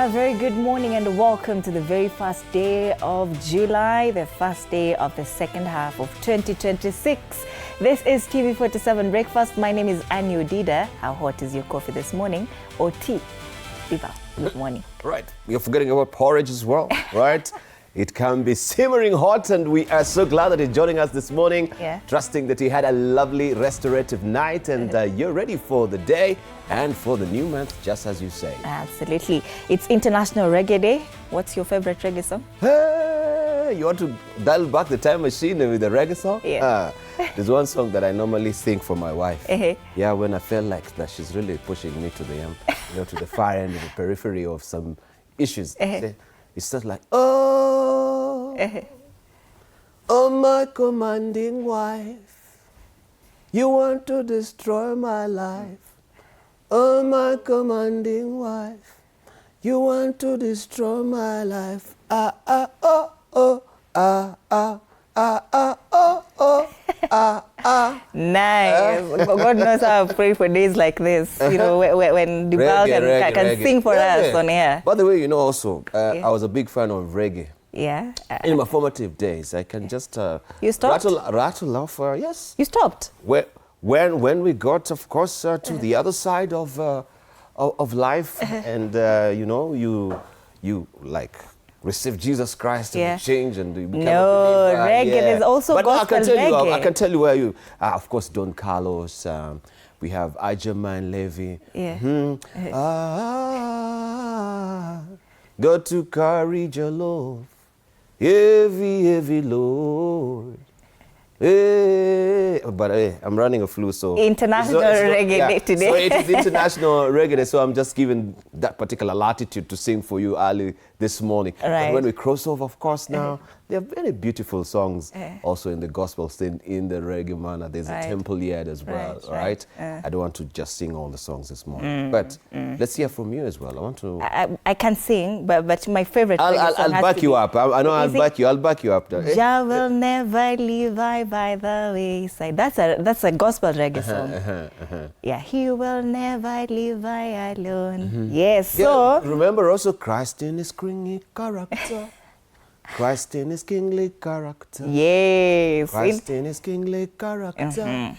A very good morning and welcome to the very first day of July, the first day of the second half of 2026. This is TV47 Breakfast. My name is Anyu Dida. How hot is your coffee this morning? Or tea? Viva, good morning. Right. You're forgetting about porridge as well, right? It can be simmering hot, and we are so glad that he's joining us this morning. Yeah. Trusting that he had a lovely restorative night and you're ready for the day and for the new month, just as you say. Absolutely. It's International Reggae Day. What's your favorite reggae song? Hey, you want to dial back the time machine with a reggae song? Yeah. There's one song that I normally sing for my wife. Yeah, when I feel like that she's really pushing me to the to the far end of the periphery of some issues. It's just like, oh, oh my commanding wife, you want to destroy my life. Oh my commanding wife, you want to destroy my life. Ah, ah, oh, oh, ah, ah, ah, ah, oh, oh, ah, ah. Nice. God knows how I pray for days like this. You know, when the bell can sing for us on air. By the way, you know, also, I was a big fan of reggae. Yeah. In my formative days, I can just you stopped? rattle off. Yes. You stopped? When we got, of course, to the other side of life, and you know, you like receive Jesus Christ and you change and you become a believer. Reggae. There's also gospel reggae. I can tell you where you, of course, Don Carlos. We have Ajaman Levy. Yeah. Got to carry your love, heavy, heavy Lord. Hey, but I'm running a flu, so International Reggae Day today. So it is International Reggae Day, so I'm just giving that particular latitude to sing for you early this morning. Right. But when we cross over, of course, now there are very beautiful songs also in the gospel scene, in the reggae manner. There's a temple yard as well, right? I don't want to just sing all the songs this morning, but let's hear from you as well. I want to. I can sing, but my favorite. I'll back you up. I know I'll back you. I'll back you up. Jah will never leave I by the wayside. That's a gospel reggae song. Yeah, He will never leave I alone. Yes. So remember also Christ in His kingly character. Christ in His kingly character. Yes. Christ in His kingly character.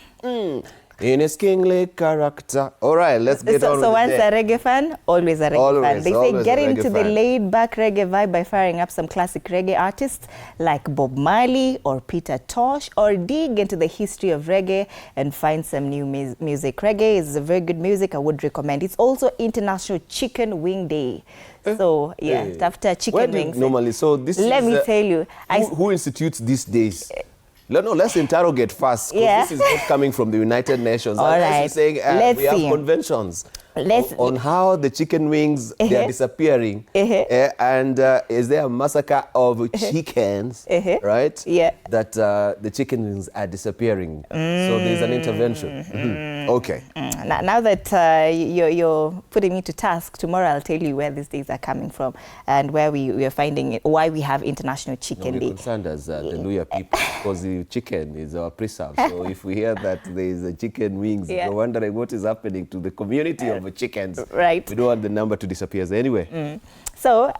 In His kingly character. All right, let's get on with So once the a reggae fan, always a reggae fan. They say get into the laid-back reggae vibe by firing up some classic reggae artists like Bob Marley or Peter Tosh, or dig into the history of reggae and find some new music. Reggae is a very good music. I would recommend. It's also International Chicken Wing Day. So, yeah, after chicken wings. Normally, so this let me tell you. Who institutes these days? No, let's interrogate first, because this is not coming from the United Nations. All right. Saying, we have conventions on how the chicken wings they are disappearing, and is there a massacre of chickens, right? Yeah. That the chicken wings are disappearing. So there's an intervention. Okay. Now that you're putting me to task, tomorrow I'll tell you where these days are coming from and where we are finding it, why we have International Chicken Day. We're concerned as the Luya people, because the chicken is our preserve. So if we hear that there is a chicken wings, we're wondering what is happening to the community of chickens. Right. We don't want the number to disappear anyway. So,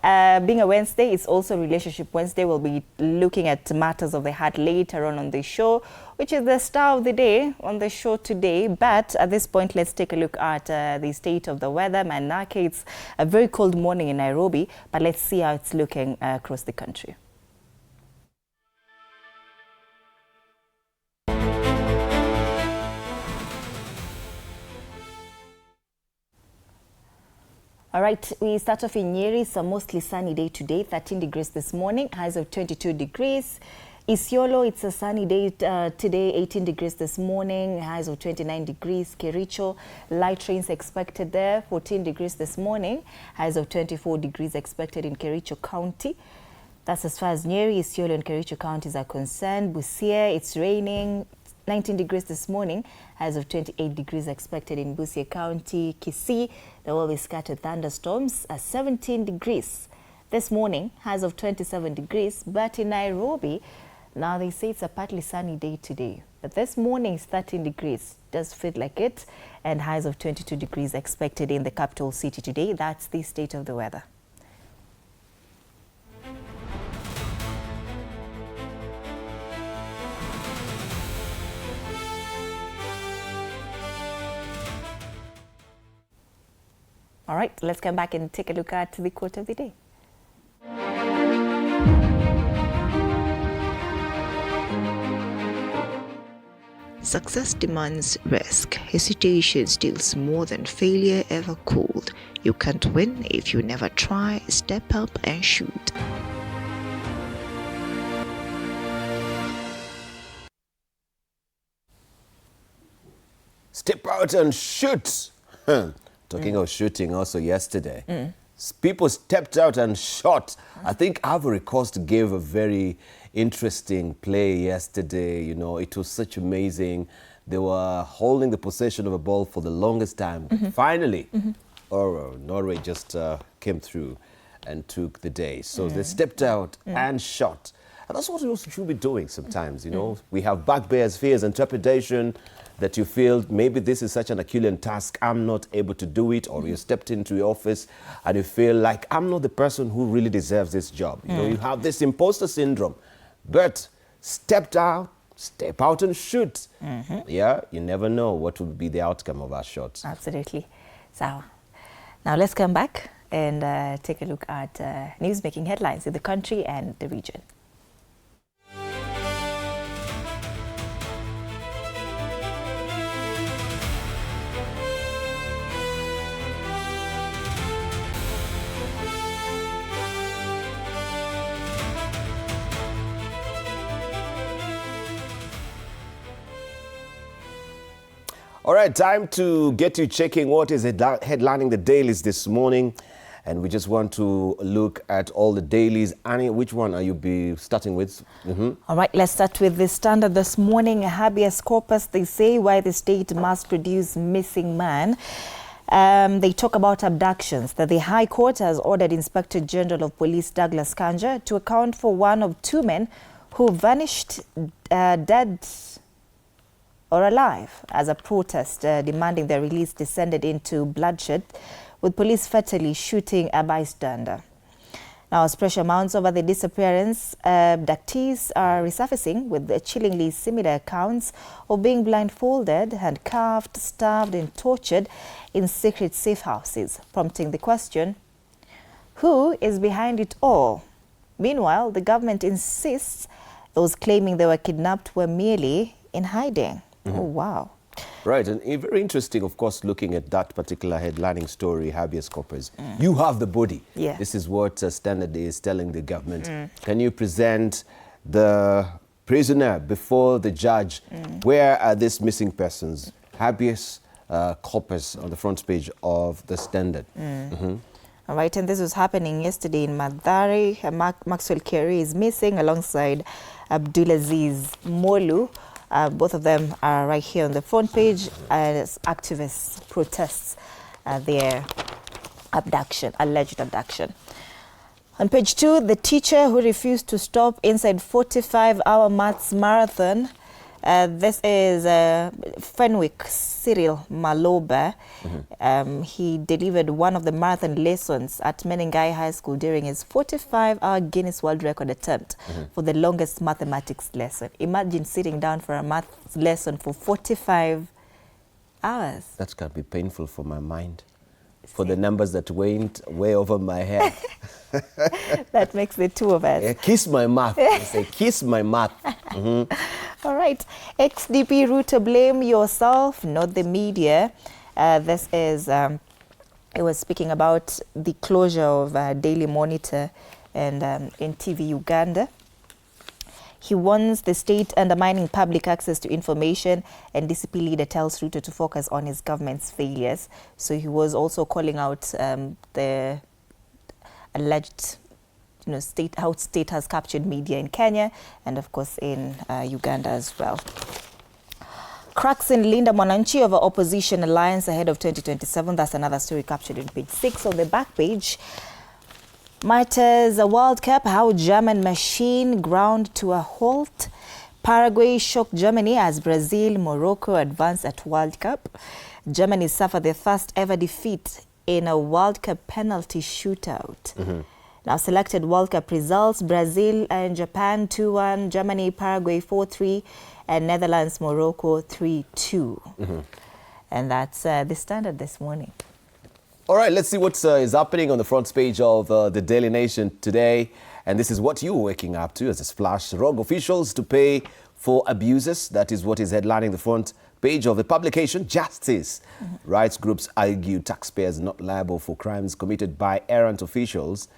being a Wednesday, it's also Relationship Wednesday. We'll be looking at matters of the heart later on the show, which is the star of the day on the show today. But at this point, let's take a look at the state of the weather. Manake, it's a very cold morning in Nairobi, but let's see how it's looking across the country. All right, we start off in Nyeri. It's a mostly sunny day today, 13 degrees this morning, highs of 22 degrees. Isiolo, it's a sunny day today, 18 degrees this morning, highs of 29 degrees. Kericho, light rains expected there, 14 degrees this morning, highs of 24 degrees expected in Kericho County. That's as far as Nyeri, Isiolo, and Kericho counties are concerned. Busia, it's raining, 19 degrees this morning, highs of 28 degrees expected in Busia County. Kisii, there will be scattered thunderstorms, 17 degrees this morning, highs of 27 degrees. But in Nairobi, now they say it's a partly sunny day today. But this morning is 13 degrees, does feel like it, and highs of 22 degrees expected in the capital city today. That's the state of the weather. All right, let's come back and take a look at the quote of the day. Success demands risk. Hesitation steals more than failure ever could. You can't win if you never try. Step up and shoot. Step out and shoot. Talking of shooting also yesterday. People stepped out and shot. I think Ivory Coast gave a very interesting play yesterday. You know, it was such amazing. They were holding the possession of a ball for the longest time. Finally, Norway just came through and took the day. So they stepped out and shot. And that's what we should be doing sometimes, you know. We have bugbears, fears, and trepidation that you feel maybe this is such an Herculean task, I'm not able to do it, or you stepped into your office and you feel like I'm not the person who really deserves this job. You know, you have this imposter syndrome, but step out and shoot. Yeah, you never know what will be the outcome of our shots. Absolutely. So now let's come back and take a look at news making headlines in the country and the region. All right, time to get you checking what is headlining the dailies this morning. And we just want to look at all the dailies. Annie, which one are you starting with? All right, let's start with the Standard this morning. Habeas corpus, they say, why the state must produce missing man. They talk about abductions, that the High Court has ordered Inspector General of Police Douglas Kanja to account for one of two men who vanished dead or alive as a protest demanding their release descended into bloodshed, with police fatally shooting a bystander. Now, as pressure mounts over the disappearance, abductees are resurfacing with the chillingly similar accounts of being blindfolded, handcuffed, starved and tortured in secret safe houses, prompting the question, who is behind it all? Meanwhile, the government insists those claiming they were kidnapped were merely in hiding. Oh, wow. Right, and very interesting, of course, looking at that particular headlining story, habeas corpus. You have the body. Yeah. This is what Standard is telling the government. Can you present the prisoner before the judge? Where are these missing persons? Habeas corpus on the front page of the Standard. All right, and this was happening yesterday in Madari. Maxwell Kerry is missing alongside Abdulaziz Molu. Both of them are right here on the front page as activists protests their alleged abduction. On page 2, the teacher who refused to stop inside 45-hour maths marathon. This is Fenwick Cyril Maloba. He delivered one of the marathon lessons at Menengai High School during his 45-hour Guinness World Record attempt for the longest mathematics lesson. Imagine sitting down for a math lesson for 45 hours. That can be painful for my mind. For the numbers that went way over my head. That makes the two of us. Yeah, kiss my math. I say, kiss my math. All right. XDP route to blame yourself, not the media. This is, it was speaking about the closure of Daily Monitor and NTV Uganda. He warns the state undermining public access to information, and DCP leader tells Ruto to focus on his government's failures. So he was also calling out the alleged, how state has captured media in Kenya and, of course, in Uganda as well. Cracks in Linda Mwananchi over opposition alliance ahead of 2027. That's another story captured in page 6 on the back page. Matters a World Cup, how German machine ground to a halt. Paraguay shocked Germany as Brazil, Morocco advance at World Cup. Germany suffered their first ever defeat in a World Cup penalty shootout. Now selected World Cup results, Brazil and Japan 2-1, Germany, Paraguay 4-3, and Netherlands, Morocco 3-2. And that's the Standard this morning. All right, let's see what is happening on the front page of the Daily Nation today. And this is what you're waking up to as a splash. Rogue officials to pay for abuses. That is what is headlining the front page of the publication. Justice. Rights groups argue taxpayers not liable for crimes committed by errant officials.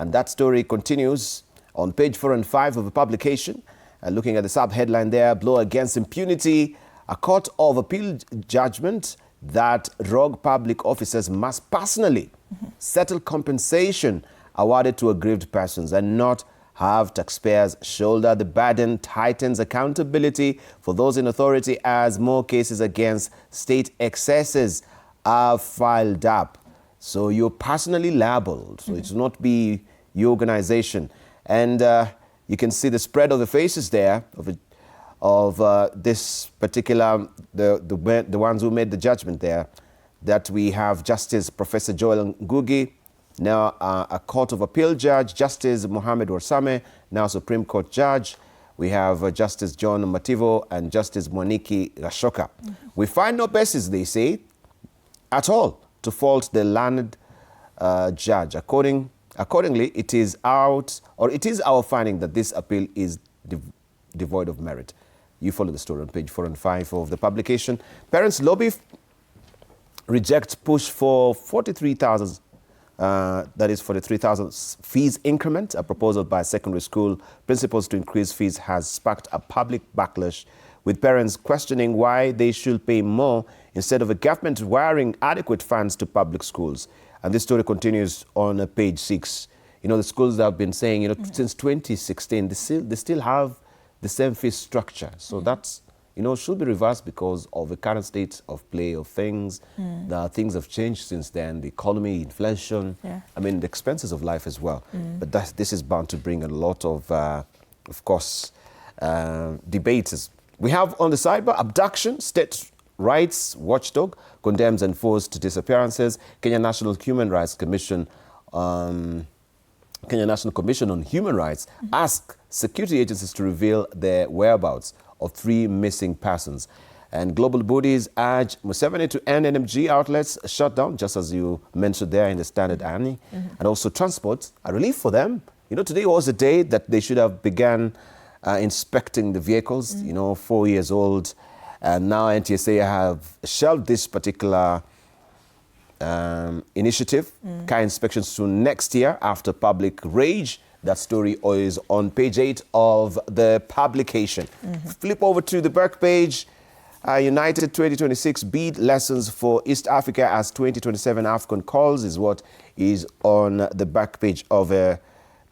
And that story continues on page 4 and 5 of the publication. Looking at the sub-headline there, blow against impunity. A court of appeal judgment that rogue public officers must personally settle compensation awarded to aggrieved persons and not have taxpayers shoulder the burden, tightens accountability for those in authority as more cases against state excesses are filed up. So you're personally liable, so it will not be your organization. And you can see the spread of the faces there of this particular, the ones who made the judgment there, that we have Justice Professor Joel Ngugi, now a Court of Appeal judge, Justice Mohammed Warsame, now Supreme Court judge. We have Justice John Mativo and Justice Mwaniki Rashoka. We find no basis, they say, at all to fault the learned judge. Accordingly, it is our finding that this appeal is devoid of merit. You follow the story on page 4 and 5 of the publication. Parents lobby reject push for 43,000, that is 43,000 fees increment. A proposal by secondary school principals to increase fees has sparked a public backlash, with parents questioning why they should pay more instead of a government wiring adequate funds to public schools. And this story continues on page 6. You know, the schools have been saying, you know, since 2016, they still have the same fee structure. So that's, you know, should be reversed because of the current state of play of things. Things have changed since then, the economy, inflation, I mean, the expenses of life as well. But this is bound to bring a lot of course, debates. We have on the sidebar, abduction, state rights watchdog condemns enforced disappearances. Kenya National Commission on Human Rights asked security agencies to reveal the whereabouts of 3 missing persons. And global bodies urge Museveni to end NMG outlets shutdown, just as you mentioned there in the Standard Army, and also transport, a relief for them. You know, today was the day that they should have begun inspecting the vehicles, you know, 4 years old. And now NTSA have shelved this particular initiative, car inspections to next year after public rage. That story is on page 8 of the publication. Flip over to the back page. United 2026 bid lessons for East Africa as 2027 AFCON calls is what is on the back page of a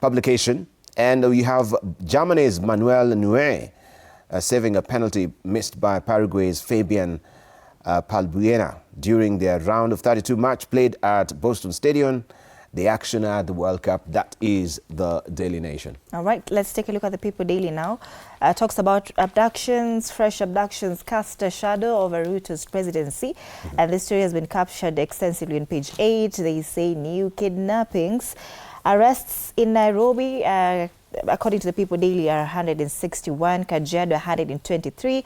publication. And we have Germany's Manuel Neuer saving a penalty missed by Paraguay's Fabian Palbuena during their round of 32 match played at Boston Stadium. The action at the World Cup, that is the Daily Nation. All right, let's take a look at the People Daily now. Talks about abductions, fresh abductions cast a shadow over Ruto's presidency. And this story has been captured extensively on page 8. They say new kidnappings. Arrests in Nairobi, according to the People Daily, are 161, Kajiado 123,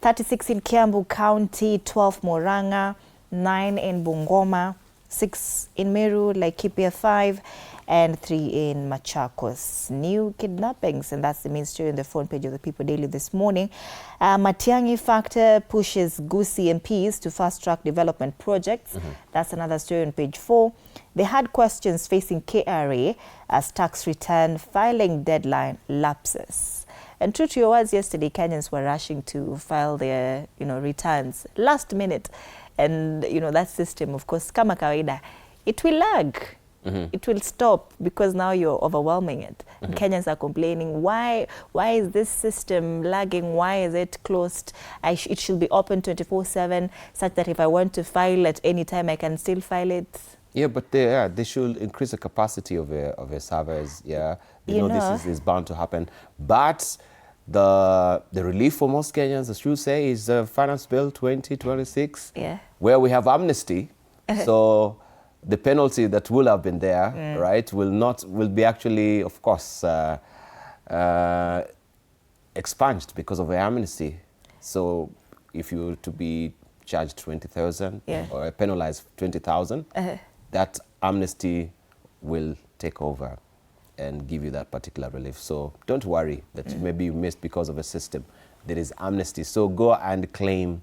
36 in Kiambu County, 12 Murang'a, 9 in Bungoma, 6 in Meru, Laikipia 5, and 3 in Machakos. New kidnappings, and that's the main story on the front page of the People Daily this morning. Matiang'i factor pushes Gusii MPs to fast-track development projects. That's another story on page 4. They had questions facing KRA as tax return filing deadline lapses. And true to your words, yesterday Kenyans were rushing to file their, returns last minute. And, that system, of course, kama kawaida, it will lag. It will stop because now you're overwhelming it. And Kenyans are complaining, why is this system lagging? Why is it closed? It should be open 24/7, such that if I want to file at any time, I can still file it. Yeah, but they should increase the capacity of their servers. Yeah, this is bound to happen. But the relief for most Kenyans, as you say, is the Finance Bill 2026, where we have amnesty. So the penalty that will have been there, right, will be actually, of course, expunged because of the amnesty. So if you were to be charged 20,000 or penalized 20,000, that amnesty will take over and give you that particular relief. So don't worry that maybe you missed because of a system. There is amnesty. So go and claim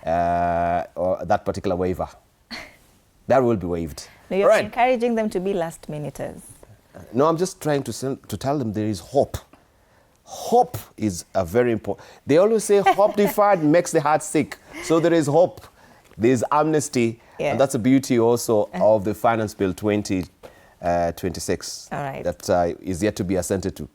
or that particular waiver. That will be waived. No, you're encouraging them to be last minuters. No, I'm just trying to tell them there is hope. Hope is a very important. They always say hope deferred makes the heart sick. So there is hope. There is amnesty. Yeah. And that's the beauty also of the Finance Bill 2026 that is yet to be assented to.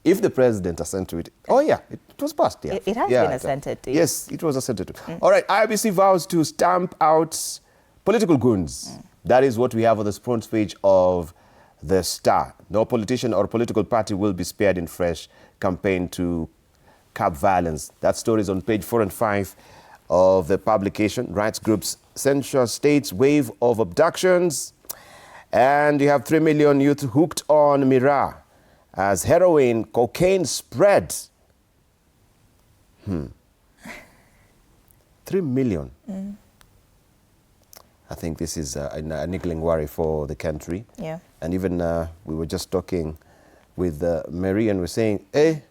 If the president assented to it, oh yeah, it was passed. Yeah, it has been assented to. Yes, it was assented to. All right, IBC vows to stamp out political goons. That is what we have on the front page of the Star. No politician or political party will be spared in fresh campaign to curb violence. That story is on page 4 and 5 of the publication. Rights groups censure state's wave of abductions. And you have 3 million youth hooked on Mira as heroin, cocaine spread. 3 million. I think this is a niggling worry for the country. Yeah. And even we were just talking with Mary and we're saying, hey,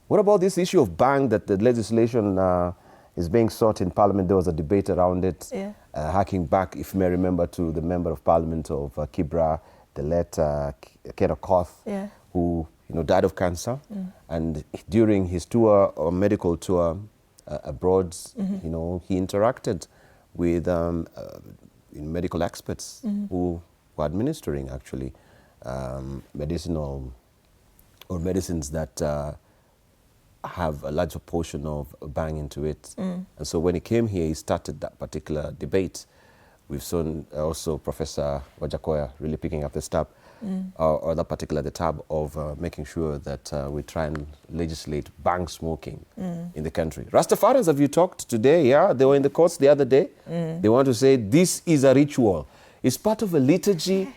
what about this issue of bang that the legislation is being sought in Parliament? There was a debate around it, harking back, if you may remember, to the Member of Parliament of Kibra, the late Kera Koth, who died of cancer. And during his tour, or medical tour abroad, he interacted with medical experts who were administering actually medicinal or medicines that have a larger portion of bang into it. And so when he came here, he started that particular debate. We've seen also Professor Wajakoya really picking up the tab, or that particular the tab of making sure that we try and legislate bang smoking in the country. Rastafarians, have you talked today? Yeah, they were in the courts the other day. They want to say this is a ritual. It's part of a liturgy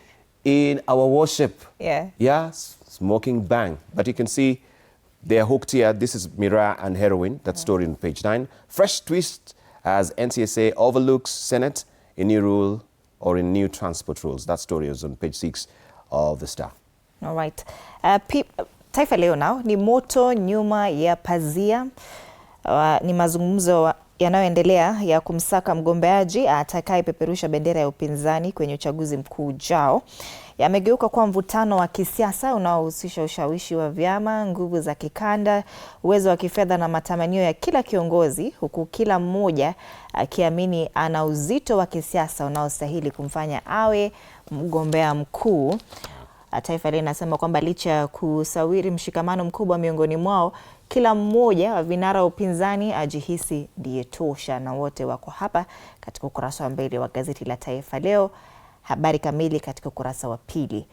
in our worship. Yeah, smoking bang. But you can see they are hooked here. This is Mira and heroin. That story on page 9. Fresh twist as NTSA overlooks Senate in new rule or in new transport rules. That story is on page 6 of the Star. All right. Taifa Leo now ni moto nyuma ya pazia. Ni mazungumzo yanayoendelea ya kumsaka mgombeaji atakayepeperusha bendera ya upinzani kwenye uchaguzi mkuu ujao. Yamegeuka kwa mvutano wa kisiasa unaohusisha ushawishi wa vyama, nguvu za kikanda, uwezo wa kifedha na matamanio ya kila kiongozi, huku kila mmoja akiamini ana uzito wa kisiasa unaostahili kumfanya awe mgombea mkuu. Taifa Leo inasema kwamba licha ya kusawiri mshikamano mkubwa miongoni mwao, kila mmoja wa vinara upinzani ajihisi ndiye tosha, na wote wako hapa katika ukurasa wa mbele wa gazeti la Taifa Leo. Habari kamili katika ukurasa wa pili.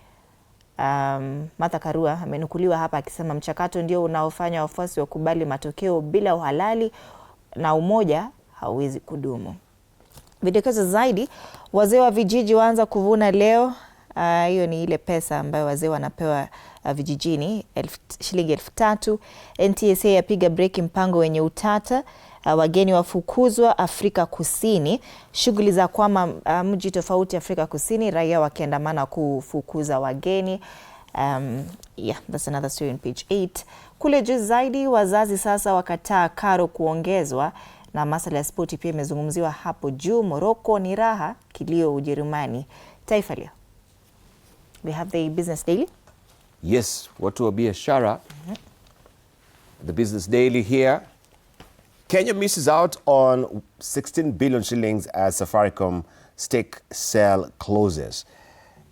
Martha Karua amenukuliwa hapa akisema mchakato ndio unaofanya wafuasi wakubali matokeo bila uhalali na umoja hauwezi kudumu. Vidokezo zaidi, wazee wa vijiji waanza kuvuna leo. Hiyo ni ile pesa ambayo wazee wanapewa vijijini, shilingi 3,000. NTSA yapiga breki mpango wenye utata. Wageni wafukuzwa Afrika Kusini. Shughuli za kwama mji tofauti Afrika Kusini, raia wakiandamana kufukuza wageni. Yeah, that's another story on page 8. Kule juu zaidi, wazazi sasa wakataa karo kuongezwa, na masuala ya spoti pia imezungumziwa hapo juu. Morocco ni raha, kilio Ujerumani. Taifa Leo. We have the Business Daily. Yes, watu wa biashara. The Business Daily here. Kenya misses out on 16 billion shillings as Safaricom stake sale closes.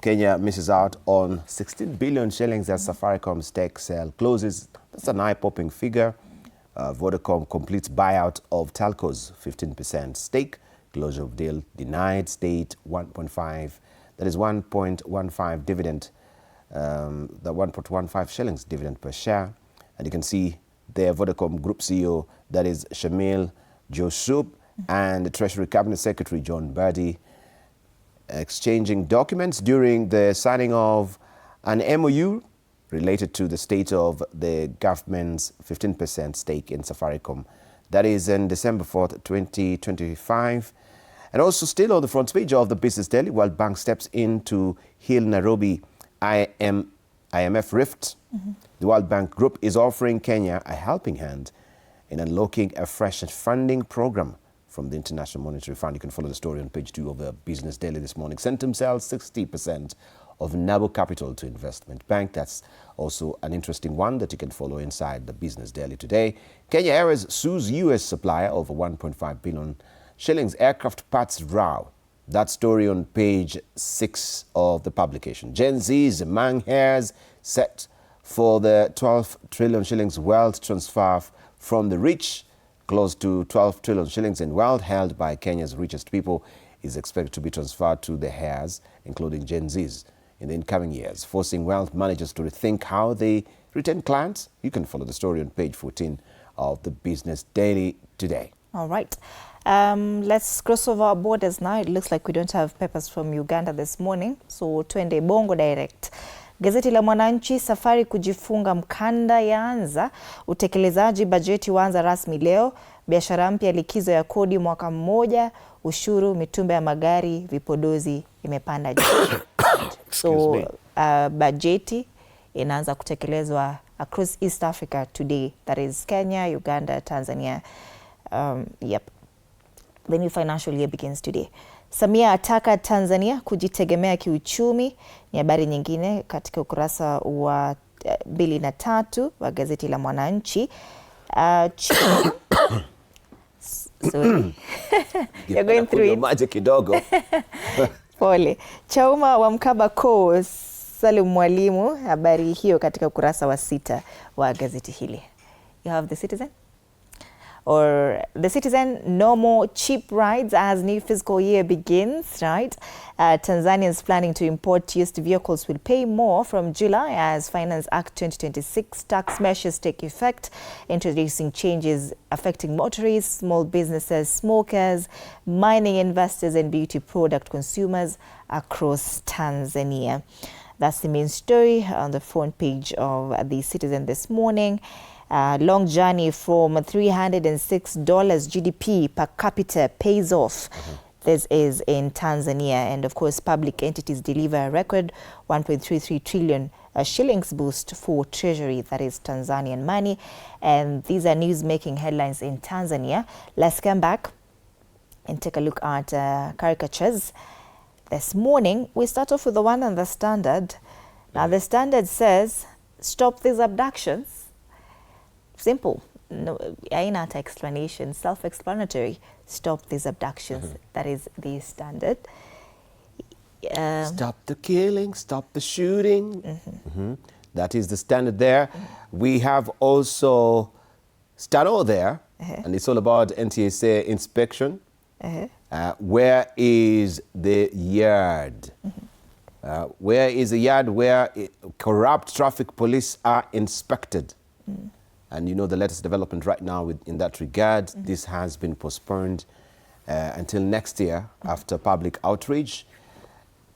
Kenya misses out on 16 billion shillings as Safaricom stake sale closes. That's an eye-popping figure. Vodacom completes buyout of Telco's 15% stake. Closure of deal denied. State 1.5. That is 1.15 dividend. The 1.15 shillings dividend per share. And you can see there Vodacom Group CEO, that is Shamil Josub, and the Treasury Cabinet Secretary John Birdie, exchanging documents during the signing of an MOU related to the state of the government's 15% stake in Safaricom. That is on December 4th, 2025. And also still on the front page of the Business Daily, World Bank steps in to heal Nairobi IMF rift. The World Bank Group is offering Kenya a helping hand in unlocking a fresh funding program from the International Monetary Fund. You can follow the story on page 2 of the Business Daily this morning. Centum sells 60% of Nabo Capital to Investment Bank. That's also an interesting one that you can follow inside the Business Daily today. Kenya Airways sues US supplier over 1.5 billion shillings aircraft parts row. That story on page 6 of the publication. Gen Z's among heirs set for the 12 trillion shillings wealth transfer from the rich. Close to 12 trillion shillings in wealth held by Kenya's richest people is expected to be transferred to the heirs, including Gen Z's, in the incoming years, forcing wealth managers to rethink how they retain clients. You can follow the story on page 14 of the Business Daily today. All right. Let's cross over our borders now. It looks like we don't have papers from Uganda this morning, so twende Bongo direct. Gazeti la Mwananchi, safari kujifunga mkanda yaanza, utekelezaji bajeti waanza rasmi leo, biashara mpya likizo ya kodi mwaka mmoja, ushuru mitumba ya magari, vipodozi imepanda juu. So bajeti inaanza kutekelezwa across East Africa today, that is Kenya, Uganda, Tanzania. Yep. The new financial year begins today. Samia ataka Tanzania kujitegemea kiuchumi, ni habari nyingine katika ukurasa wa 2 na 3 wa gazeti la Mwananchi. Sorry. You're going through it. Maji kidogo. Pole. Chauma wa mkaba ko Salim Mwalimu, habari hiyo katika ukurasa wa 6 wa gazeti hili. You have the Citizen? Or the Citizen, no more cheap rides as new fiscal year begins, right? Tanzanians planning to import used vehicles will pay more from July as Finance Act 2026 tax measures take effect, introducing changes affecting motorists, small businesses, smokers, mining investors and beauty product consumers across Tanzania. That's the main story on the front page of the Citizen this morning. Long journey from $306 GDP per capita pays off. This is in Tanzania. And of course, public entities deliver a record 1.33 trillion shillings boost for treasury, that is Tanzanian money. And these are news making headlines in Tanzania. Let's come back and take a look at caricatures. This morning, we start off with the one on the Standard. Now, the Standard says, stop these abductions. Simple. No, aina explanation, self-explanatory. Stop these abductions. That is the Standard. Stop the killing, stop the shooting. That is the Standard there. We have also Stano there, and it's all about NTSA inspection. Where is the yard? Where is the yard where corrupt traffic police are inspected? And you know the latest development right now in that regard, this has been postponed until next year after public outreach.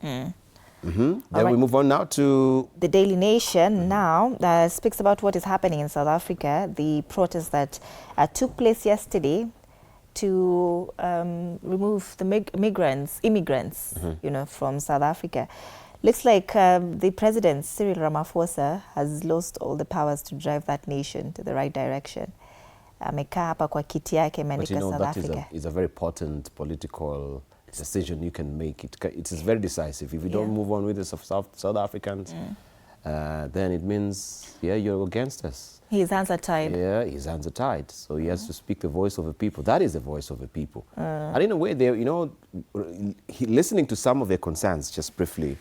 Then we move on now to... The Daily Nation now speaks about what is happening in South Africa, the protest that took place yesterday to remove the immigrants, you know, from South Africa. Looks like the president, Cyril Ramaphosa, has lost all the powers to drive that nation to the right direction. Amekaa hapa kwa kiti yake imeandika South Africa. Is a very important political decision you can make. It is very decisive. If you don't move on with the South Africans, then it means, you're against us. His hands are tied. Yeah, his hands are tied. So he has to speak the voice of the people. That is the voice of the people. And in a way, you know, listening to some of their concerns, just briefly,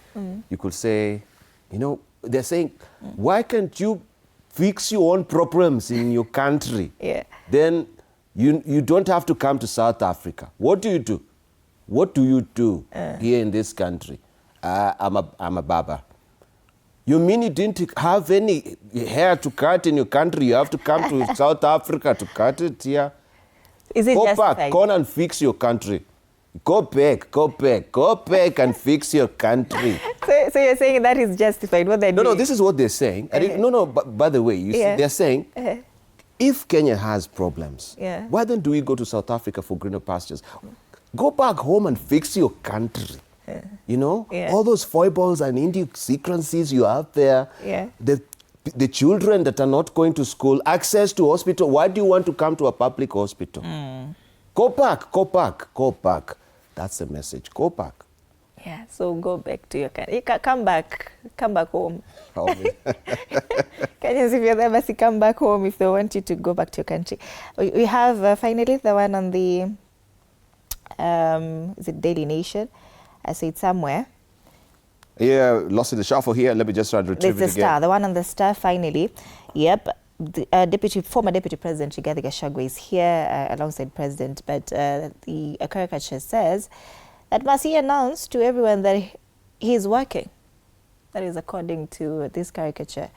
you could say, you know, they're saying, why can't you fix your own problems in your country? Then you don't have to come to South Africa. What do you do? What do you do here in this country? I'm a Baba. You mean you didn't have any hair to cut in your country? You have to come to South Africa to cut it here? Is it go justified? back, go and fix your country. Go back and fix your country. So you're saying that is justified? What they're doing? No, this is what they're saying. But by the way, you see, they're saying, if Kenya has problems, why then do we go to South Africa for greener pastures? Go back home and fix your country. You know, all those foibles and idiosyncrasies you have there. The children that are not going to school, access to hospital. Why do you want to come to a public hospital? Go back, go back, go back. That's the message. Go back. Yeah, so go back to your country. Come back home. Kenyans, if you're there, must come back home if they want you to go back to your country. We have finally the one on the, is it Daily Nation? I see it somewhere. Yeah, lost in the shuffle here. Let me just try to retrieve it again. Star, the one on the Star, finally. Yep. The former Deputy President Rigathi Gachagua is here alongside President, but the caricature says that Masi announced to everyone that he is working. That is according to this caricature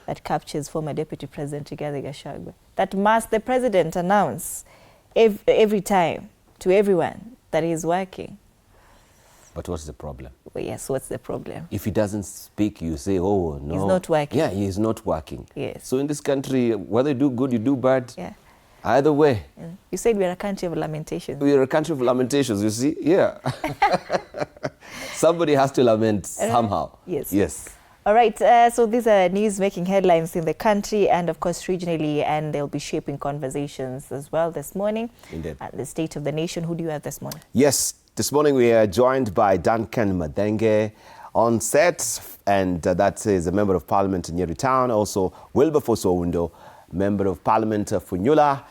that captures former Deputy President Rigathi Gachagua. That must the President announce every time to everyone that he is working. But what's the problem? Well, yes, what's the problem? If he doesn't speak, you say, oh, no. He's not working. Yeah, he is not working. Yes. So in this country, whether you do good, you do bad, yeah. Either way. You said we're a country of lamentations. We are a country of lamentations, you see? Yeah. Somebody has to lament somehow. Yes. Yes. All right, so these are news making headlines in the country and, of course, regionally, and they'll be shaping conversations as well this morning. Indeed. At the State of the Nation. Who do you have this morning? Yes, this morning we are joined by Duncan Madenge on set, and that is a Member of Parliament in Nyeri Town, also Wilberforce Owundo, Member of Parliament for Nyula,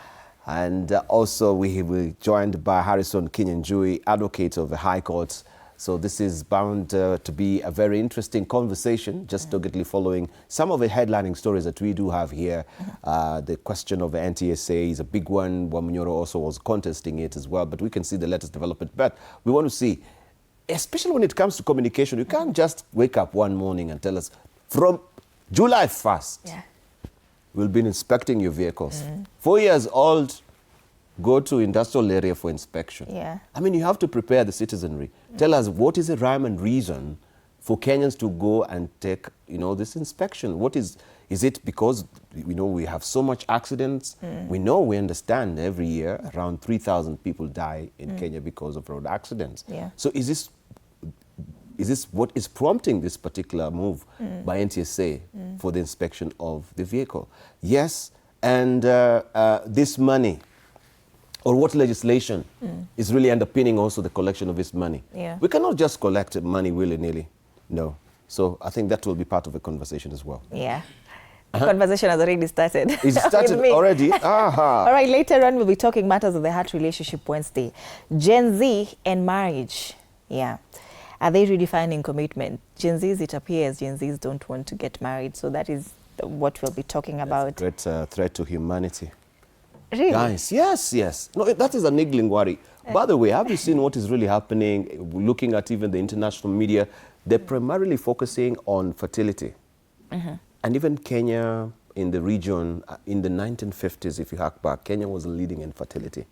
and also we will be joined by Harrison Kinyanjui, Advocate of the High Court. So this is bound to be a very interesting conversation, just doggedly following some of the headlining stories that we do have here. The question of the NTSA is a big one. Wamunyoro also was contesting it as well, but we can see the latest development. But we want to see, especially when it comes to communication, you can't just wake up one morning and tell us, from July 1st, we'll be inspecting your vehicles. 4 years old, go to industrial area for inspection. Yeah. I mean, you have to prepare the citizenry. Tell us, what is the rhyme and reason for Kenyans to go and take, this inspection? What is it because, we have so much accidents? We understand every year around 3,000 people die in Kenya because of road accidents. Yeah. So is this what is prompting this particular move by NTSA for the inspection of the vehicle? Yes, and this money, or what legislation is really underpinning also the collection of this money. Yeah. We cannot just collect money willy-nilly, no. So I think that will be part of the conversation as well. Yeah. The conversation has already started. It started already? Aha. All right, later on we'll be talking matters of the heart relationship Wednesday. Gen Z and marriage. Yeah. Are they redefining commitment? Gen Zs, it appears Gen Zs don't want to get married. So that is what we'll be talking about. That's a great threat to humanity. Really? Guys, yes. No, that is a niggling worry. By the way, have you seen what is really happening? Looking at even the international media, they're primarily focusing on fertility. And even Kenya in the region, in the 1950s, if you hark back, Kenya was leading in fertility.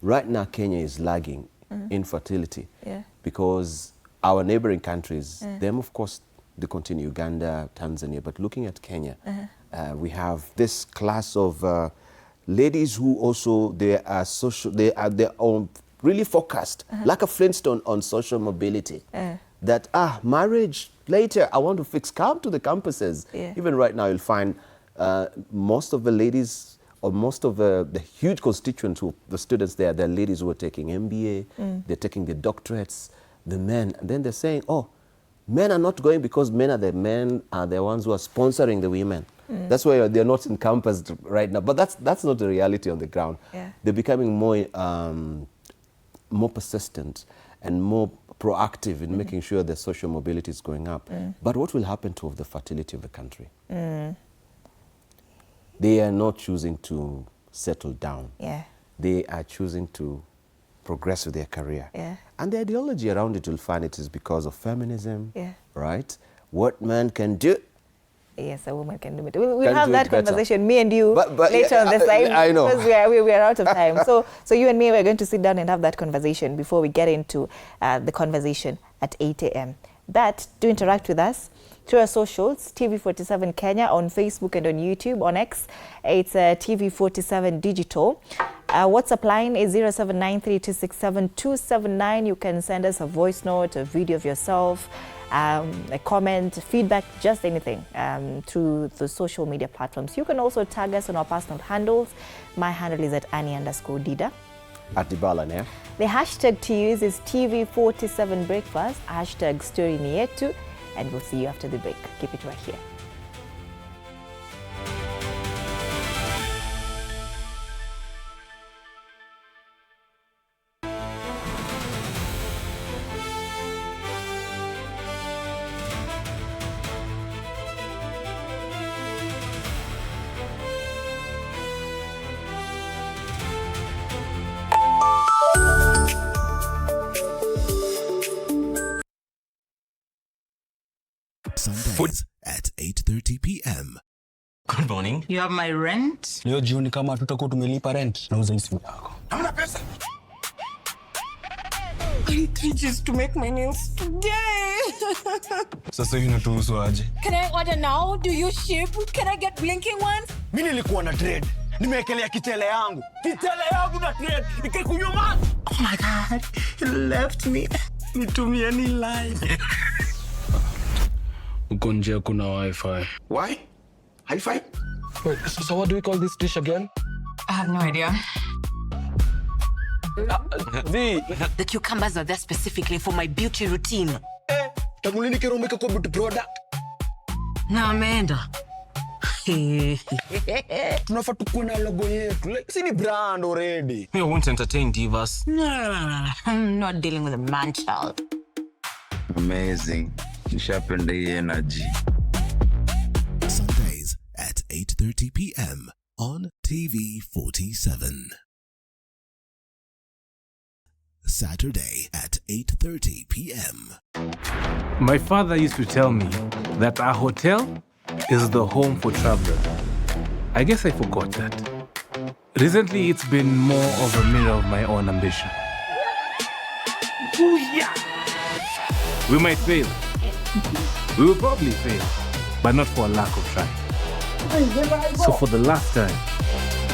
Right now, Kenya is lagging in fertility because our neighboring countries, them, of course, they continue, Uganda, Tanzania, but looking at Kenya, we have this class of ladies who also they are really focused like a Flintstone on social mobility. That marriage later, I want to come to the campuses. Even right now you'll find most of the ladies or most of the huge constituents of the students there, they're ladies who are taking MBA, they're taking the doctorates, the men, and then they're saying, oh, men are not going because men are the ones who are sponsoring the women. That's why they're not in campus right now. But that's not the reality on the ground. They're becoming more persistent and more proactive in making sure their social mobility is going up. But what will happen to the fertility of the country? They are not choosing to settle down. They are choosing to progress with their career. And the ideology around it, you'll find it is because of feminism, right? What man can do, yes, a woman can do it. We'll have that conversation, me and you, later on this time. I know. Because we are out of time. So you and me, we're going to sit down and have that conversation before we get into the conversation at 8 a.m. But do interact with us through our socials, TV47 Kenya on Facebook and on YouTube. On X, it's TV47 Digital. WhatsApp line is 0793267279. You can send us a voice note, a video of yourself, a comment, feedback, just anything through the social media platforms. You can also tag us on our personal handles. My handle is at Annie_Dida. At Dibala, yeah? The hashtag to use is TV47 Breakfast, hashtag Story Ni Yetu, and we'll see you after the break. Keep it right here. Sundays at 8:30 p.m. Good morning. You have my rent? Leo jioni kama tutakuwa tumelipa rent, nauza hii simu yako. Hamna pesa. I need 3 G's to make my nails today. Sasa hivi natuhusu aje? Can I order now? Do you ship? Can I get blinking ones? Mimi nilikuwa na trade. Nimewekelea kitele yangu. Kitele yangu na trade. Nikikunyuma. Oh my God. He left me. Nitumie ni line. Uko nje kuna wifi. Why? High five? Wait, so what do we call this dish again? I have no idea. The cucumbers are there specifically for my beauty routine. Tamulini kero umeka kwa beauty product. Na ameenda. Tunafaa tukuwe na logo yetu. Like, si ni brand already. We won't entertain divas. No. I'm not dealing with a man child. Amazing. Nishapenda hii energy. Sundays at 8:30 p.m. on TV47. Saturday at 8:30 p.m. My father used to tell me that our hotel is the home for travelers. I guess I forgot that. Recently, it's been more of a mirror of my own ambition. Ooh, yeah. We might fail. We will probably fail, but not for a lack of trying. So for the last time,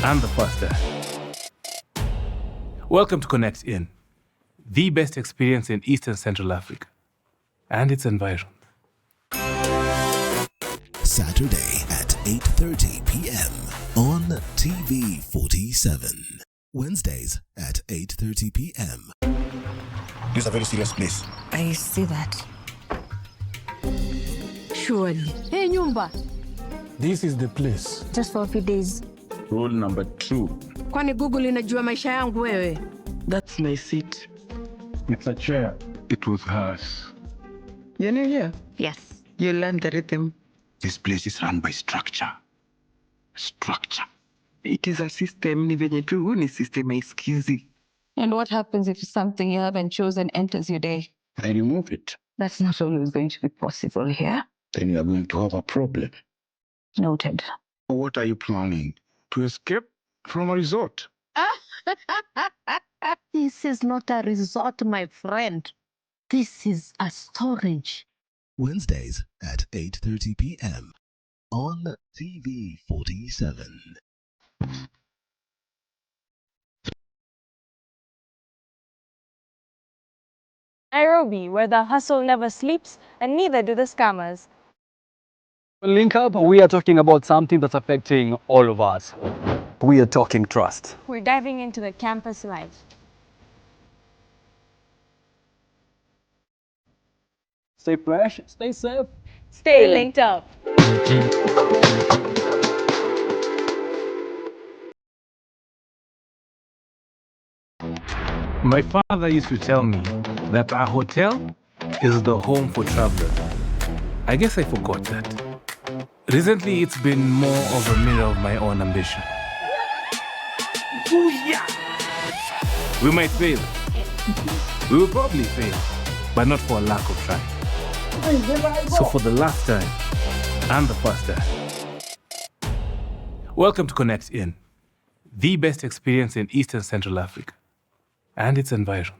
and the first time, welcome to Connect In, the best experience in Eastern Central Africa and its environs. Saturday at 8:30 p.m. on TV47. Wednesdays at 8:30 p.m. This is a very serious place. I see that. Surely. Hey, Nyumba. This is the place. Just for a few days. Rule number 2. Kwani Google inajua maisha yangu wewe? That's my seat. It's a chair. It was hers. You're new here? Yes. You learned the rhythm. This place is run by structure. Structure. It is a system. Ni venye tu ni system haisikizi. And what happens if something you haven't chosen enters your day? I remove it. That's not always going to be possible here. Then you are going to have a problem. Noted. What are you planning? To escape from a resort? This is not a resort, my friend. This is a storage. Wednesdays at 8:30 p.m. on TV47. Nairobi, where the hustle never sleeps and neither do the scammers. Link Up, we are talking about something that's affecting all of us. We are talking trust. We're diving into the campus life. Stay fresh, stay safe. Stay linked up. My father used to tell me that our hotel is the home for travelers. I guess I forgot that. Recently, it's been more of a mirror of my own ambition. Ooh, yeah. We might fail. We will probably fail, but not for a lack of trying. So for the last time, and the first time, welcome to Connect In, the best experience in Eastern Central Africa and its environs.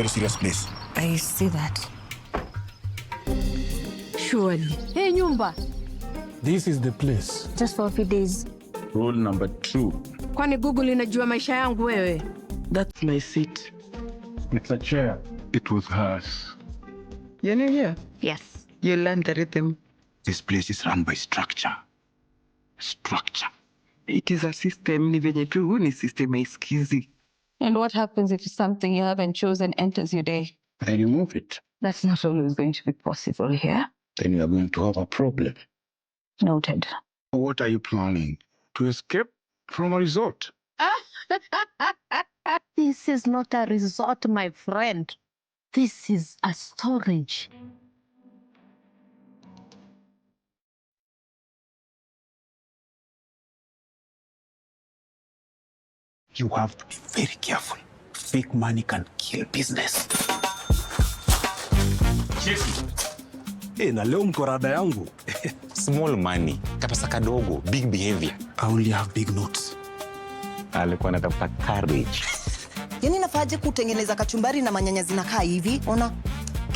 very serious place. I see that. Surely. Hey, Nyumba. This is the place. Just for a few days. Rule number 2. Kwani Google inajua maisha yangu wewe? That's my seat. It's a chair. It was hers. You know here? Yes. You learned the rhythm. This place is run by structure. Structure. It is a system. Ni venye tu huu ni system iskizi. And what happens if something you haven't chosen enters your day? I remove it. That's not always going to be possible here. Then you are going to have a problem. Noted. What are you planning? To escape from a resort? This is not a resort, my friend. This is a storage. You have to be very careful. Fake money can kill business. Cheki. Na leo mkorada yangu. Small money, kapesa kadogo, big behavior. I only have big notes. Alikuwa anatafuta courage. Yaani nafaje kutengeneza kachumbari na manyanya zinakaa hivi? Ona,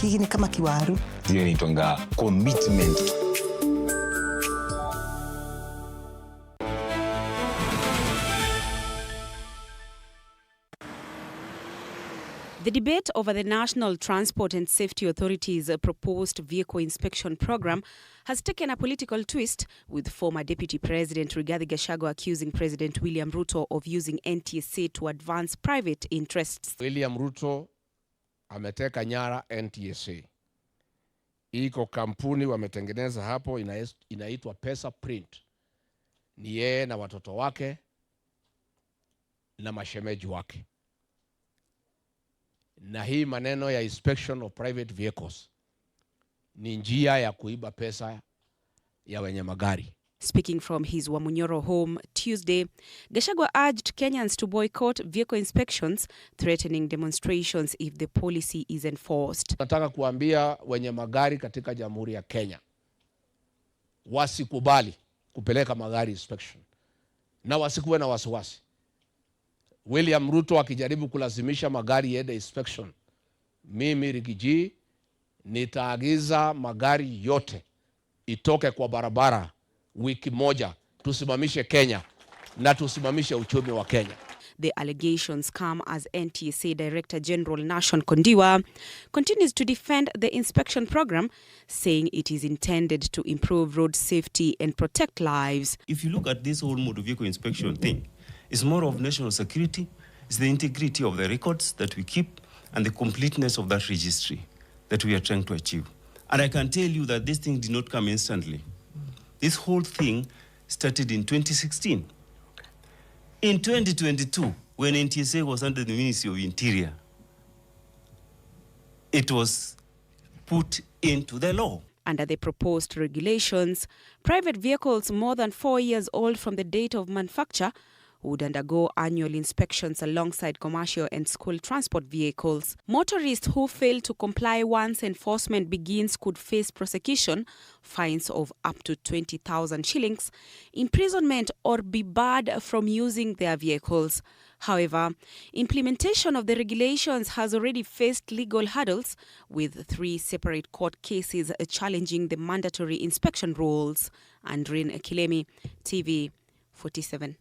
hii ni kama kiwaru. Hiyo inaitwa commitment. The debate over the National Transport and Safety Authority's proposed vehicle inspection program has taken a political twist, with former Deputy President Rigathi Gachagua accusing President William Ruto of using NTSA to advance private interests. William Ruto ameteka nyara NTSA. Iko kampuni wametengeneza hapo inaitwa Pesa Print. Ni yeye na watoto wake na mashemeji wake. Na hii maneno ya inspection of private vehicles ni njia ya kuiba pesa ya wenye magari. Speaking from his Wamunyoro home Tuesday, Gachagua urged Kenyans to boycott vehicle inspections, threatening demonstrations if the policy is enforced. Nataka kuambia wenye magari katika Jamhuri ya Kenya wasikubali kupeleka magari inspection na wasikuwe na wasiwasi. William Ruto akijaribu kulazimisha magari yende inspection, mimi Rigiji nitaagiza magari yote itoke kwa barabara wiki moja, tusimamishe Kenya na tusimamishe uchumi wa Kenya. The allegations come as NTSA Director General Nashon Kondiwa continues to defend the inspection program, saying it is intended to improve road safety and protect lives. If you look at this whole motor vehicle inspection thing, it's more of national security, it's the integrity of the records that we keep and the completeness of that registry that we are trying to achieve. And I can tell you that this thing did not come instantly. This whole thing started in 2016. In 2022, when NTSA was under the Ministry of Interior, it was put into the law. Under the proposed regulations, private vehicles more than 4 years old from the date of manufacture would undergo annual inspections alongside commercial and school transport vehicles. Motorists who fail to comply once enforcement begins could face prosecution, fines of up to 20,000 shillings, imprisonment, or be barred from using their vehicles. However, implementation of the regulations has already faced legal hurdles, with 3 separate court cases challenging the mandatory inspection rules. Andrin Kilemi, TV47.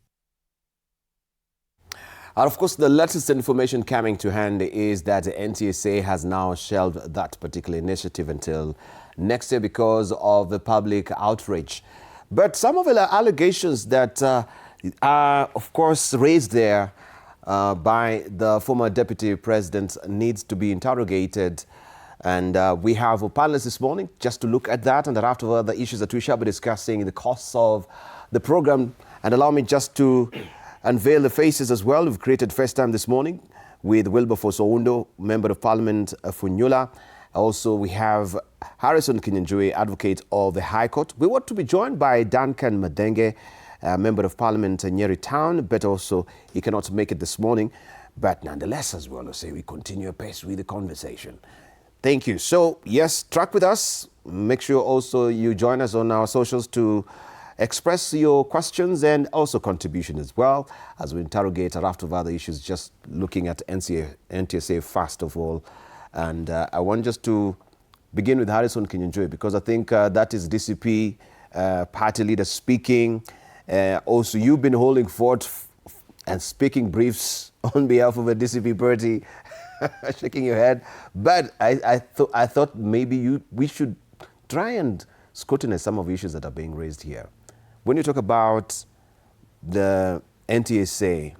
And of course, the latest information coming to hand is that the NTSA has now shelved that particular initiative until next year because of the public outrage. But some of the allegations that are, of course, raised there by the former Deputy President needs to be interrogated. And we have a panelist this morning just to look at that and thereafter other issues that we shall be discussing, the costs of the program. And allow me just to unveil the faces as well. We've created first time this morning with Wilberforce Oundo, Member of Parliament Funyula. Also, we have Harrison Kinyanjui, Advocate of the High Court. We want to be joined by Duncan Madenge, Member of Parliament Nyeri Town, but also he cannot make it this morning. But nonetheless, as well, say we continue pace with the conversation. Thank you. So, yes, track with us. Make sure also you join us on our socials to express your questions and also contribution as well as we interrogate a raft of other issues, just looking at NTSA first of all. And I want just to begin with Harrison Kinyanjui, because I think that is DCP party leader speaking. Also, you've been holding forth and speaking briefs on behalf of a DCP party, shaking your head. But I thought maybe we should try and scrutinize some of the issues that are being raised here. When you talk about the NTSA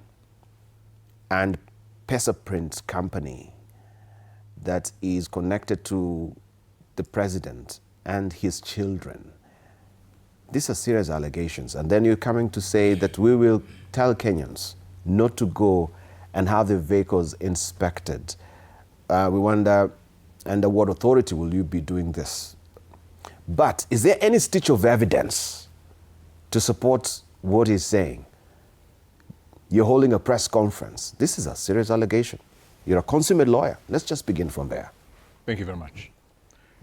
and Pesaprint company that is connected to the president and his children, these are serious allegations. And then you're coming to say that we will tell Kenyans not to go and have the vehicles inspected. We wonder, under what authority will you be doing this? But is there any stitch of evidence to support what he's saying? You're holding a press conference. This is a serious allegation. You're a consummate lawyer. Let's just begin from there. Thank you very much.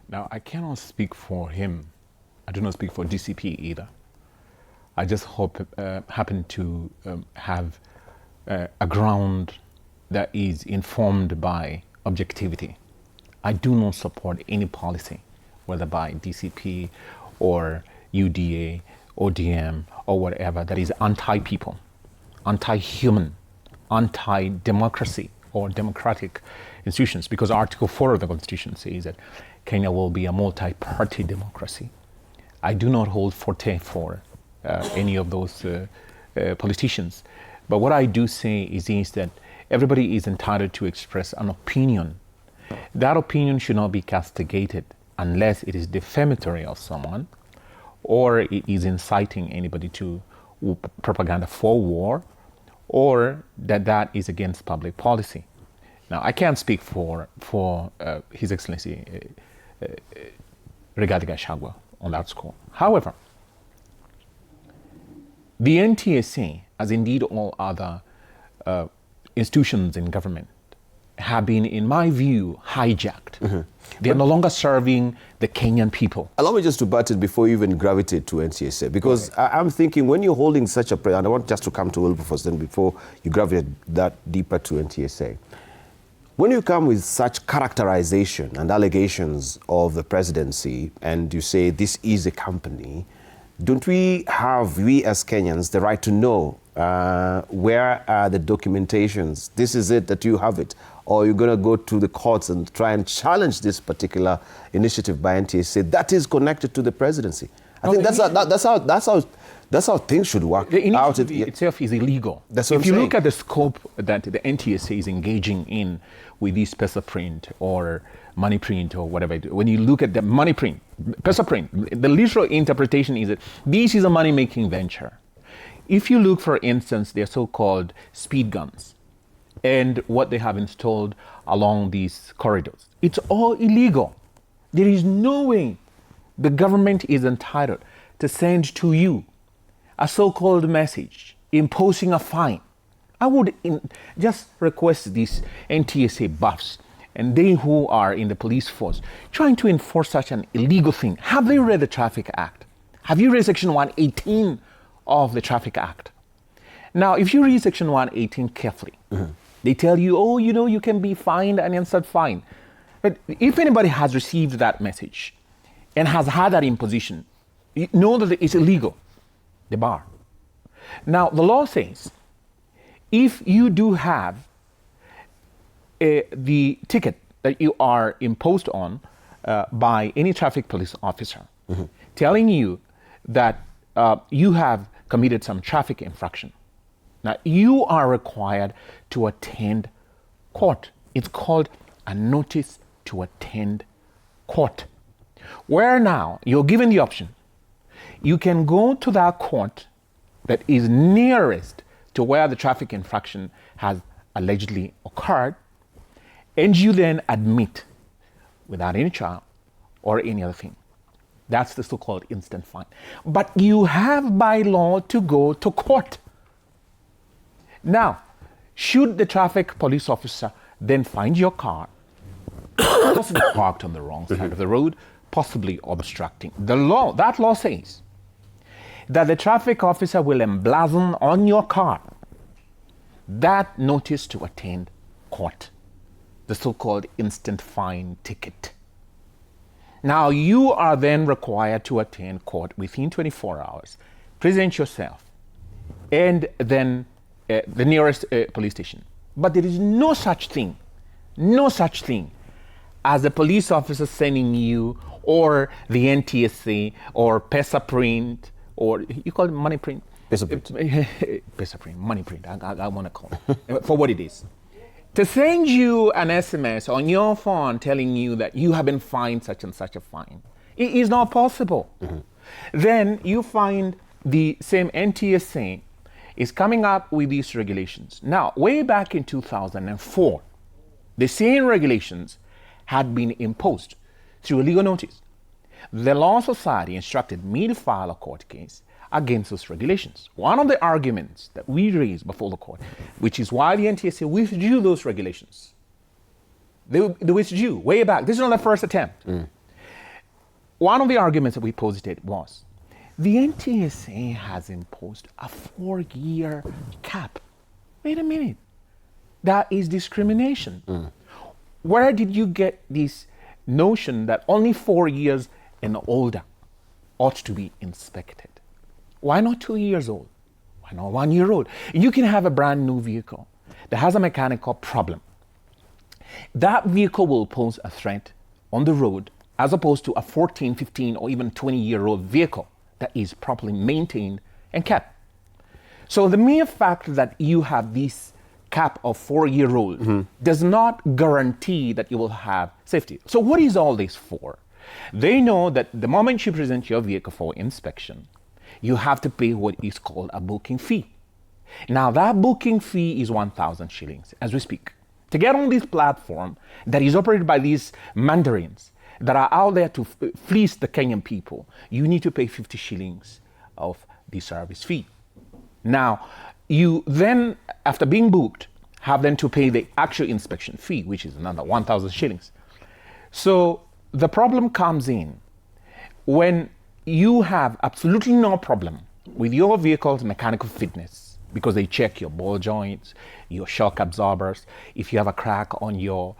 Now, I cannot speak for him. I do not speak for DCP either. I just happen to have a ground that is informed by objectivity. I do not support any policy, whether by DCP or UDA or DM or whatever, that is anti-people, anti-human, anti-democracy or democratic institutions, because Article 4 of the Constitution says that Kenya will be a multi-party democracy. I do not hold forte for any of those politicians. But what I do say is that everybody is entitled to express an opinion. That opinion should not be castigated unless it is defamatory of someone or it is inciting anybody to propaganda for war, or that is against public policy. Now, I can't speak for His Excellency Rigathi Gachagua on that score. However, the NTSA, as indeed all other institutions in government, have been, in my view, hijacked. Mm-hmm. They are no longer serving the Kenyan people. Allow me just to butt it before you even gravitate to NTSA, because I'm thinking when you're holding such a and I want just to come to Wilberforce then before you gravitate that deeper to NTSA. When you come with such characterization and allegations of the presidency and you say this is a company, don't we as Kenyans, the right to know where are the documentations? This is it, that you have it. Or you're going to go to the courts and try and challenge this particular initiative by NTSA that is connected to the presidency. I think that's how things should work. The initiative itself is illegal. That's what if I'm you saying. look at the scope that the NTSA is engaging in with this Pesaprint or money print or whatever, when you look at the money print, Pesaprint, the literal interpretation is that this is a money-making venture. If you look, for instance, their so-called speed guns and what they have installed along these corridors, it's all illegal. There is no way the government is entitled to send to you a so-called message imposing a fine. I would just request these NTSA buffs and they who are in the police force trying to enforce such an illegal thing. Have they read the Traffic Act? Have you read Section 118 of the Traffic Act? Now, if you read Section 118 carefully, they tell you, oh, you know, you can be fined and insert fine. But if anybody has received that message and has had that imposition, you know that it's illegal, the bar. Now, the law says, if you do have the ticket that you are imposed on by any traffic police officer telling you that you have committed some traffic infraction, now you are required to attend court. It's called a notice to attend court, where now you're given the option. You can go to that court that is nearest to where the traffic infraction has allegedly occurred, and you then admit without any trial or any other thing. That's the so-called instant fine. But you have by law to go to court. Now, should the traffic police officer then find your car possibly parked on the wrong side of the road, possibly obstructing the law, that law says that the traffic officer will emblazon on your car that notice to attend court, the so-called instant fine ticket. Now, you are then required to attend court within 24 hours, present yourself, and then the nearest police station. But there is no such thing as the police officer sending you, or the NTSA, or PESA print, or you call it money print? PESA print. PESA print, money print, I want to call it, for what it is. To send you an SMS on your phone telling you that you have been fined such and such a fine. It is not possible. Then you find the same NTSA is coming up with these regulations. Now, way back in 2004, the same regulations had been imposed through a legal notice. The Law Society instructed me to file a court case against those regulations. One of the arguments that we raised before the court, which is why the NTSA withdrew those regulations. They withdrew way back. This is not the first attempt. One of the arguments that we posited was, the NTSA has imposed a 4-year cap. Wait a minute. That is discrimination. Where did you get this notion that only 4 years and older ought to be inspected? Why not 2 years old? Why not 1 year old? You can have a brand new vehicle that has a mechanical problem. That vehicle will pose a threat on the road as opposed to a 14, 15, or even 20-year-old vehicle that is properly maintained and kept. So the mere fact that you have this cap of 4-year-old does not guarantee that you will have safety. So what is all this for? They know that the moment you present your vehicle for inspection, you have to pay what is called a booking fee. Now that booking fee is 1,000 shillings as we speak. To get on this platform that is operated by these mandarins that are out there to fleece the Kenyan people, you need to pay 50 shillings of the service fee. Now, you then, after being booked, have then to pay the actual inspection fee, which is another 1,000 shillings. So the problem comes in when you have absolutely no problem with your vehicle's mechanical fitness, because they check your ball joints, your shock absorbers, if you have a crack on your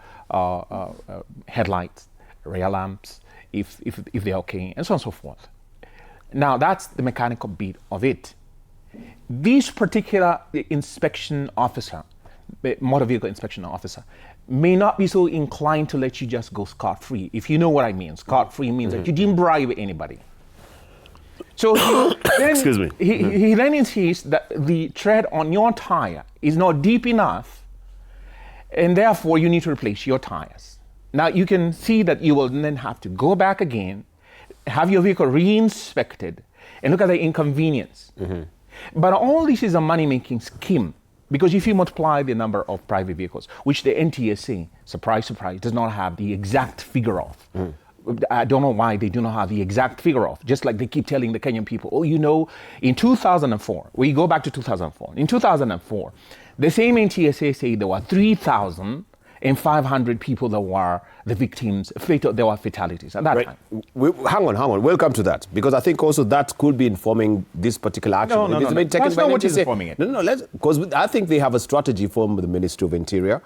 headlights, rear lamps, if they're okay, and so on and so forth. Now that's the mechanical bit of it. This particular inspection officer, motor vehicle inspection officer, may not be so inclined to let you just go scot-free. If you know what I mean, scot-free means that you didn't bribe anybody. So he then insists that the tread on your tire is not deep enough, and therefore you need to replace your tires. Now you can see that you will then have to go back again, have your vehicle re-inspected, and look at the inconvenience. But all this is a money-making scheme, because if you multiply the number of private vehicles, which the NTSA, surprise, surprise, does not have the exact figure of. I don't know why they do not have the exact figure of, just like they keep telling the Kenyan people, oh, you know, in 2004, we go back to 2004. In 2004, the same NTSA say there were 3,500 people that were the victims, there were fatalities at that time. Hang on, we'll come to that, because I think also that could be informing this particular action. No, that's not what is informing it. Because I think they have a strategy from the Ministry of Interior,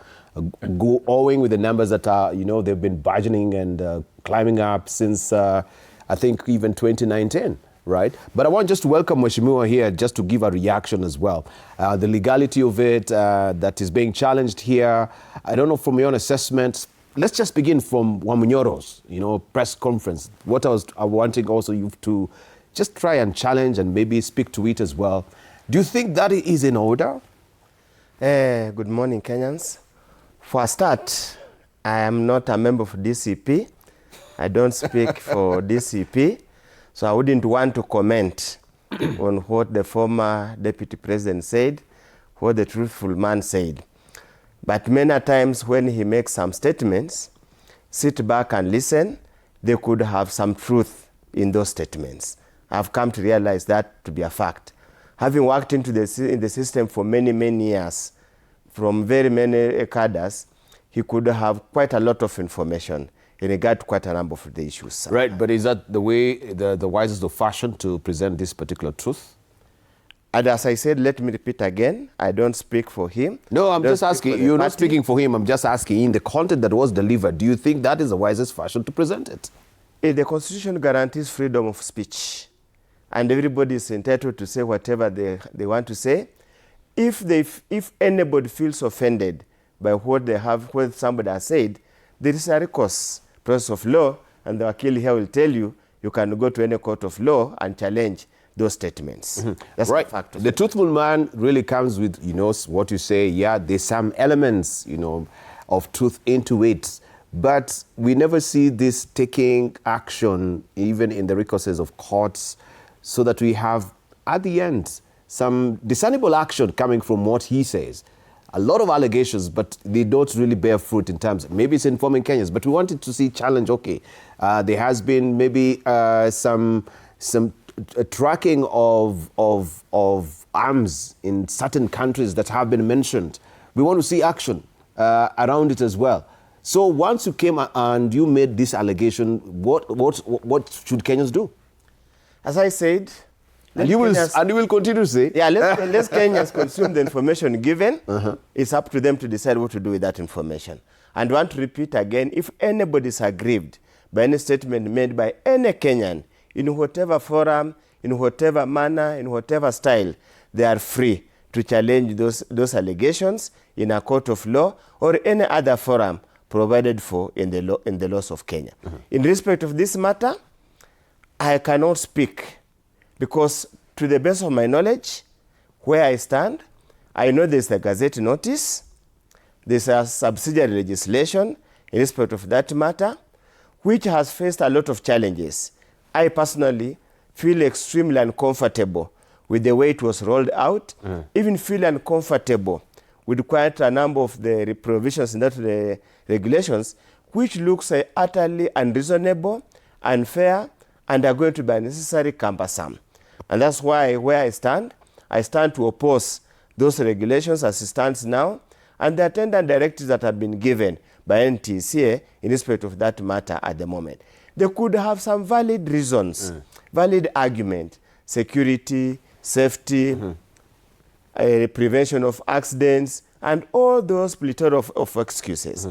owing with the numbers that are, they've been burgeoning and climbing up since, I think, even 2019. Right? But I want just to welcome Mheshimiwa here just to give a reaction as well. The legality of it that is being challenged here, I don't know, from your own assessment, let's just begin from Wamunyoro's, press conference. What I wanting also you to just try and challenge and maybe speak to it as well. Do you think that is in order? Good morning, Kenyans. For a start, I am not a member of DCP. I don't speak for DCP. So I wouldn't want to comment on what the former deputy president said, what the truthful man said. But many times when he makes some statements, sit back and listen, they could have some truth in those statements. I've come to realize that to be a fact. Having worked in the system for many, many years, from very many cadres, he could have quite a lot of information. in regard to quite a number of the issues, sir. Right, but is that the way, the wisest of fashion to present this particular truth? And as I said, let me repeat again, I don't speak for him. No, I'm just asking, you're not speaking for him, I'm just asking, in the content that was delivered, do you think that is the wisest fashion to present it? The Constitution guarantees freedom of speech, and everybody is entitled to say whatever they want to say. If anybody feels offended by what somebody has said, there is a recourse process of law, and the Wakili here will tell you, you can go to any court of law and challenge those statements. That's right. the fact of the it. truthful man really comes with, what you say, yeah, there's some elements, of truth into it, but we never see this taking action, even in the recourses of courts, so that we have, at the end, some discernible action coming from what he says. A lot of allegations, but they don't really bear fruit in terms, maybe it's informing Kenyans, but we wanted to see challenge, okay, there has been maybe some tracking of arms in certain countries that have been mentioned. We want to see action around it as well. So once you came and you made this allegation, what should Kenyans do? As I said, and you will continue to say, yeah, let's Kenyans consume the information given. It's up to them to decide what to do with that information. And I want to repeat again, if anybody is aggrieved by any statement made by any Kenyan, in whatever forum, in whatever manner, in whatever style, they are free to challenge those allegations in a court of law or any other forum provided for in the laws of Kenya. In respect of this matter, I cannot speak because to the best of my knowledge, where I stand, I know there's a gazette notice, there's a subsidiary legislation in respect of that matter, which has faced a lot of challenges. I personally feel extremely uncomfortable with the way it was rolled out, even feel uncomfortable with quite a number of the provisions in that regulations, which looks utterly unreasonable, unfair, and are going to be unnecessarily cumbersome. And that's why where I stand to oppose those regulations as it stands now, and the attendant directives that have been given by NTSA in respect of that matter at the moment. They could have some valid reasons, valid argument, security, safety, prevention of accidents, and all those plethora of excuses.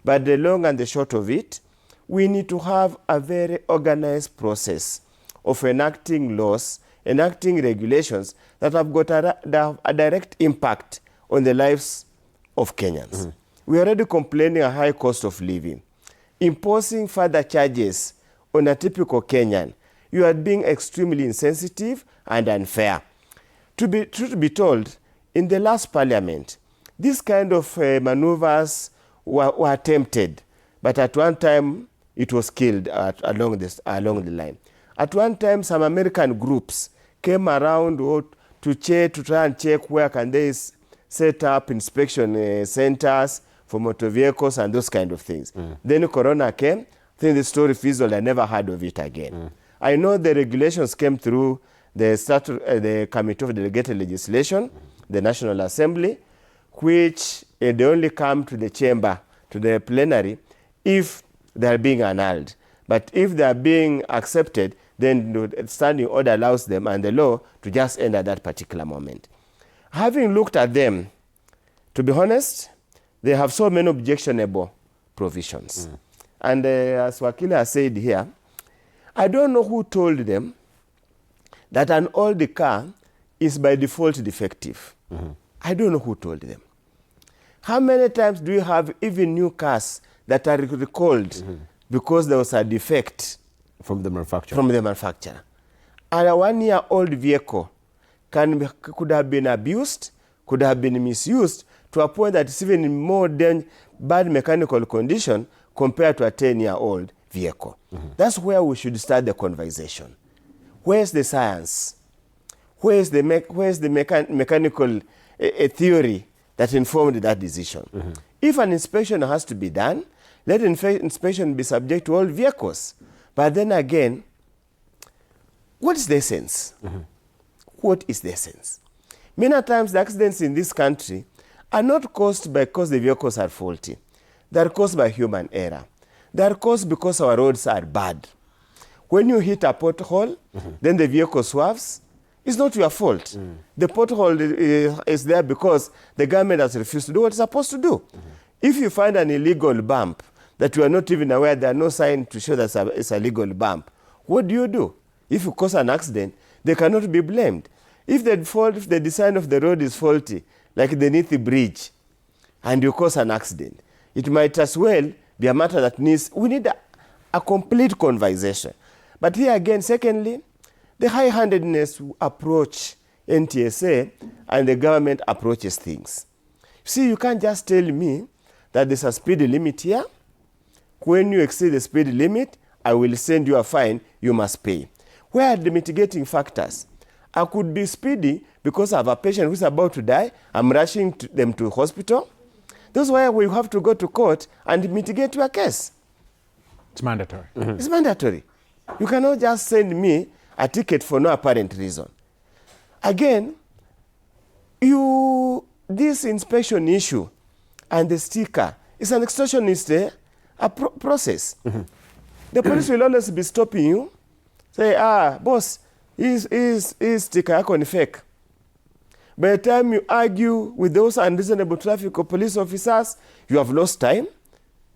But the long and the short of it, we need to have a very organized process of enacting laws, enacting regulations that have got a direct impact on the lives of Kenyans. We are already complaining a high cost of living. Imposing further charges on a typical Kenyan, you are being extremely insensitive and unfair. Truth to be told, in the last parliament, these kind of maneuvers were attempted, but at one time it was killed along the line. At one time, some American groups came around to try and check where can they set up inspection centers for motor vehicles and those kind of things. Then Corona came. I think the story fizzled. I never heard of it again. I know the regulations came through the Committee of Delegated Legislation, the National Assembly, which they only come to the chamber, to the plenary, if they are being annulled. But if they are being accepted, then the standing order allows them and the law to just end at that particular moment. Having looked at them, to be honest, they have so many objectionable provisions. And as Wakili has said here, I don't know who told them that an old car is by default defective. I don't know who told them. How many times do you have even new cars that are recalled because there was a defect from the manufacturer? And a 1-year-old vehicle could have been abused, could have been misused to a point that it's even in more bad mechanical condition compared to a 10-year-old vehicle. That's where we should start the conversation. Where's the science? Where's the mechanical theory that informed that decision? If an inspection has to be done, let inspection be subject to all vehicles. But then again, what is the essence? What is the essence? Many times the accidents in this country are not caused because the vehicles are faulty. They are caused by human error. They are caused because our roads are bad. When you hit a pothole, then the vehicle swerves. It's not your fault. The pothole is there because the government has refused to do what it's supposed to do. If you find an illegal bump that you are not even aware, there are no signs to show that it's a legal bump, what do? If you cause an accident, they cannot be blamed. If the design of the road is faulty, like the Nithi Bridge, and you cause an accident, it might as well be a matter that we need a complete conversation. But here again, secondly, the high-handedness approach NTSA and the government approaches things. See, you can't just tell me that there's a speed limit here. When you exceed the speed limit, I will send you a fine, you must pay. Where are the mitigating factors? I could be speedy because I have a patient who's about to die. I'm rushing them to hospital. That's why we have to go to court and mitigate your case. It's mandatory. It's mandatory. You cannot just send me a ticket for no apparent reason. Again, this inspection issue and the sticker is an extortionist process. The police will always be stopping you, say, boss, is sticker yako ni fake. By the time you argue with those unreasonable traffic or police officers, you have lost time.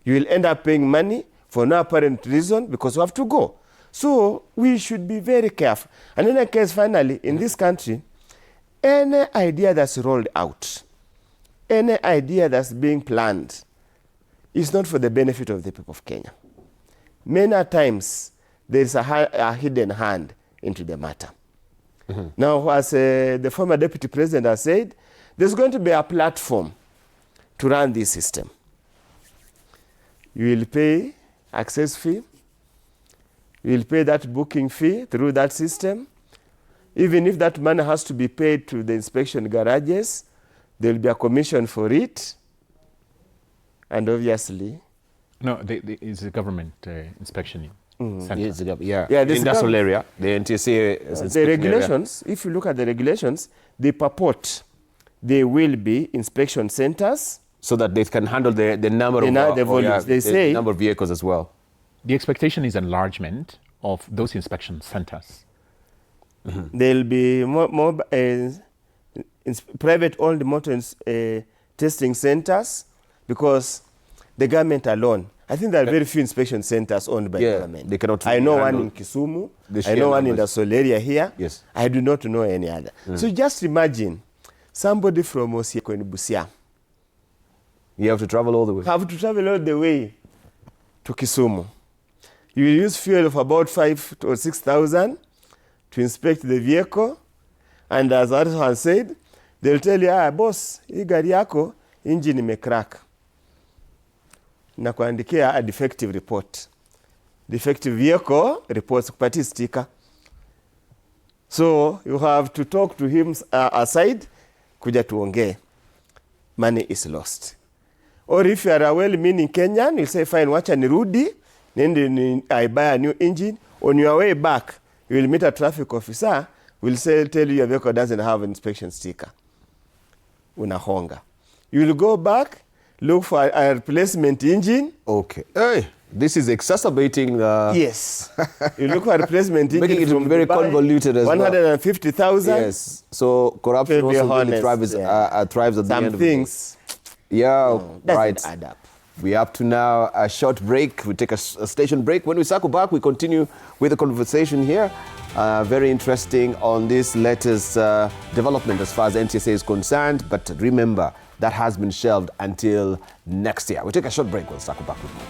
You will end up paying money for no apparent reason because you have to go. So we should be very careful. And in a case, finally, in this country, any idea that's rolled out, any idea that's being planned, is not for the benefit of the people of Kenya. Many times, there is a hidden hand into the matter. Now, as the former deputy president has said, there's going to be a platform to run this system. You will pay access fee. You will pay that booking fee through that system. Even if that money has to be paid to the inspection garages, there will be a commission for it. And obviously... No, it's a government inspection center. The industrial area, the NTSA the regulations, area. If you look at the regulations, they purport there will be inspection centers. So that they can handle the number of the number of vehicles as well. The expectation is enlargement of those inspection centers. There will be more private-owned motor testing centers because the government alone, I think there are very few inspection centers owned by government. They cannot. I know one in Kisumu. I know one in the Sol area here. Yes. I do not know any other. So just imagine somebody from Osieko in Busia. You have to travel all the way. Have to travel all the way to Kisumu. You will use fuel of about 5,000 or 6,000 to inspect the vehicle. And as Arhan said, they'll tell you, boss, hii gari yako engine imecrack. Na kuandikia a defective report. Defective vehicle reports kupatia sticker. So you have to talk to him aside, kuja tuongee. Money is lost. Or if you are a well-meaning Kenyan, you'll say, fine, wacha nirudi, nende I buy a new engine. On your way back, you will meet a traffic officer, will tell you your vehicle doesn't have an inspection sticker. Unahonga. You will go back, look for a replacement engine. Okay. Hey, this is exacerbating the... Yes. You look for a replacement engine. Making it very convoluted as 150,000. Yes. So corruption also really thrives at the Some end things. Right. Add up. We're up to now a short break. We take a station break. When we circle back, we continue with the conversation here. Very interesting on this latest development as far as NTSA is concerned. But remember, that has been shelved until next year. We take a short break. We'll circle back with more.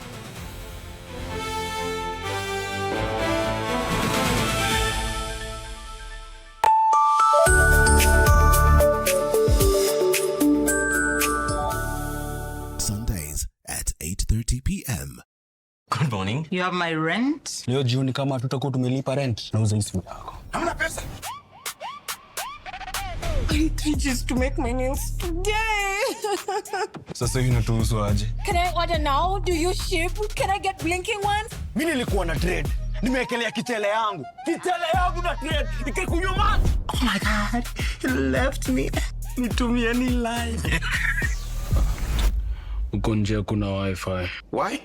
Sundays at 8:30 p.m. Good morning. You have my rent? Leo jioni kama tutakuwa tumelipa rent, nauza hii simu yako. Hamna pesa. I need 3 G's to make my nails today. Sasa hivi natuhusu aje? Can I order now? Do you ship? Can I get blinking ones? Mimi nilikuwa na trade. Nimeekelea kitele yangu. Kitele yangu na trade. Ikikunyuma. Oh my God. You left me. Nitumie ni live. Uko nje kuna wifi. Why?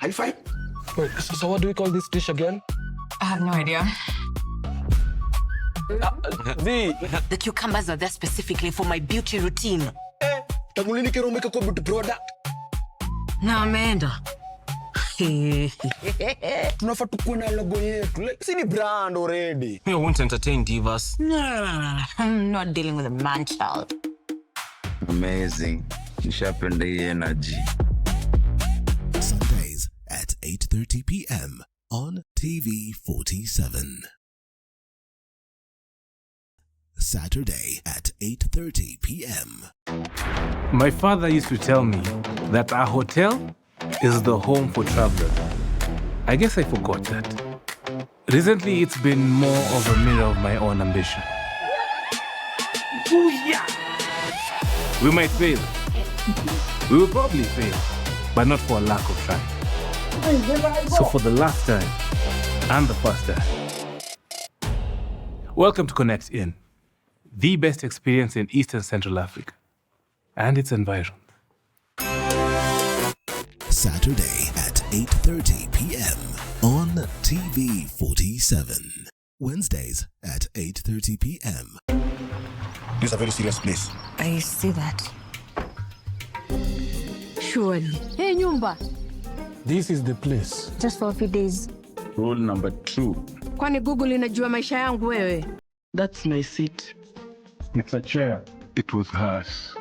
High five. Wait, so what do we call this dish again? I have no idea. The cucumbers are there specifically for my beauty routine. Tangulini kero make a beauty product. Na ameenda. Tunafaa tukuwe na logo yetu. Like, si ni brand already. You won't entertain divas. No. I'm not dealing with a man child. Amazing. Nishapenda hii energy. Sundays at 8:30 p.m. on TV47. Saturday at 8:30 p.m. My father used to tell me that our hotel is the home for travelers. I guess I forgot that. Recently, it's been more of a mirror of my own ambition. Booyah! We might fail. We will probably fail, but not for a lack of trying. So for the last time, and the first time, welcome to Connect In, the best experience in Eastern Central Africa and its environs. Saturday at 8:30 p.m. on TV47. Wednesdays at 8:30 p.m. This is a very serious place. I see that. Surely. Hey, Nyumba. This is the place. Just for a few days. Rule number 2. Kwani Google inajua maisha yangu wewe? That's my seat. It's a chair. It was hers.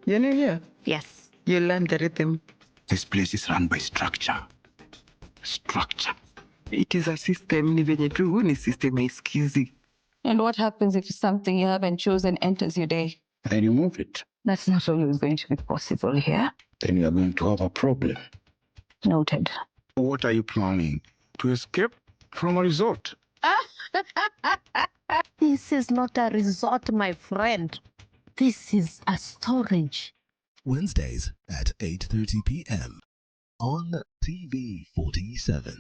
You're new here? Yes. You learned the rhythm. This place is run by structure. Structure. It is a system. Ni venye tu ni system haisikizi. And what happens if something you haven't chosen enters your day? Then you move it. That's not always going to be possible here. Then you are going to have a problem. Noted. What are you planning? To escape from a resort? This is not a resort, my friend. This is a storage. Wednesdays at 8:30 p.m. on TV47.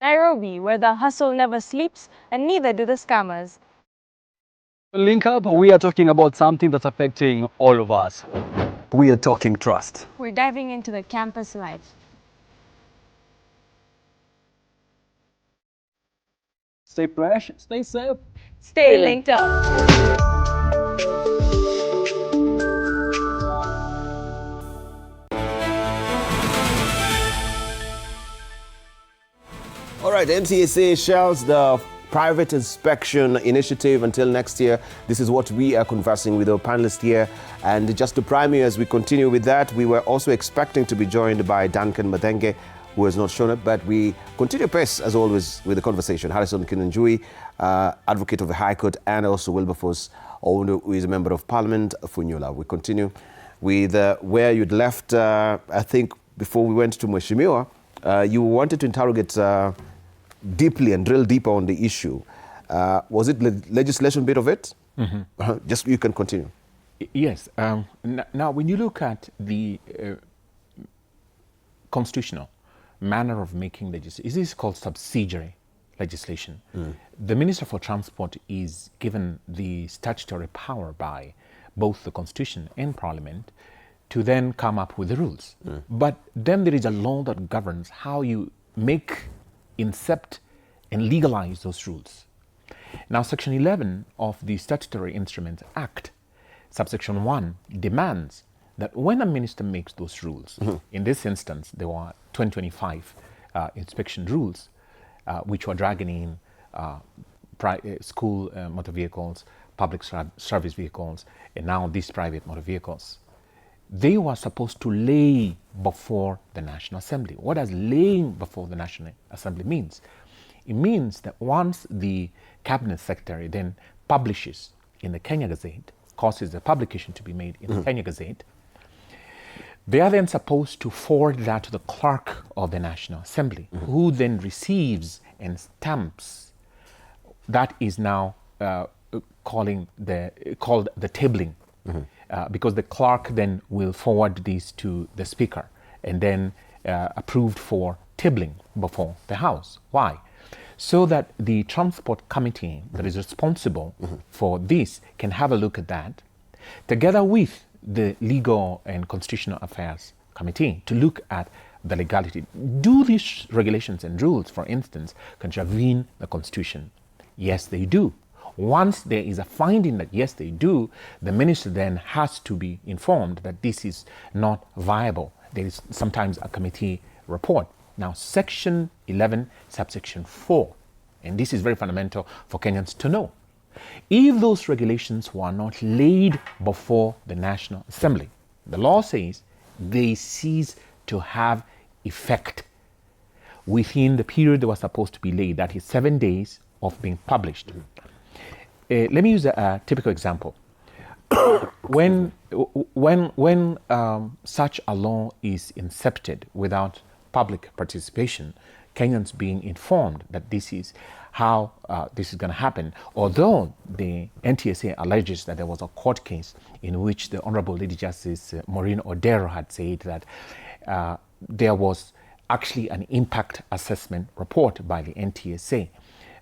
Nairobi, where the hustle never sleeps and neither do the scammers. Link up, we are talking about something that's affecting all of us. We are talking trust. We're diving into the campus life. Stay fresh, stay safe. Stay linked up. All right, NTSA shelves the private inspection initiative until next year. This is what we are conversing with our panelists here. And just to prime you as we continue with that, we were also expecting to be joined by Duncan Mathenge, who has not shown up, but we continue pace, as always, with the conversation. Harrison Kinunjui, advocate of the High Court, and also Wilberforce, who is a member of Parliament, Funyola. We continue with where you'd left, I think, before we went to Mheshimiwa. You wanted to interrogate deeply and drill deeper on the issue. Was it legislation bit of it? Mm-hmm. Just you can continue. Yes. Now, when you look at the constitutional manner of making legislation, this is called subsidiary legislation. The Minister for Transport is given the statutory power by both the Constitution and Parliament to then come up with the rules. But then there is a law that governs how you make, incept, and legalize those rules. Now, Section 11 of the Statutory Instruments Act, subsection 1, demands that when a minister makes those rules, in this instance, there were 2025 inspection rules, which were dragging in school motor vehicles, public service vehicles, and now these private motor vehicles. They were supposed to lay before the National Assembly. What does laying before the National Assembly means? It means that once the Cabinet Secretary then publishes in the Kenya Gazette, causes the publication to be made in the Kenya Gazette, they are then supposed to forward that to the clerk of the National Assembly, who then receives and stamps. That is now called the tabling. Because the clerk then will forward these to the Speaker and then approved for tabling before the House. Why? So that the Transport Committee that is responsible for this can have a look at that together with the Legal and Constitutional Affairs Committee, to look at the legality. Do these regulations and rules, for instance, contravene the Constitution? Yes, they do. Once there is a finding that yes, they do, the minister then has to be informed that this is not viable. There is sometimes a committee report. Now, Section 11, subsection 4, and this is very fundamental for Kenyans to know. If those regulations were not laid before the National Assembly, the law says they cease to have effect within the period they were supposed to be laid, that is 7 days of being published. Let me use a typical example. when such a law is incepted without public participation, Kenyans being informed that this is how this is going to happen, although the NTSA alleges that there was a court case in which the Honorable Lady Justice Maureen Odero had said that there was actually an impact assessment report by the NTSA.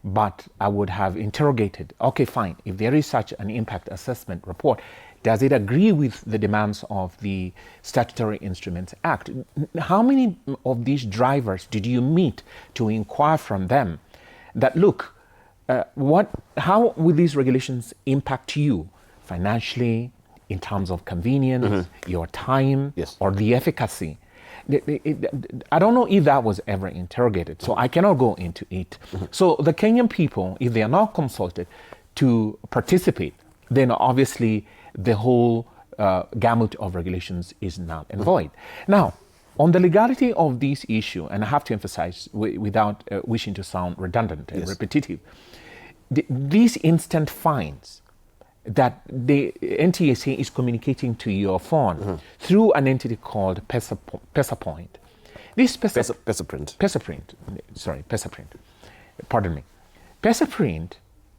But I would have interrogated, okay, fine, if there is such an impact assessment report, does it agree with the demands of the Statutory Instruments Act? How many of these drivers did you meet to inquire from them that, look, how will these regulations impact you financially, in terms of convenience, your time, or the efficacy? I don't know if that was ever interrogated, so I cannot go into it. So the Kenyan people, if they are not consulted to participate, then obviously the whole gamut of regulations is null and void. Now, on the legality of this issue, and I have to emphasize without wishing to sound redundant and repetitive, these instant fines that the NTSA is communicating to your phone through an entity called PesaPoint. This PesaPrint. Pardon me. PesaPrint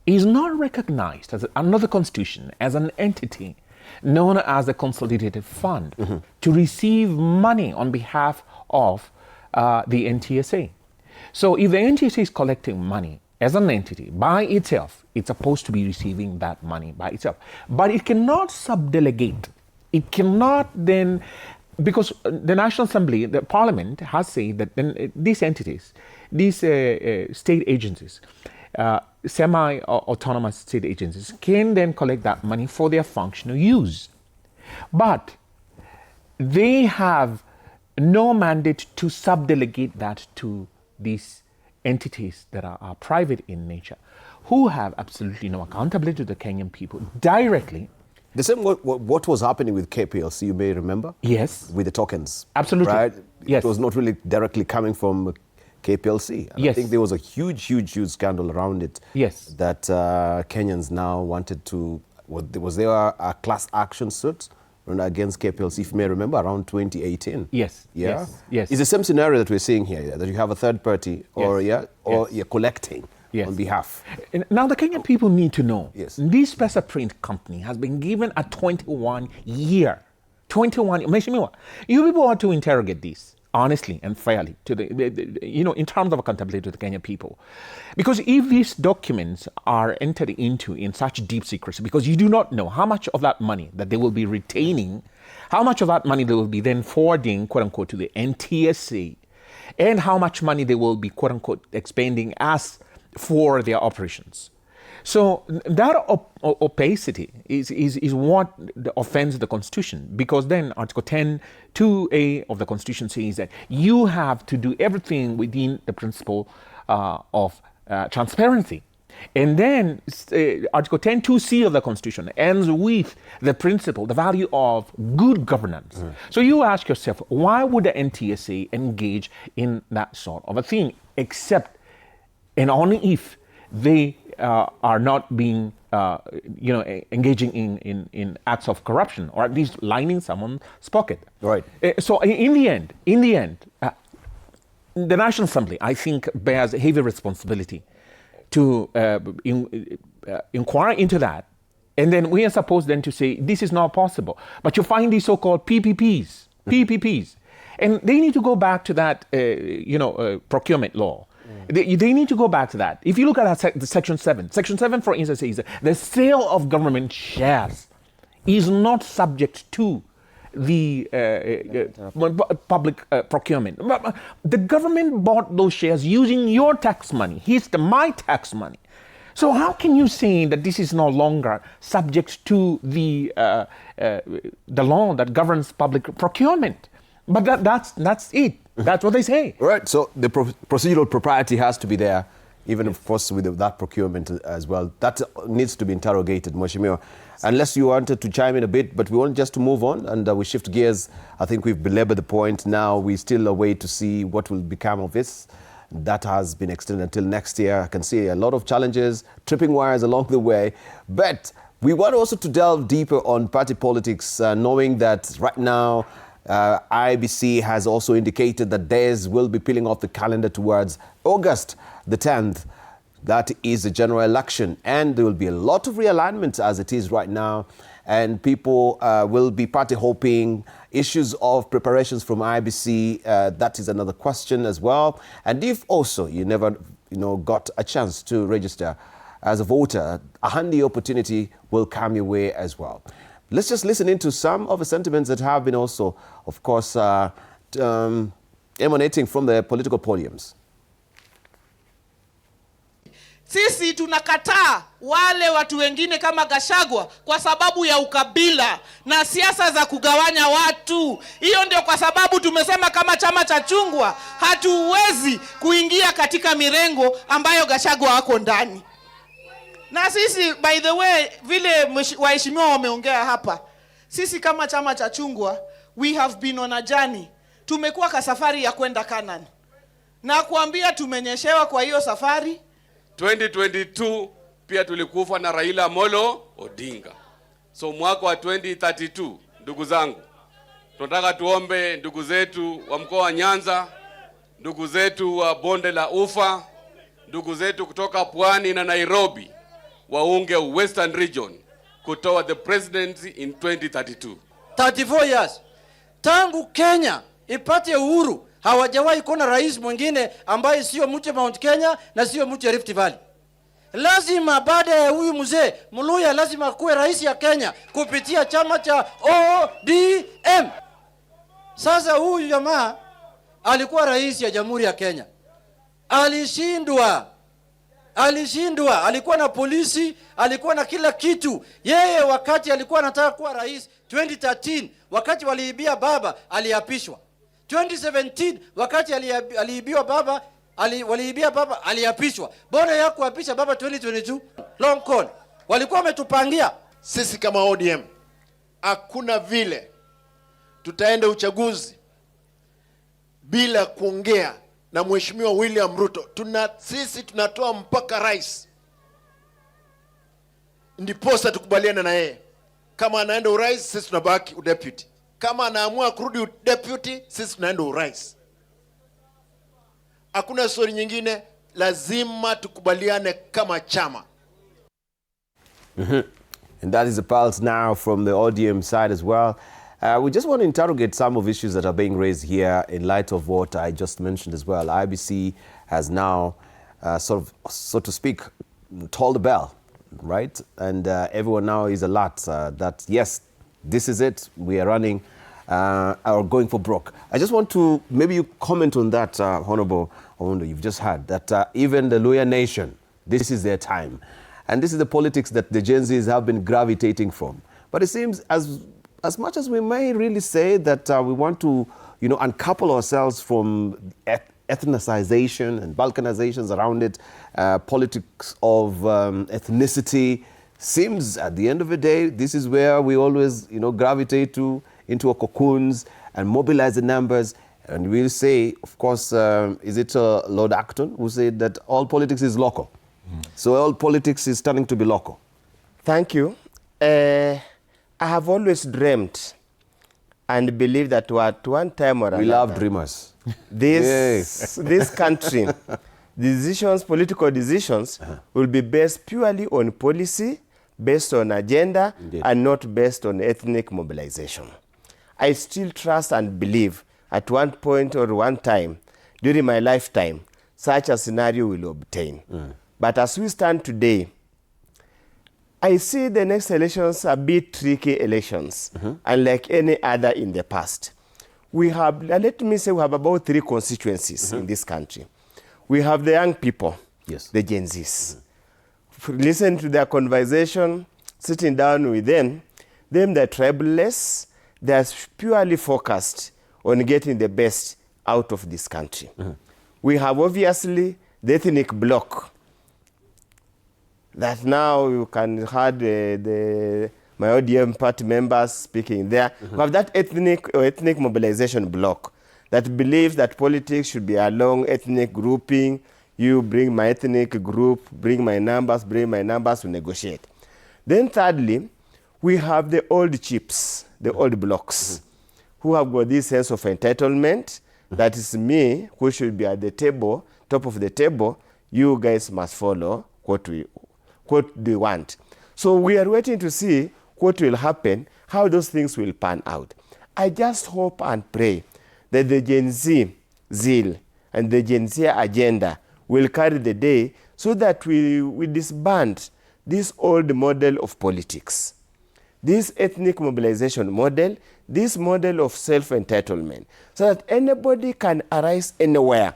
is not recognized as under the Constitution as an entity known as a consolidated fund to receive money on behalf of the NTSA. So if the NTSA is collecting money as an entity by itself, it's supposed to be receiving that money by itself. But it cannot subdelegate. It cannot then, because the National Assembly, the Parliament has said that then these entities, these state agencies, semi-autonomous state agencies can then collect that money for their functional use. But they have no mandate to subdelegate that to these entities that are private in nature, who have absolutely no accountability to the Kenyan people directly. The same what was happening with KPLC, you may remember? Yes. With the tokens. Absolutely. Right? Yes. It was not really directly coming from KPLC. And I think there was a huge scandal around it. Yes. That Kenyans now wanted to, was there a class action suit against KPLC, if you may remember, around 2018? Yes. Yeah? Yes. It's the same scenario that we're seeing here, that you have a third party or you're collecting on behalf. And now the Kenyan people need to know, this PesaPrint company has been given a 21-year, you people want to interrogate this honestly and fairly to in terms of accountability to the Kenyan people. Because if these documents are entered into in such deep secrecy, because you do not know how much of that money that they will be retaining, how much of that money they will be then forwarding, quote unquote, to the NTSA, and how much money they will be, quote unquote, expending as for their operations. So that opacity is what offends the Constitution, because then Article 10(2)(a) of the Constitution says that you have to do everything within the principle of transparency. And then Article 10(2)(c) of the Constitution ends with the principle, the value of good governance. So you ask yourself, why would the NTSA engage in that sort of a thing, except and only if they are not being, engaging in acts of corruption, or at least lining someone's pocket. Right. So in the end, the National Assembly, I think, bears a heavy responsibility to inquire into that. And then we are supposed then to say, this is not possible. But you find these so-called PPPs. And they need to go back to that, procurement law. They need to go back to that. If you look at Section 7, for instance, says the sale of government shares is not subject to the public procurement. The government bought those shares using your tax money, my tax money. So how can you say that this is no longer subject to the law that governs public procurement? But that's it. That's what they say. Right. So the procedural propriety has to be there, even of course with that procurement as well. That needs to be interrogated, Mheshimiwa. Unless you wanted to chime in a bit, but we want just to move on and we shift gears. I think we've belabored the point. Now we still await to see what will become of this. That has been extended until next year. I can see a lot of challenges, tripping wires along the way. But we want also to delve deeper on party politics, knowing that right now IBC has also indicated that theirs will be peeling off the calendar towards August the 10th. That is the general election, and there will be a lot of realignments as it is right now, and people will be party hopping. Issues of preparations from IBC, that is another question as well. And if also you never got a chance to register as a voter, a handy opportunity will come your way as well. Let's just listen into some of the sentiments that have been also, of course, emanating from the political podiums. Sisi tunakataa wale watu wengine kama Gachagua kwa sababu ya ukabila na siasa za kugawanya watu. Hiyo ndio kwa sababu tumesema kama chama cha chungwa hatuwezi kuingia katika mirengo ambayo Gachagua wako ndani. Na sisi, by the way, vile waheshimiwa wameongea hapa, sisi kama chama cha chungwa, we have been on a journey. Tumekuwa kwa safari ya kwenda Canaan. Na kuambia tumenyeshewa kwa hiyo safari. 2022 pia tulikufa na Raila Amolo Odinga. So mwaka wa 2032, ndugu zangu, tunataka tuombe ndugu zetu wa mkoa wa Nyanza, ndugu zetu wa bonde la Ufa, ndugu zetu kutoka Pwani na Nairobi waunge Western Region kutoa the presidency in 2032. 34 years tangu Kenya ipate uhuru, hawajawahi kuona rais mwingine ambaye sio mtu Mount Kenya na sio mtu Rift Valley. Lazima baada ya huyu mzee Muluya lazima kuwe rais ya Kenya kupitia chama cha ODM. Sasa huyu jamaa alikuwa rais ya Jamhuri ya Kenya. Alishindwa, alikuwa na polisi, alikuwa na kila kitu. Yeye wakati alikuwa anataka kuwa rais 2013, wakati waliibia baba aliapishwa. 2017 wakati waliibia baba aliapishwa. Bora ya kuapisha baba 2022 long call. Walikuwa wametupangia sisi kama ODM. Hakuna vile tutaenda uchaguzi bila kuongea na Mheshimiwa William Ruto. Sisi tunatoa mpaka rais. Ndiposa tukubaliane na yeye. Kama anaenda urais, sisi tunabaki udeputy. Kama anaamua kurudi deputy, sisi tunaenda urais. Hakuna story nyingine, lazima tukubaliane kama chama. And that is the pulse now from the ODM side as well. We just want to interrogate some of issues that are being raised here in light of what I just mentioned as well. IBC has now so to speak, tolled the bell, right? And everyone now is alert that yes, this is it. We are running or going for broke. I just want to, maybe you comment on that, Honorable Owundo, you've just heard that even the Luhya Nation, this is their time. And this is the politics that the Gen Zs have been gravitating from. But it seems as much as we may really say that we want to, uncouple ourselves from ethnicization and balkanizations around it, politics of ethnicity, seems at the end of the day, this is where we always, gravitate into our cocoons and mobilize the numbers. And we'll say, of course, is it Lord Acton who said that all politics is local? So all politics is starting to be local. Thank you. I have always dreamt and believed that at one time or another, we love dreamers. This country, political decisions, will be based purely on policy, based on agenda, and not based on ethnic mobilization. I still trust and believe at one point or one time during my lifetime, such a scenario will obtain. But as we stand today, I see the next elections a bit tricky elections, unlike any other in the past. We have, let me say, we have about 3 constituencies in this country. We have the young people, the Gen Zs. Listen to their conversation, sitting down with them they're triballess, they're purely focused on getting the best out of this country. We have obviously the ethnic bloc that now you can have my ODM party members speaking there. We have that ethnic mobilization bloc that believes that politics should be along ethnic grouping. You bring my ethnic group, bring my numbers to negotiate. Then thirdly, we have the old chips, the old blocks, who have got this sense of entitlement. That is me, who should be at the table, top of the table. You guys must follow what they want. So we are waiting to see what will happen, how those things will pan out. I just hope and pray that the Gen Z zeal and the Gen Z agenda will carry the day so that we disband this old model of politics, this ethnic mobilization model, this model of self-entitlement, so that anybody can arise anywhere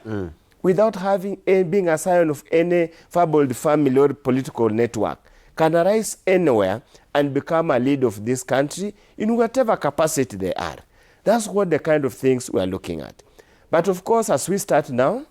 without being a sign of any fabled family or political network, can arise anywhere and become a leader of this country in whatever capacity they are. That's what the kind of things we are looking at. But of course, as we stand now,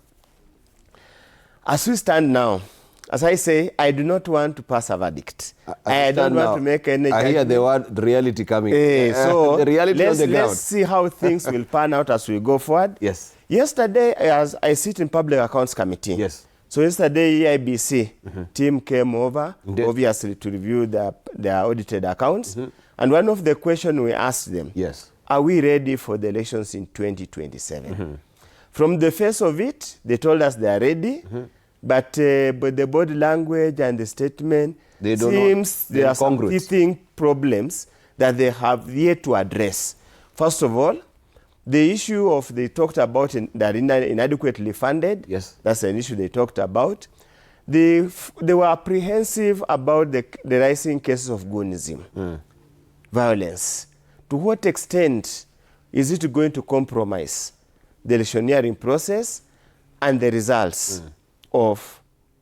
as I say, I do not want to pass a verdict. I don't want to make any judgment. I hear the word reality coming. So the reality on the ground. Let's see how things will pan out as we go forward. Yes. Yesterday, as I sit in Public Accounts Committee. Yes. So yesterday, EIBC team came over, obviously, to review their audited accounts. And one of the questions we asked them, are we ready for the elections in 2027? From the face of it, they told us they are ready. But the body language and the statement seems there are some teething problems that they have yet to address. First of all, the issue of they talked about that inadequately funded. Yes, that's an issue they talked about. They were apprehensive about the rising cases of goonism, violence. To what extent is it going to compromise the electioneering process and the results of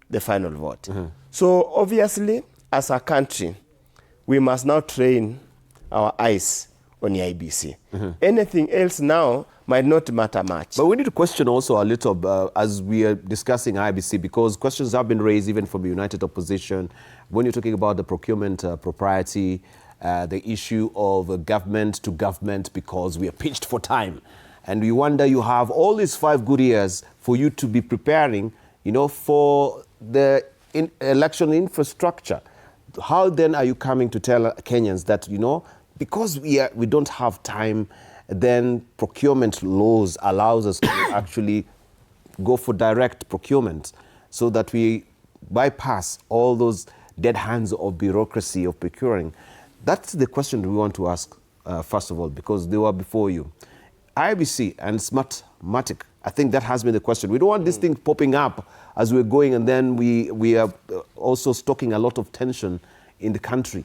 the final vote? So obviously, as a country, we must now train our eyes on the IBC. Anything else now might not matter much. But we need to question also a little as we are discussing IBC, because questions have been raised even from the United Opposition when you're talking about the procurement propriety, the issue of government to government, because we are pinched for time. And we wonder, you have all these 5 good years for you to be preparing, for the election infrastructure. How then are you coming to tell Kenyans that, because we don't have time, then procurement laws allows us to actually go for direct procurement so that we bypass all those dead hands of bureaucracy of procuring? That's the question we want to ask, first of all, because they were before you. IBC and Smartmatic, I think that has been the question. We don't want this thing popping up as we're going, and then we are also stoking a lot of tension in the country.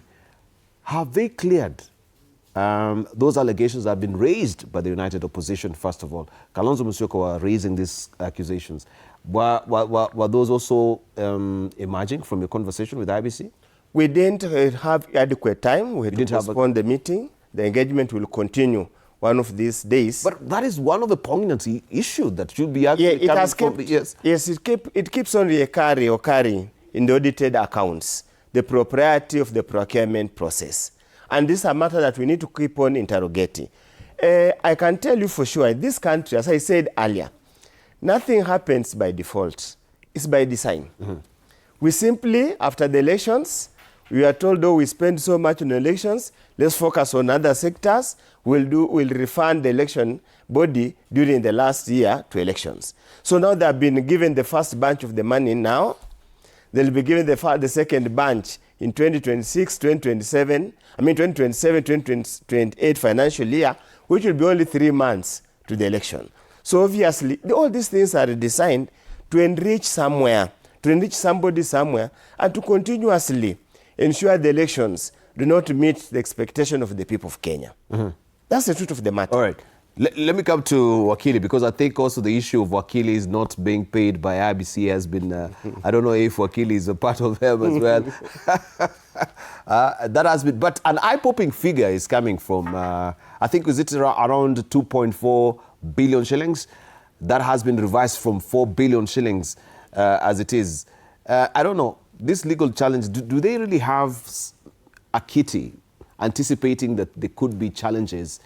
Have they cleared those allegations that have been raised by the United Opposition, first of all? Kalonzo Musyoka were raising these accusations. Were those also emerging from your conversation with IBC? We didn't have adequate time. We had to postpone the meeting. The engagement will continue one of these days. But that is one of the poignant issues that should be actually it keeps on occurring in the audited accounts, the propriety of the procurement process. And this is a matter that we need to keep on interrogating. I can tell you for sure, in this country, as I said earlier, nothing happens by default. It's by design. We simply, after the elections, we are told, oh, we spend so much on elections, let's focus on other sectors. We'll refund the election body during the last year to elections. So now they have been given the first bunch of the money now. They'll be given the second bunch in 2026, 2027, 2028 financial year, which will be only 3 months to the election. So obviously, all these things are designed to enrich somewhere, to enrich somebody somewhere, and to continuously ensure the elections do not meet the expectation of the people of Kenya. That's the truth of the matter. All right. Let me come to Wakili, because I think also the issue of Wakili's not being paid by IBC has been, I don't know if Wakili is a part of them as well. That has been, but an eye-popping figure is coming from, I think, is it around 2.4 billion shillings? That has been revised from 4 billion shillings as it is. I don't know, this legal challenge, do they really have a kitty anticipating that there could be challenges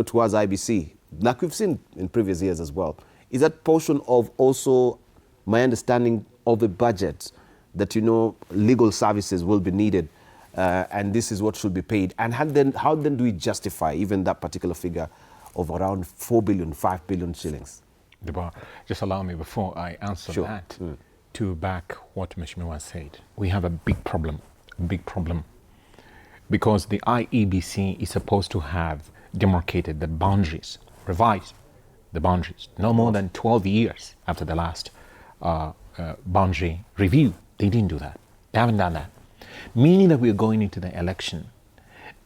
towards IBC, like we've seen in previous years as well? Is that portion of also my understanding of the budget that, legal services will be needed and this is what should be paid? And how then do we justify even that particular figure of around 4 billion, 5 billion shillings? Debar, just allow me before I answer that to back what Mheshimiwa said. We have a big problem, because the IEBC is supposed to have demarcated the boundaries, revised the boundaries, no more than 12 years after the last boundary review. They didn't do that. They haven't done that. Meaning that we're going into the election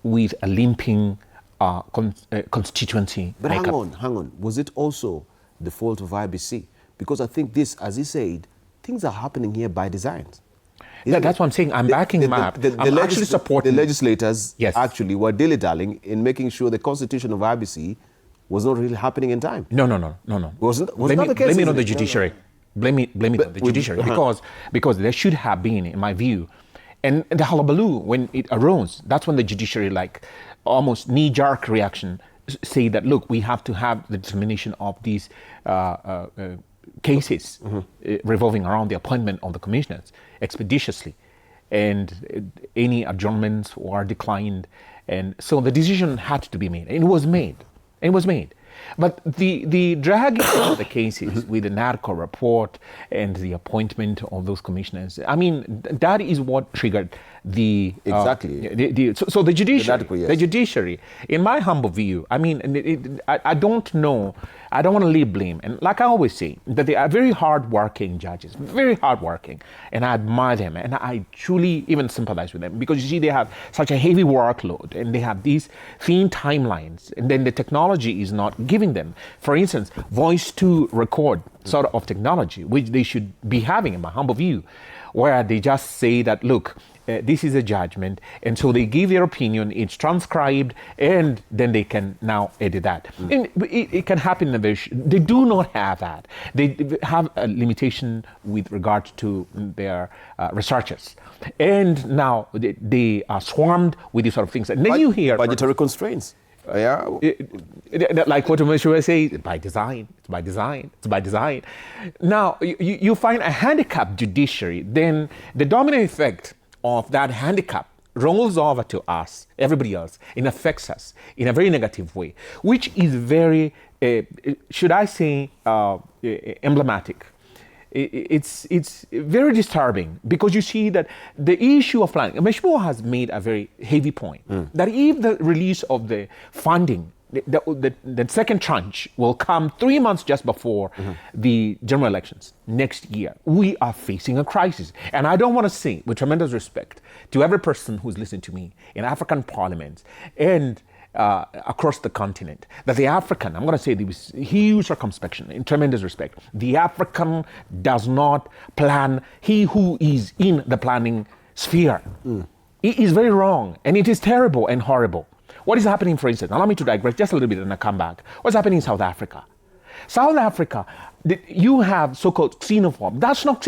with a limping constituency But makeup. hang on. Was it also the fault of IBC? Because I think this, as he said, things are happening here by design. That's what I'm saying. I'm backing him up. I'm actually supporting. The legislators actually were dilly-dallying in making sure the constitution of IBC was not really happening in time. No. Was not the case? Blame it on the judiciary. Blame it on the judiciary, because there should have been, in my view, and the hullabaloo when it arose, that's when the judiciary, like almost knee-jerk reaction, say that, look, we have to have the determination of these cases revolving around the appointment of the commissioners expeditiously, and any adjournments were declined, and so the decision had to be made. It was made. But the dragging of the cases with the NARCO report and the appointment of those commissioners, I mean, that is what triggered the so the judiciary, the judiciary, in my humble view, I mean, I don't know, I don't want to leave blame, and like I always say, that they are very hardworking judges, very hardworking, and I admire them, and I truly even sympathize with them, because you see, they have such a heavy workload, and they have these thin timelines, and then the technology is not giving them, for instance, voice to record sort of technology, which they should be having, in my humble view, where they just say that, look, this is a judgment, and so they give their opinion, it's transcribed, and then they can now edit that. And it can happen in a very they do not have that. They have a limitation with regard to their researchers, and now they are swarmed with these sort of things. And then you hear budgetary constraints. Like what Mheshimiwa say, by design. Now you find a handicapped judiciary, then the dominant effect of that handicap rolls over to us, everybody else, and affects us in a very negative way, which is very, should I say, emblematic. It's very disturbing, because you see that the issue of planning, Mheshimiwa has made a very heavy point, that if the release of the funding, the second tranche will come 3 months just before the general elections next year, we are facing a crisis. And I don't want to say, with tremendous respect to every person who's listening to me in African parliaments and across the continent, that the African, I'm going to say this with huge circumspection, in tremendous respect, the African does not plan, he who is in the planning sphere. It is very wrong, and it is terrible and horrible. What is happening, for instance, allow me to digress just a little bit and I come back. What's happening in South Africa? South Africa, you have so-called xenophobia. That's not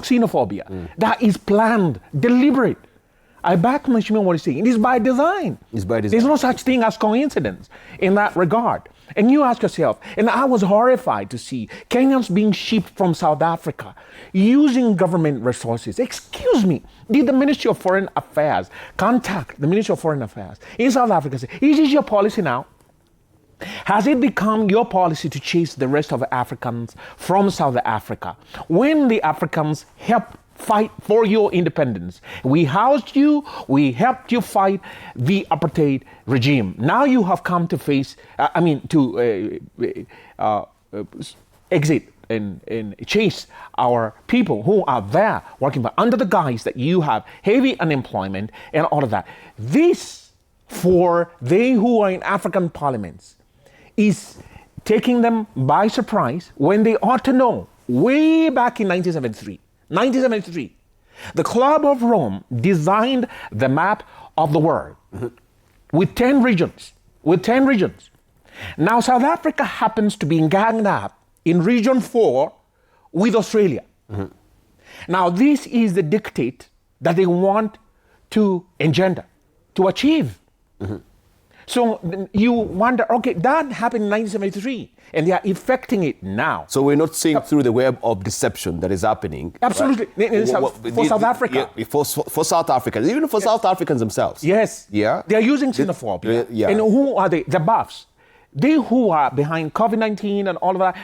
xenophobia. That is planned, deliberate. I back Mheshimiwa what he's saying. It is by design. There's no such thing as coincidence in that regard. And you ask yourself, and I was horrified to see Kenyans being shipped from South Africa using government resources. Excuse me, did the Ministry of Foreign Affairs contact the Ministry of Foreign Affairs in South Africa and say, is this your policy now? Has it become your policy to chase the rest of Africans from South Africa when the Africans help fight for your independence? We housed you, we helped you fight the apartheid regime. Now you have come to face, exit and chase our people who are there working, but under the guise that you have heavy unemployment and all of that. This, for they who are in African parliaments, is taking them by surprise when they ought to know way back in 1973, the Club of Rome designed the map of the world with 10 regions. Now, South Africa happens to be ganged up in Region 4 with Australia. Now, this is the dictate that they want to engender, to achieve. So you wonder, okay, that happened in 1973, and they are effecting it now. So we're not seeing through the web of deception that is happening. Absolutely. Right? For South Africa. Yeah, for South Africans, even for South Africans themselves. Yes. Yeah. They are using xenophobia. Yeah. And who are they? The buffs. They who are behind COVID-19 and all of that,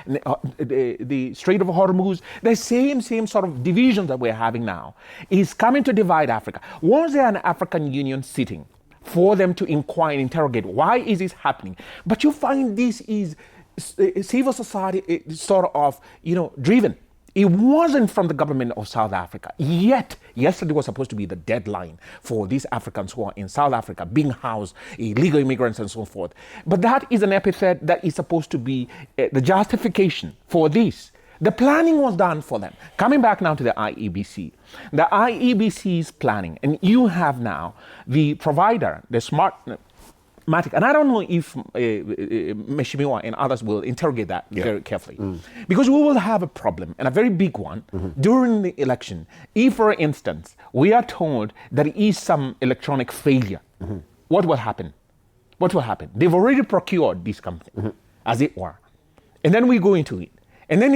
the Strait of Hormuz, the same sort of division that we're having now is coming to divide Africa. Was there an African Union sitting for them to inquire and interrogate why is this happening? But you find this is civil society sort of, driven. It wasn't from the government of South Africa. Yet, yesterday was supposed to be the deadline for these Africans who are in South Africa being housed, illegal immigrants and so forth. But that is an epithet that is supposed to be the justification for this. The planning was done for them. Coming back now to the IEBC. The IEBC's planning, and you have now the provider, the Smartmatic, and I don't know if Mheshimiwa and others will interrogate that very carefully. Because we will have a problem, and a very big one, during the election. If, for instance, we are told there is some electronic failure, what will happen? What will happen? They've already procured this company, as it were. And then we go into it. And then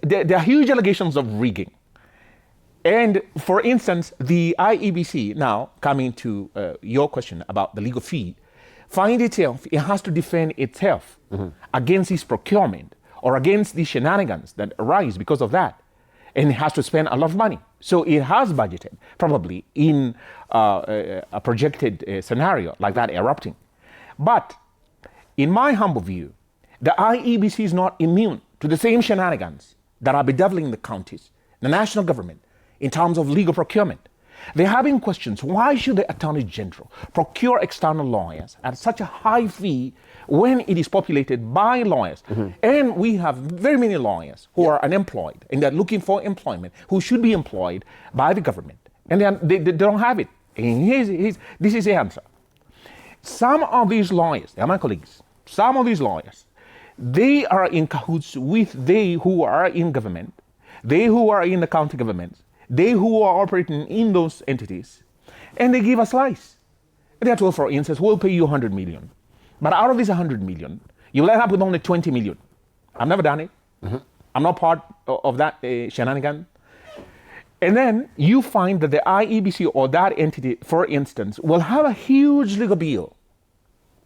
there are huge allegations of rigging. And for instance, the IEBC, now coming to your question about the legal fee, find itself, it has to defend itself against this procurement or against these shenanigans that arise because of that. And it has to spend a lot of money. So it has budgeted, probably in a projected scenario like that erupting. But in my humble view, the IEBC is not immune to the same shenanigans that are bedeviling the counties, the national government, in terms of legal procurement. They're having questions. Why should the Attorney General procure external lawyers at such a high fee when it is populated by lawyers? And we have very many lawyers who are unemployed and they're looking for employment, who should be employed by the government. And they don't have it. And this is the answer. Some of these lawyers, they are my colleagues, some of these lawyers, they are in cahoots with they who are in government, they who are in the county governments, they who are operating in those entities, and they give a slice. They are told, for instance, we'll pay you 100 million. But out of this 100 million, you'll end up with only 20 million. I've never done it. I'm not part of that shenanigan. And then you find that the IEBC or that entity, for instance, will have a huge legal bill.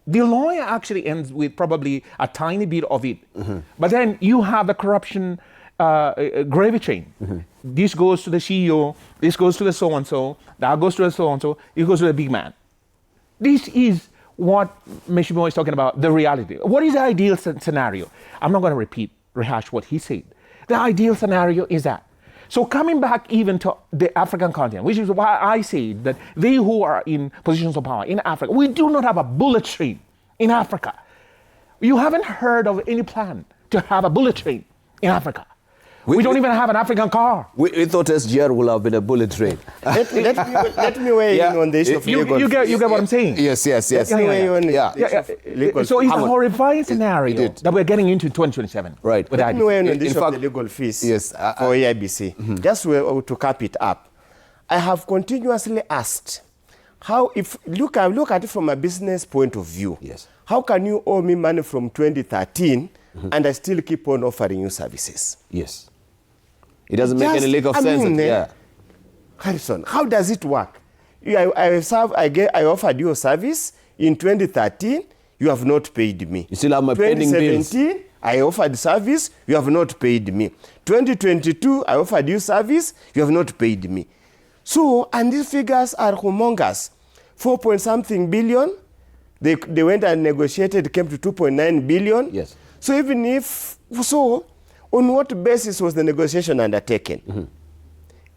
The lawyer actually ends with probably a tiny bit of it. But then you have the corruption gravy train. This goes to the CEO, this goes to the so-and-so, that goes to the so-and-so, it goes to the big man. This is what Mheshimiwa is talking about, the reality. What is the ideal scenario? I'm not going to rehash what he said. The ideal scenario is that. So coming back even to the African continent, which is why I say that they who are in positions of power in Africa, we do not have a bullet train in Africa. You haven't heard of any plan to have a bullet train in Africa. We don't even have an African car. We thought SGR will have been a bullet train. Let me weigh in on the issue of legal you get what I'm saying? Yes. Let me weigh in on legal So it's a horrifying scenario that we're getting into 2027. Right. Let me weigh in on the issue of the legal fees for AIBC. Just to cap it up, I have continuously asked, how, if look at it from a business point of view, how can you owe me money from 2013 and I still keep on offering you services? Yes. It doesn't make any legal sense. Harrison, how does it work? I offered you a service in 2013, you have not paid me. You still have my pending bills. 2017, I offered service, you have not paid me. 2022, I offered you service, you have not paid me. So, and these figures are humongous. 4-point-something billion, they went and negotiated, came to 2.9 billion. Yes. So even if, so On what basis was the negotiation undertaken?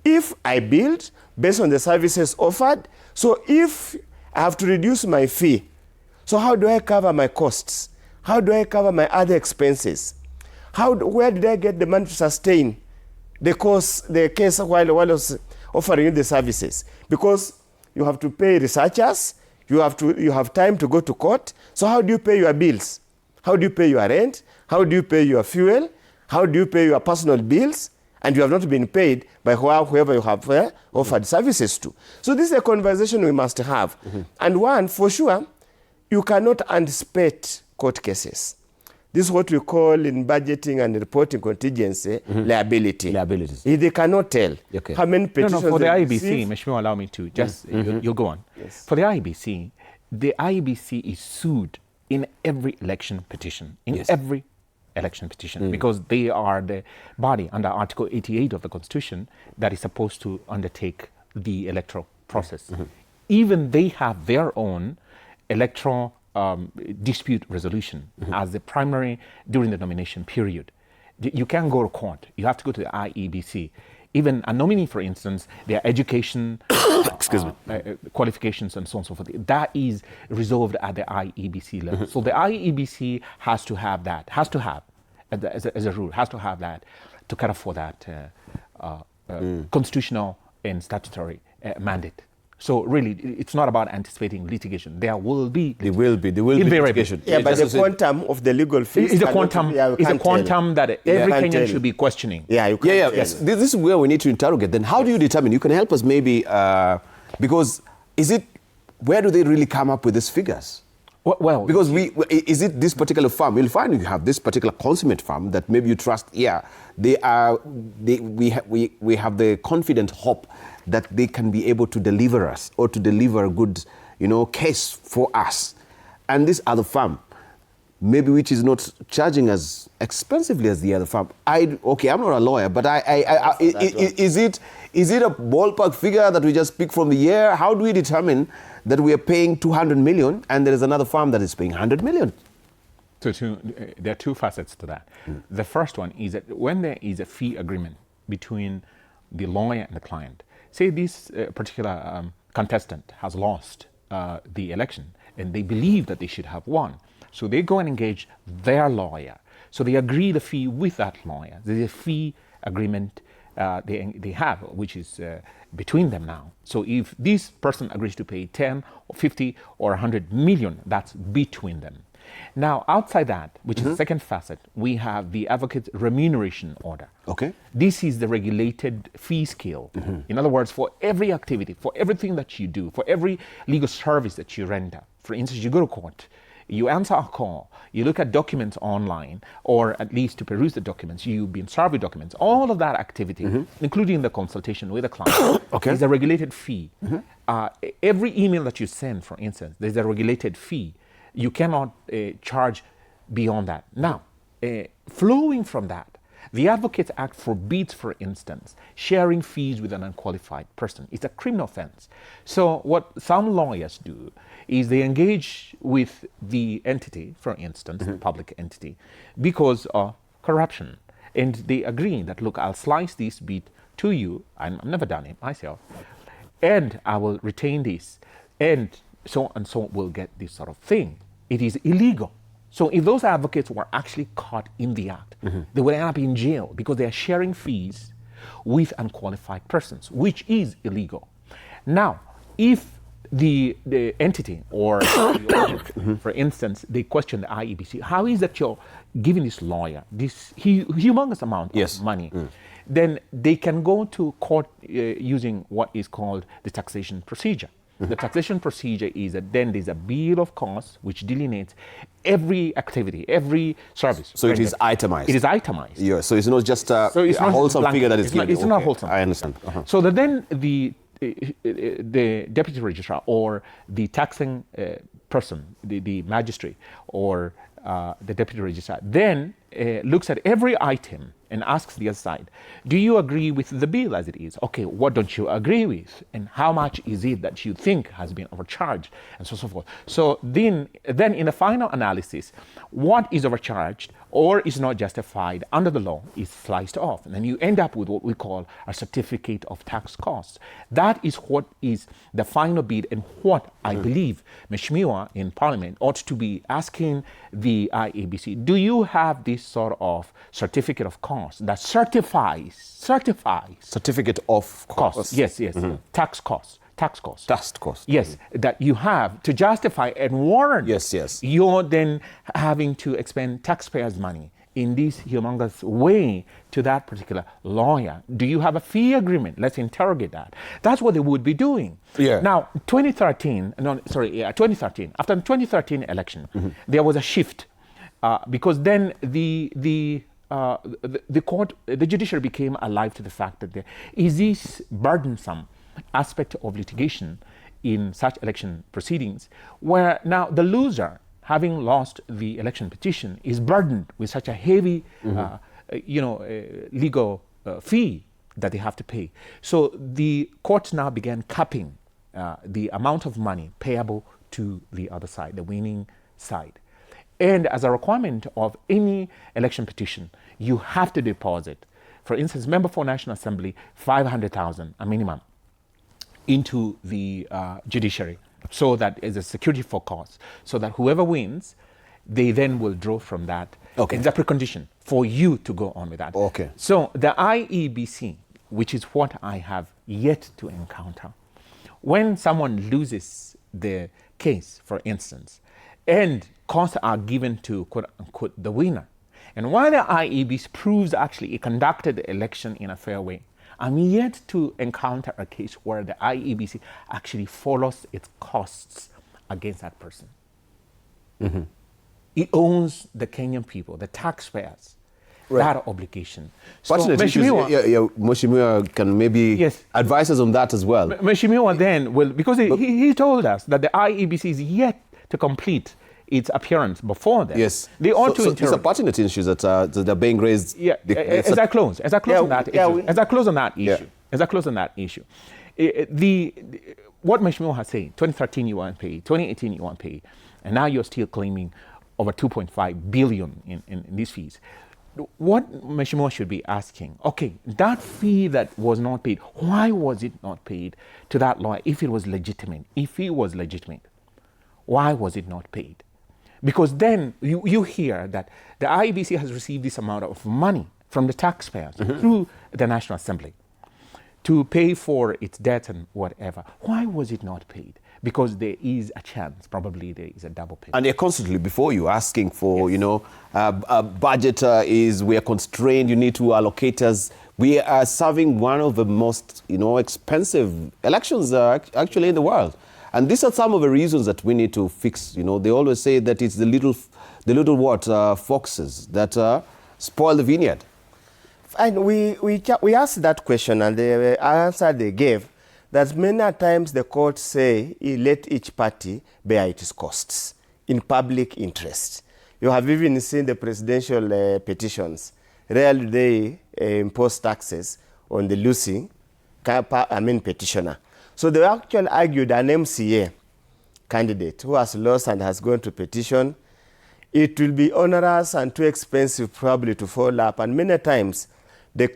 If I billed based on the services offered, so if I have to reduce my fee, so how do I cover my costs? How do I cover my other expenses? Where did I get the money to sustain the case while I was offering you the services? Because you have to pay researchers, you have time to go to court. So how do you pay your bills? How do you pay your rent? How do you pay your fuel? How do you pay your personal bills? And you have not been paid by whoever you have offered services to. So this is a conversation we must have. And one, for sure, you cannot anticipate court cases. This is what we call in budgeting and reporting contingency liability. Liabilities. They cannot tell how many petitions. No, for the IEBC, Mheshimiwa, allow me to just, you'll go on. Yes. For the IEBC is sued in every election petition, every election petition, because they are the body under Article 88 of the Constitution that is supposed to undertake the electoral process. Even they have their own electoral dispute resolution as the primary during the nomination period. You can't go to court. You have to go to the IEBC. Even a nominee, for instance, their education, qualifications, and so on and so forth, that is resolved at the IEBC level. So the IEBC has to have that, as a rule, has to have that to cater for that constitutional and statutory mandate. So really, it's not about anticipating litigation. There will be litigation. Yeah, but the quantum of the legal fees is a quantum that every Kenyan should be questioning. Yes. This is where we need to interrogate. Then how do you determine? You can help us maybe, because where do they really come up with these figures? Well, because is it this particular farm? You'll find you have this particular consummate farm that maybe you trust. We have the confident hope that they can be able to deliver us or to deliver a good, case for us. And this other farm, maybe which is not charging as expensively as the other farm. I'm not a lawyer, but is it a ballpark figure that we just pick from the air? How do we determine that we are paying 200 million and there is another farm that is paying 100 million? So there are two facets to that. The first one is that when there is a fee agreement between the lawyer and the client, say this particular contestant has lost the election and they believe that they should have won. So they go and engage their lawyer. So they agree the fee with that lawyer. There's a fee agreement they have, which is between them now. So if this person agrees to pay 10 or 50 or 100 million, that's between them. Now, outside that, which is the second facet, we have the advocate's remuneration order. Okay. This is the regulated fee scale. In other words, for every activity, for everything that you do, for every legal service that you render. For instance, you go to court, you answer a call, you look at documents online, or at least to peruse the documents, you've been served with documents. All of that activity, including the consultation with the client, is a regulated fee. Every email that you send, for instance, there's a regulated fee. You cannot charge beyond that. Now, flowing from that, the Advocates Act forbids, for instance, sharing fees with an unqualified person. It's a criminal offense. So what some lawyers do is they engage with the entity, for instance, the public entity, because of corruption. And they agree that, look, I'll slice this bit to you, I've never done it myself, and I will retain this, and so will get this sort of thing. It is illegal. So if those advocates were actually caught in the act, they would end up in jail because they are sharing fees with unqualified persons, which is illegal. Now, if the entity or the audience, for instance, they question the IEBC, how is that you're giving this lawyer this humongous amount of money? Then they can go to court using what is called the taxation procedure. The taxation procedure is that then there's a bill of costs which delineates every activity, every service. So it is itemized. It is itemized. Yeah, so it's not just a wholesome figure that is given. It's not wholesome. I understand. So that then the deputy registrar or the taxing person, the magistrate or the deputy registrar, then looks at every item and asks the other side, do you agree with the bill as it is? Okay, what don't you agree with? And how much is it that you think has been overcharged? And so forth. So then in the final analysis, what is overcharged or is not justified under the law is sliced off. And then you end up with what we call a certificate of tax costs. That is what is the final bid and what I believe Mheshimiwa in Parliament ought to be asking the IEBC. Do you have this sort of certificate of cost that certifies certificate of cost? Yes, tax costs. Yes, that you have to justify and warrant. Yes. You're then having to expend taxpayers' money in this humongous way to that particular lawyer. Do you have a fee agreement? Let's interrogate that. That's what they would be doing. Yeah. Now, 2013, after the 2013 election, there was a shift because then the court, the judiciary became alive to the fact that there is this burdensome aspect of litigation in such election proceedings where now the loser, having lost the election petition, is burdened with such a heavy legal fee that they have to pay. So the courts now began capping the amount of money payable to the other side, the winning side. And as a requirement of any election petition, you have to deposit, for instance, member for National Assembly, 500,000, a minimum, into the judiciary, so that is a security for cause, so that whoever wins, they then will draw from that. Okay. It's a precondition for you to go on with that. Okay. So the IEBC, which is what I have yet to encounter, when someone loses the case, for instance, and costs are given to quote unquote the winner, and while the IEBC proves actually it conducted the election in a fair way, I'm yet to encounter a case where the IEBC actually follows its costs against that person. It owns the Kenyan people, the taxpayers, that obligation. So Mheshimiwa can maybe advise us on that as well. Mheshimiwa then will, because he told us that the IEBC is yet to complete its appearance before then. Yes. They ought to these are pertinent issues that are being raised. Yeah, as I close on that issue, what Mheshimiwa has said, 2013 you weren't paid, 2018 you weren't paid, and now you're still claiming over 2.5 billion in these fees. What Mheshimiwa should be asking, okay, that fee that was not paid, why was it not paid to that lawyer if it was legitimate? Why was it not paid? Because then you hear that the IEBC has received this amount of money from the taxpayers through the National Assembly to pay for its debt and whatever. Why was it not paid? Because there is a chance, probably there is a double payment. And they're constantly before you asking for, a budget we are constrained, you need to allocate us. We are serving one of the most, expensive elections actually in the world. And these are some of the reasons that we need to fix. They always say that it's the little foxes that spoil the vineyard. And we asked that question, and the answer they gave, that many times the courts say, let each party bear its costs in public interest. You have even seen the presidential petitions. Rarely they impose taxes on the losing petitioner. So they actually argued an MCA candidate who has lost and has gone to petition. It will be onerous and too expensive probably to follow up. And many times the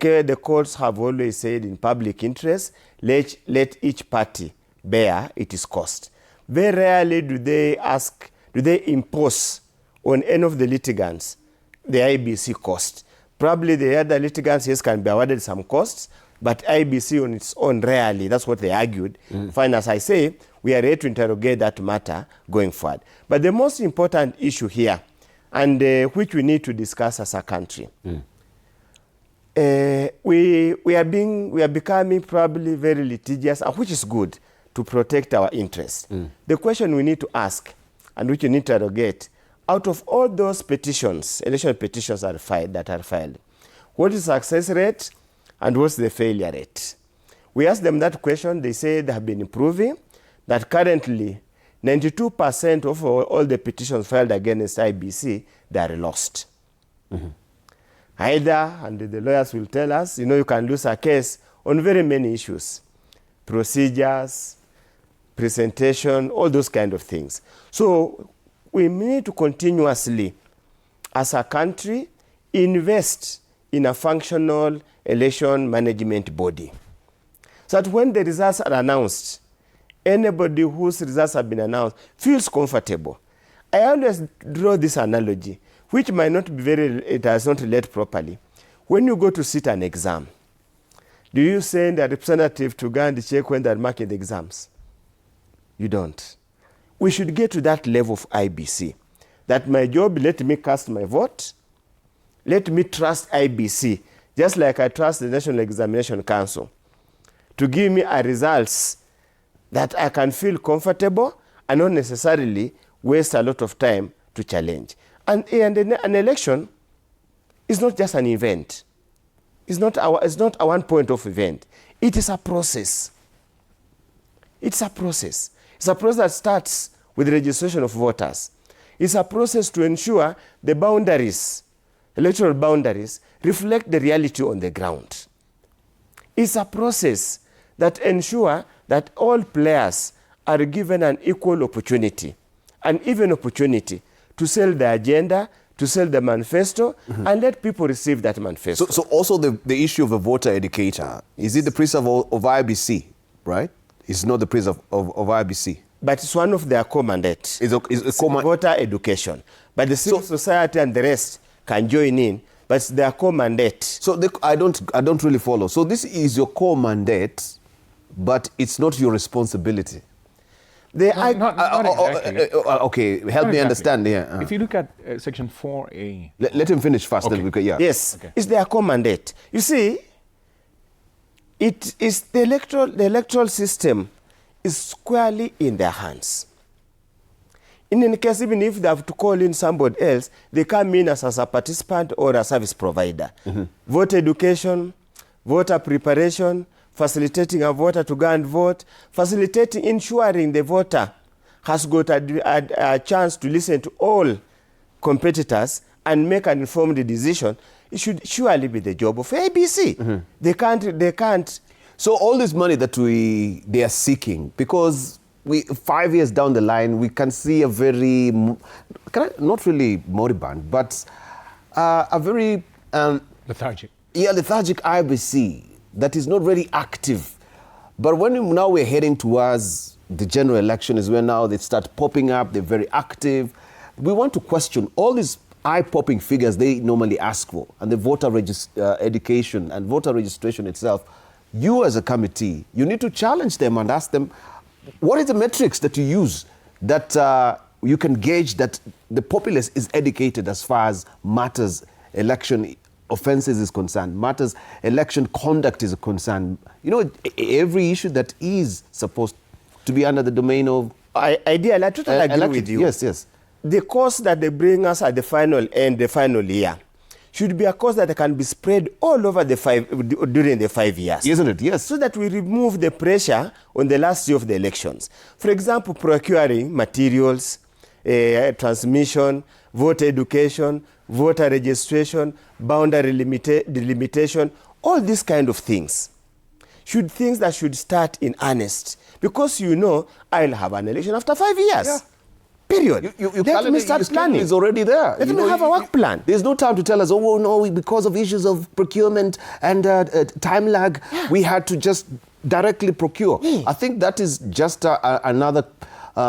courts have always said in public interest, let each party bear its cost. Very rarely do they impose on any of the litigants the IBC cost. Probably the other litigants, yes, can be awarded some costs, but IBC on its own, rarely. That's what they argued. Fine, as I say, we are ready to interrogate that matter going forward. But the most important issue here, and which we need to discuss as a country, we are becoming probably very litigious, which is good to protect our interests. The question we need to ask, and which we need to interrogate, out of all those petitions, election petitions that are filed, what is the success rate? And what's the failure rate? We asked them that question. They say they have been improving, that currently 92% of all the petitions filed against IBC, they are lost. Either, and the lawyers will tell us, you can lose a case on very many issues. Procedures, presentation, all those kind of things. So we need to continuously, as a country, invest in a functional election management body. So that when the results are announced, anybody whose results have been announced feels comfortable. I always draw this analogy, which might not be it does not relate properly. When you go to sit an exam, do you send a representative to go and check when they're marking the exams? You don't. We should get to that level of IBC. That my job, let me cast my vote. Let me trust IBC, just like I trust the National Examination Council, to give me a results that I can feel comfortable and not necessarily waste a lot of time to challenge. And an election is not just an event. It's not a one point of event. It is a process. It's a process. It's a process that starts with registration of voters. It's a process to ensure the boundaries, electoral boundaries, reflect the reality on the ground. It's a process that ensures that all players are given an equal opportunity, an even opportunity to sell the agenda, to sell the manifesto, and let people receive that manifesto. So also the issue of a voter educator, is it the principle of IBC, right? It's not the principle of IBC. But it's one of their core mandates. It's voter education. But the civil society and the rest can join in, but it's their core mandate. So I don't really follow. So this is your core mandate, but it's not your responsibility. Not exactly. Okay, help me understand. Yeah. If you look at section 4A. Let him finish first. Okay. Then we can, yeah. Yes, it's their core mandate. You see, it is the electoral system is squarely in their hands. In any case, even if they have to call in somebody else, they come in as a participant or a service provider. Voter education, voter preparation, facilitating a voter to go and vote, facilitating, ensuring the voter has got a chance to listen to all competitors and make an informed decision. It should surely be the job of ABC. They can't. So all this money that they are seeking, because 5 years down the line, we can see a very, not really moribund, but a very lethargic. Yeah, lethargic IBC that is not very active. But when now we're heading towards the general election is where now they start popping up, they're very active. We want to question all these eye-popping figures they normally ask for, and the voter education and voter registration itself. You as a committee, you need to challenge them and ask them, what is the metrics that you use that you can gauge that the populace is educated as far as matters election offenses is concerned, matters election conduct is concerned. You know, every issue that is supposed to be under the domain of... Ideally, I totally agree with you. Yes, yes. The course that they bring us at the final end, the final year, should be a course that can be spread all over during the 5 years. Isn't it? Yes. So that we remove the pressure on the last year of the elections. For example, procuring materials, transmission, voter education, voter registration, boundary delimitation, all these kind of things. Things that should start in earnest. Because I'll have an election after 5 years. Yeah. Period. Let me start planning. Is already there. Let me have a work plan. There's no time to tell us, oh no, because of issues of procurement and time lag, we had to just directly procure. I think that is just another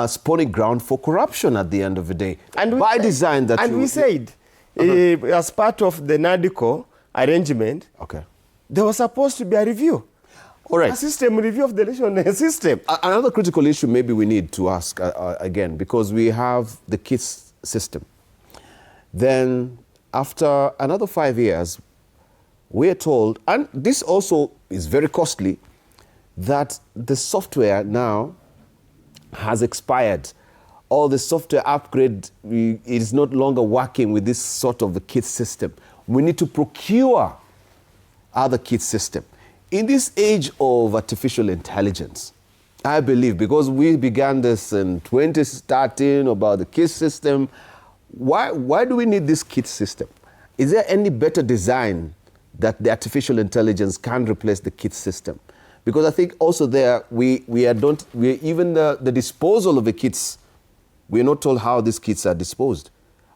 spawning ground for corruption at the end of the day. And by design that. And we said, as part of the NADCO arrangement, there was supposed to be a review. All right. A system review of the election system. Another critical issue maybe we need to ask again, because we have the KISS system. Then after another 5 years, we're told, and this also is very costly, that the software now has expired. All the software upgrade is no longer working with this sort of the KISS system. We need to procure other KISS system. In this age of artificial intelligence, I believe, because we began this in 2013 about the KISS system, why do we need this KISS system? is there any better design that the artificial intelligence can replace the kit system? Because I think also there, even the disposal of the kits, we're not told how these kits are disposed.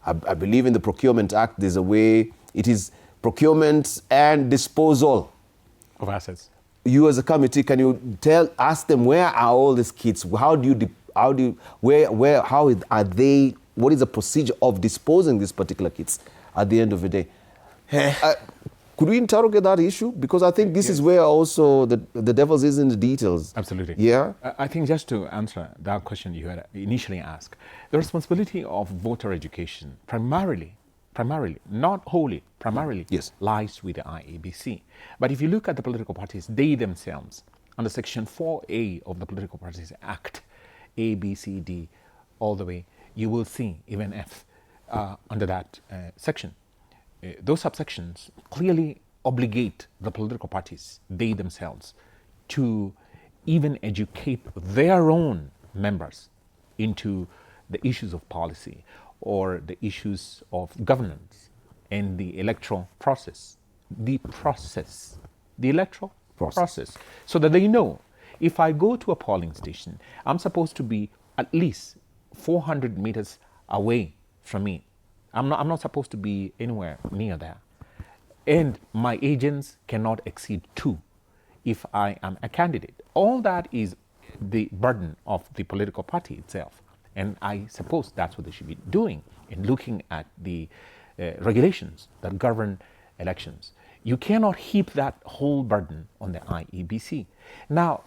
I believe in the Procurement Act, there's a way, it is procurement and disposal of assets. You as a committee, can you ask them, where are all these kits? How are they, what is the procedure of disposing these particular kits at the end of the day? Could we interrogate that issue? Because I think this is where also the devil is in the details. Absolutely. Yeah? I think just to answer that question you had initially asked, the responsibility of voter education primarily, not wholly, primarily lies with the IEBC. But if you look at the political parties, they themselves, under Section 4A of the Political Parties Act, A, B, C, D, all the way, you will see even F under that section. Those subsections clearly obligate the political parties, they themselves, to even educate their own members into the issues of policy or the issues of governance and the electoral process. The electoral process. So that they know, if I go to a polling station, I'm supposed to be at least 400 meters away from it. I'm not supposed to be anywhere near there. And my agents cannot exceed 2 if I am a candidate. All that is the burden of the political party itself. And I suppose that's what they should be doing in looking at the regulations that govern elections. You cannot heap that whole burden on the IEBC. Now,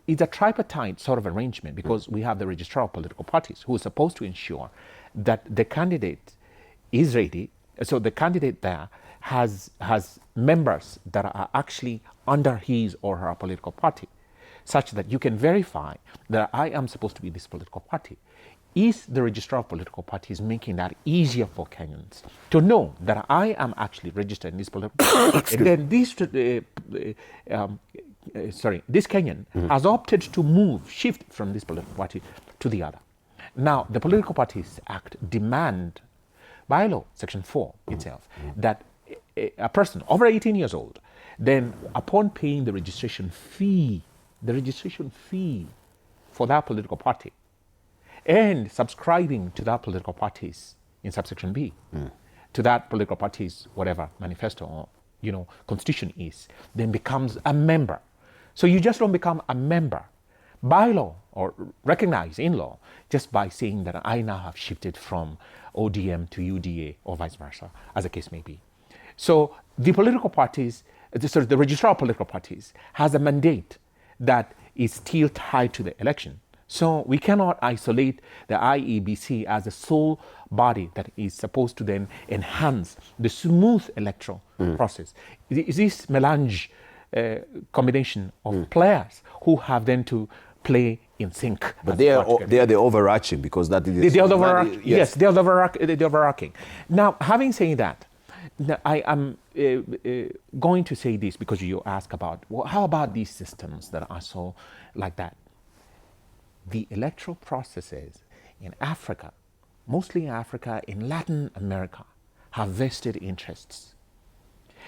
it's a tripartite sort of arrangement because we have the registrar of political parties who is supposed to ensure that the candidate is ready. So the candidate there has members that are actually under his or her political party, such that you can verify that I am supposed to be this political party. Is the registrar of political parties making that easier for Kenyans to know that I am actually registered in this political party? And then this Kenyan has opted to shift from this political party to the other. Now, the Political Parties Act demand by law, Section 4 itself, that a person over 18 years old, then upon paying the registration fee for that political party and subscribing to that political party's, in subsection B, to that political party's whatever manifesto or constitution is, then becomes a member. So you just don't become a member by law or recognized in law just by saying that I now have shifted from ODM to UDA or vice versa, as the case may be. So the political parties, the registrar of political parties has a mandate that is still tied to the election. So we cannot isolate the IEBC as a sole body that is supposed to then enhance the smooth electoral process. Is this melange combination of players who have then to play in sync? But they are the overarching, because that is... Yes, they're the overarching. Now, having said that, I am going to say this because you ask about, well, how about these systems that are so like that? The electoral processes in Africa, mostly in Africa, in Latin America, have vested interests.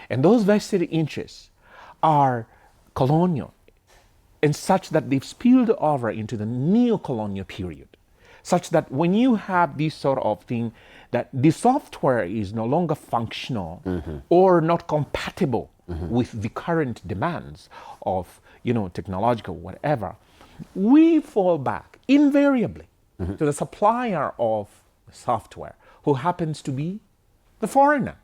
And those vested interests are colonial, and such that they've spilled over into the neo-colonial period, such that when you have this sort of thing, that the software is no longer functional or not compatible with the current demands of, technological whatever, we fall back invariably to the supplier of software, who happens to be the foreigner.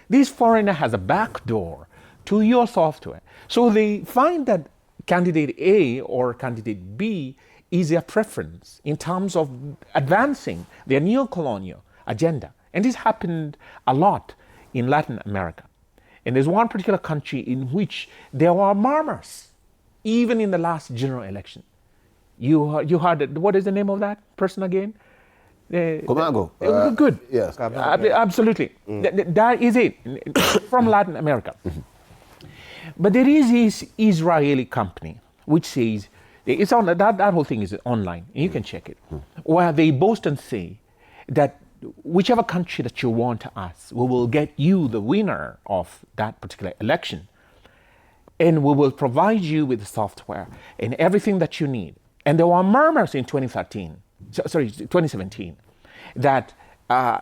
This foreigner has a back door to your software. So they find that candidate A or candidate B is their preference in terms of advancing their neo-colonial agenda. And this happened a lot in Latin America. And there's one particular country in which there were murmurs, even in the last general election. You heard, what is the name of that person again? Comago. Good. Yes. Absolutely. That is it, from Latin America. But there is this Israeli company which says, it's on that whole thing is online, and you can check it, where they boast and say that whichever country that you want us, we will get you the winner of that particular election. And we will provide you with the software and everything that you need. And there were murmurs in 2017, that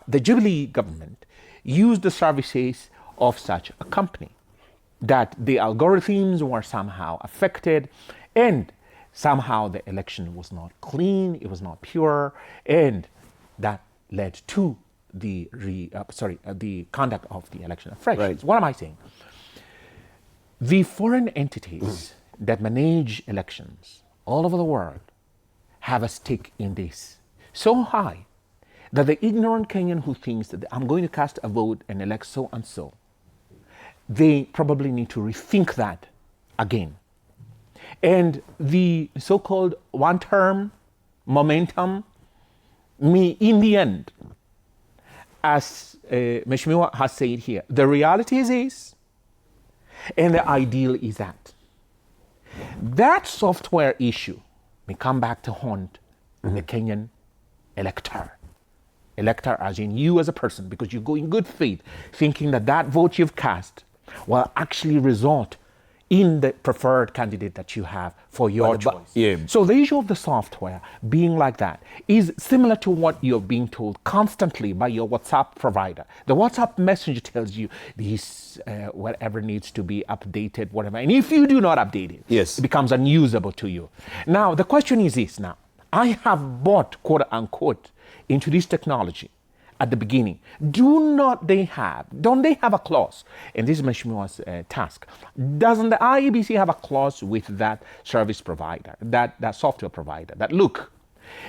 the Jubilee government used the services of such a company, that the algorithms were somehow affected, and somehow the election was not clean, it was not pure, and that led to the conduct of the election afresh. Right. So what am I saying? The foreign entities that manage elections all over the world have a stake in this so high that the ignorant Kenyan who thinks that I'm going to cast a vote and elect so and so, they probably need to rethink that again. And the so-called one-term momentum, in the end, as Mheshimiwa has said here, the reality is, and the ideal is that software issue may come back to haunt the Kenyan elector. Elector as in you as a person, because you go in good faith thinking that that vote you've cast will actually result in the preferred candidate that you have for your choice. So the issue of the software being like that is similar to what you're being told constantly by your WhatsApp provider. The WhatsApp messenger tells you this, whatever needs to be updated, whatever. And if you do not update it, it becomes unusable to you. Now, the question is this now. I have bought, quote unquote, into this technology at the beginning. Don't they have a clause? And this is Mheshimiwa's task. Doesn't the IEBC have a clause with that service provider, that software provider, that look,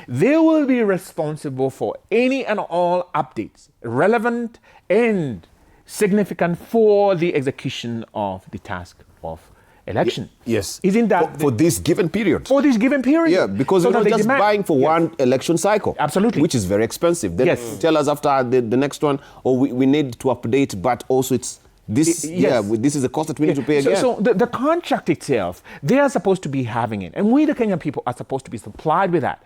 they will be responsible for any and all updates relevant and significant for the execution of the task of election. Yes. Isn't that for this given period? For this given period. Yeah, because so you're not just buying for one election cycle. Absolutely. Which is very expensive. Then tell us after the next one, we need to update, but also it's this. This is a cost that we need to pay again. So the contract itself, they are supposed to be having it, and we the Kenyan people are supposed to be supplied with that.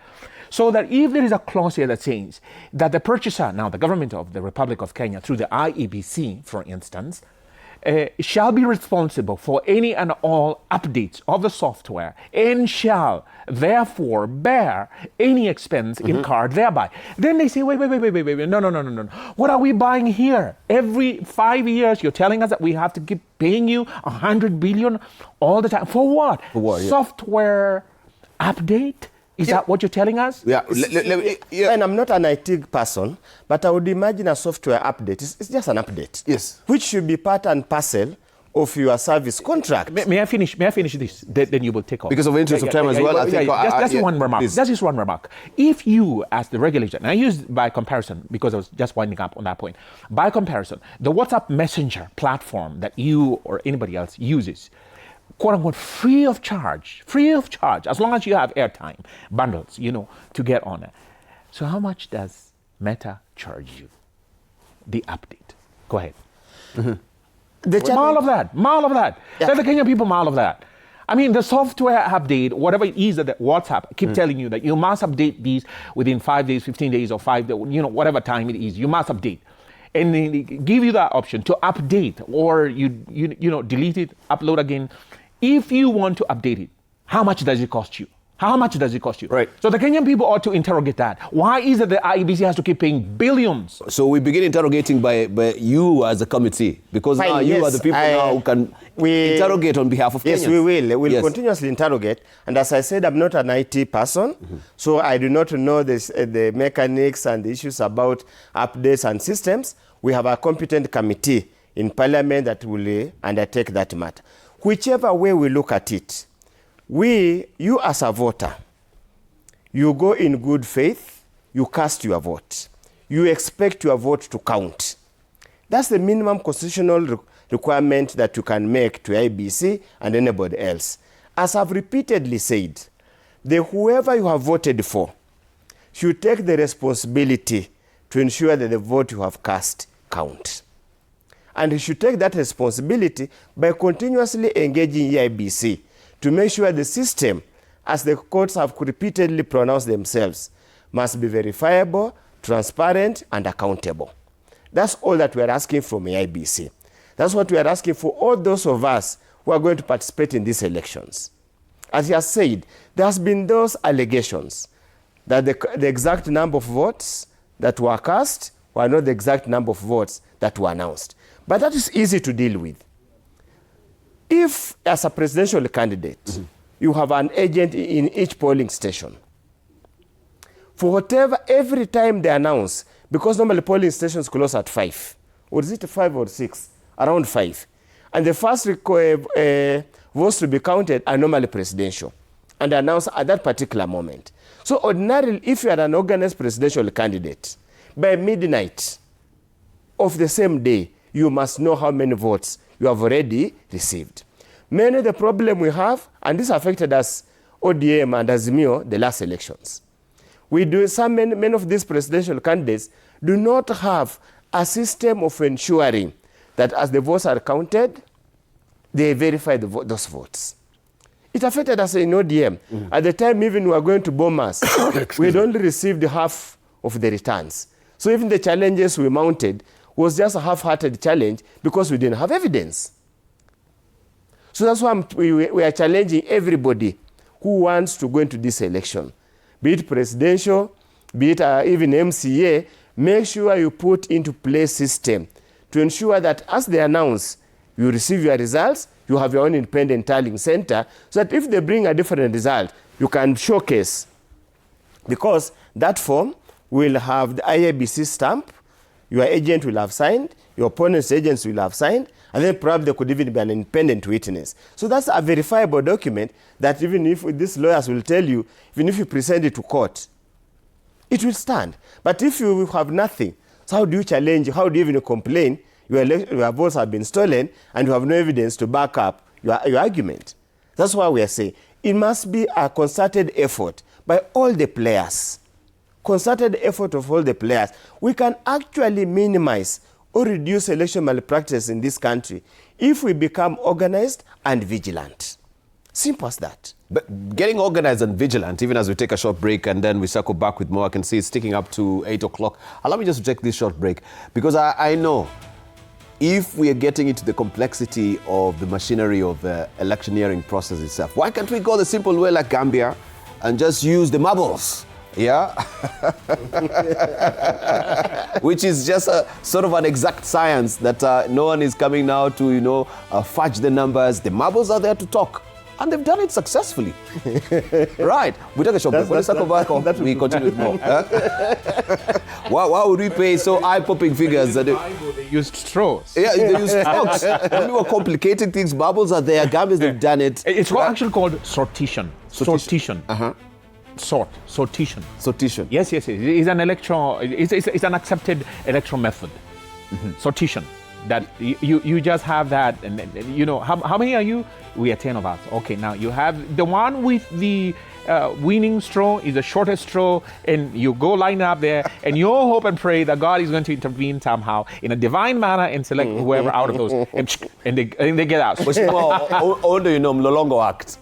So that if there is a clause here that says that the purchaser, now the government of the Republic of Kenya through the IEBC, for instance, shall be responsible for any and all updates of the software and shall therefore bear any expense incurred thereby. Then they say, wait, no. What are we buying here? Every 5 years you're telling us that we have to keep paying you 100 billion all the time. For what? Software update? Is that what you're telling us? And I'm not an IT person, but I would imagine a software update. It's just an update. Yes. Which should be part and parcel of your service contract. May I finish this? Then you will take off. Because of interest of time as well, I think... That's one remark. That's just one remark. If you, as the regulator, and I use by comparison, because I was just winding up on that point, by comparison, the WhatsApp Messenger platform that you or anybody else uses, quote unquote, free of charge, as long as you have airtime, bundles, to get on it. So how much does Meta charge you? The update. Go ahead. Mile of that. Let the Kenyan people mile of that. I mean, the software update, whatever it is that WhatsApp keep telling you that you must update these within 5 days, 15 days, or 5 days, whatever time it is, you must update. And they give you that option to update, or you delete it, upload again. If you want to update it, how much does it cost you? Right. So the Kenyan people ought to interrogate that. Why is it the IEBC has to keep paying billions? So we begin interrogating by you as a committee, because now you are the people now who can interrogate on behalf of Kenyans. Yes, we will. We'll continuously interrogate. And as I said, I'm not an IT person, so I do not know the mechanics and the issues about updates and systems. We have a competent committee in Parliament that will undertake that matter. Whichever way we look at it, you as a voter, you go in good faith, you cast your vote. You expect your vote to count. That's the minimum constitutional requirement that you can make to IBC and anybody else. As I've repeatedly said, whoever you have voted for should take the responsibility to ensure that the vote you have cast counts. And you should take that responsibility by continuously engaging EIBC to make sure the system, as the courts have repeatedly pronounced themselves, must be verifiable, transparent, and accountable. That's all that we are asking from IEBC. That's what we are asking for all those of us who are going to participate in these elections. As he has said, there has been those allegations that the exact number of votes that were cast were not the exact number of votes that were announced. But that is easy to deal with. If, as a presidential candidate, you have an agent in each polling station, for whatever, every time they announce, because normally polling stations close at 5, or is it 5 or 6? Around 5. And the first votes to be counted are normally presidential and announced at that particular moment. So ordinarily, if you are an organized presidential candidate, by midnight of the same day, you must know how many votes you have already received. Many of the problem we have, and this affected us, ODM and Azimio, the last elections. Many of these presidential candidates do not have a system of ensuring that as the votes are counted, they verify those votes. It affected us in ODM. At the time, even we were going to Bomas, we had only received half of the returns. So even the challenges we mounted was just a half-hearted challenge because we didn't have evidence. So that's why we are challenging everybody who wants to go into this election, be it presidential, be it even MCA, make sure you put into place system to ensure that as they announce, you receive your results, you have your own independent tallying center, so that if they bring a different result, you can showcase. Because that form will have the IABC stamp, your agent will have signed, your opponent's agents will have signed, and then perhaps there could even be an independent witness. So that's a verifiable document that even if these lawyers will tell you, even if you present it to court, it will stand. But if you have nothing, so how do you challenge, how do you even complain your votes have been stolen and you have no evidence to back up your argument? That's why we are saying it must be a concerted effort by all the players. Concerted effort of all the players. We can actually minimize or reduce election malpractice in this country if we become organized and vigilant. Simple as that. But getting organized and vigilant, even as we take a short break and then we circle back with more, I can see it's ticking up to 8 o'clock. Allow me just to take this short break, because I know if we are getting into the complexity of the machinery of the electioneering process itself, why can't we go the simple way like Gambia and just use the marbles? Yeah, which is just a sort of an exact science that no one is coming now to, fudge the numbers. The marbles are there to talk, and they've done it successfully. Right, we take a short break. When we circle back, we continue with more. Why would we pay so eye-popping figures? They used straws. Yeah, they used straws. When we were complicating things, marbles are there. Gambians, they've done it. It's actually called sortition. Sortition. Sortition. Sortition. Yes. It's an accepted electoral method. Sortition. That you just have that, and how many are you? We are 10 of us. Okay, now you have the one with the winning straw is the shortest straw, and you go line up there, and you all hope and pray that God is going to intervene somehow in a divine manner and select whoever out of those, and they get out. But older you know, Mlolongo act.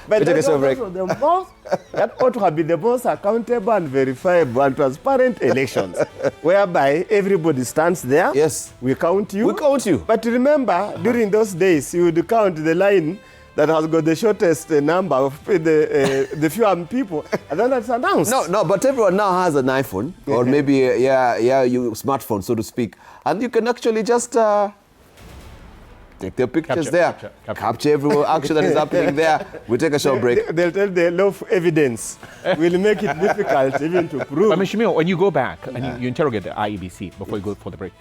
But that's also the most, that ought to have been the most accountable and verifiable and transparent elections, whereby everybody stands there. Yes. We count you. We count you. But remember, during those days, you would count the line that has got the shortest number of the fewer people, and then that's announced. No, but everyone now has an iPhone, or maybe your smartphone, so to speak, and you can actually just take their pictures capture every action that is happening there. We take a short break. They'll tell the law of evidence will make it difficult even to prove. But Mishimio, when you go back and you interrogate the IEBC before you go for the break,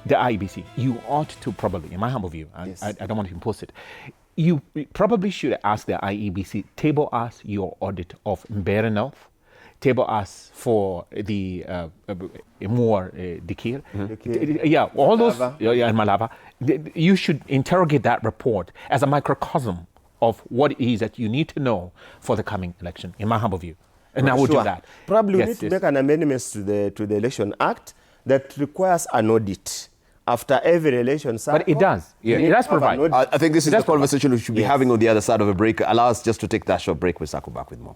the IEBC, you ought to probably, in my humble view, I don't want to impose it, you probably should ask the IEBC, table us your audit of Mbere North, table us for the more Dikir. Yeah, all those, and Malava. You should interrogate that report as a microcosm of what it is that you need to know for the coming election, in my humble view. And I would do that. Probably we need to make an amendment to the Election Act that requires an audit after every election cycle. But it does. Yeah, it does provide. I think this is the conversation we should be having on the other side of a break. Allow us just to take that short break. We'll circle back with more.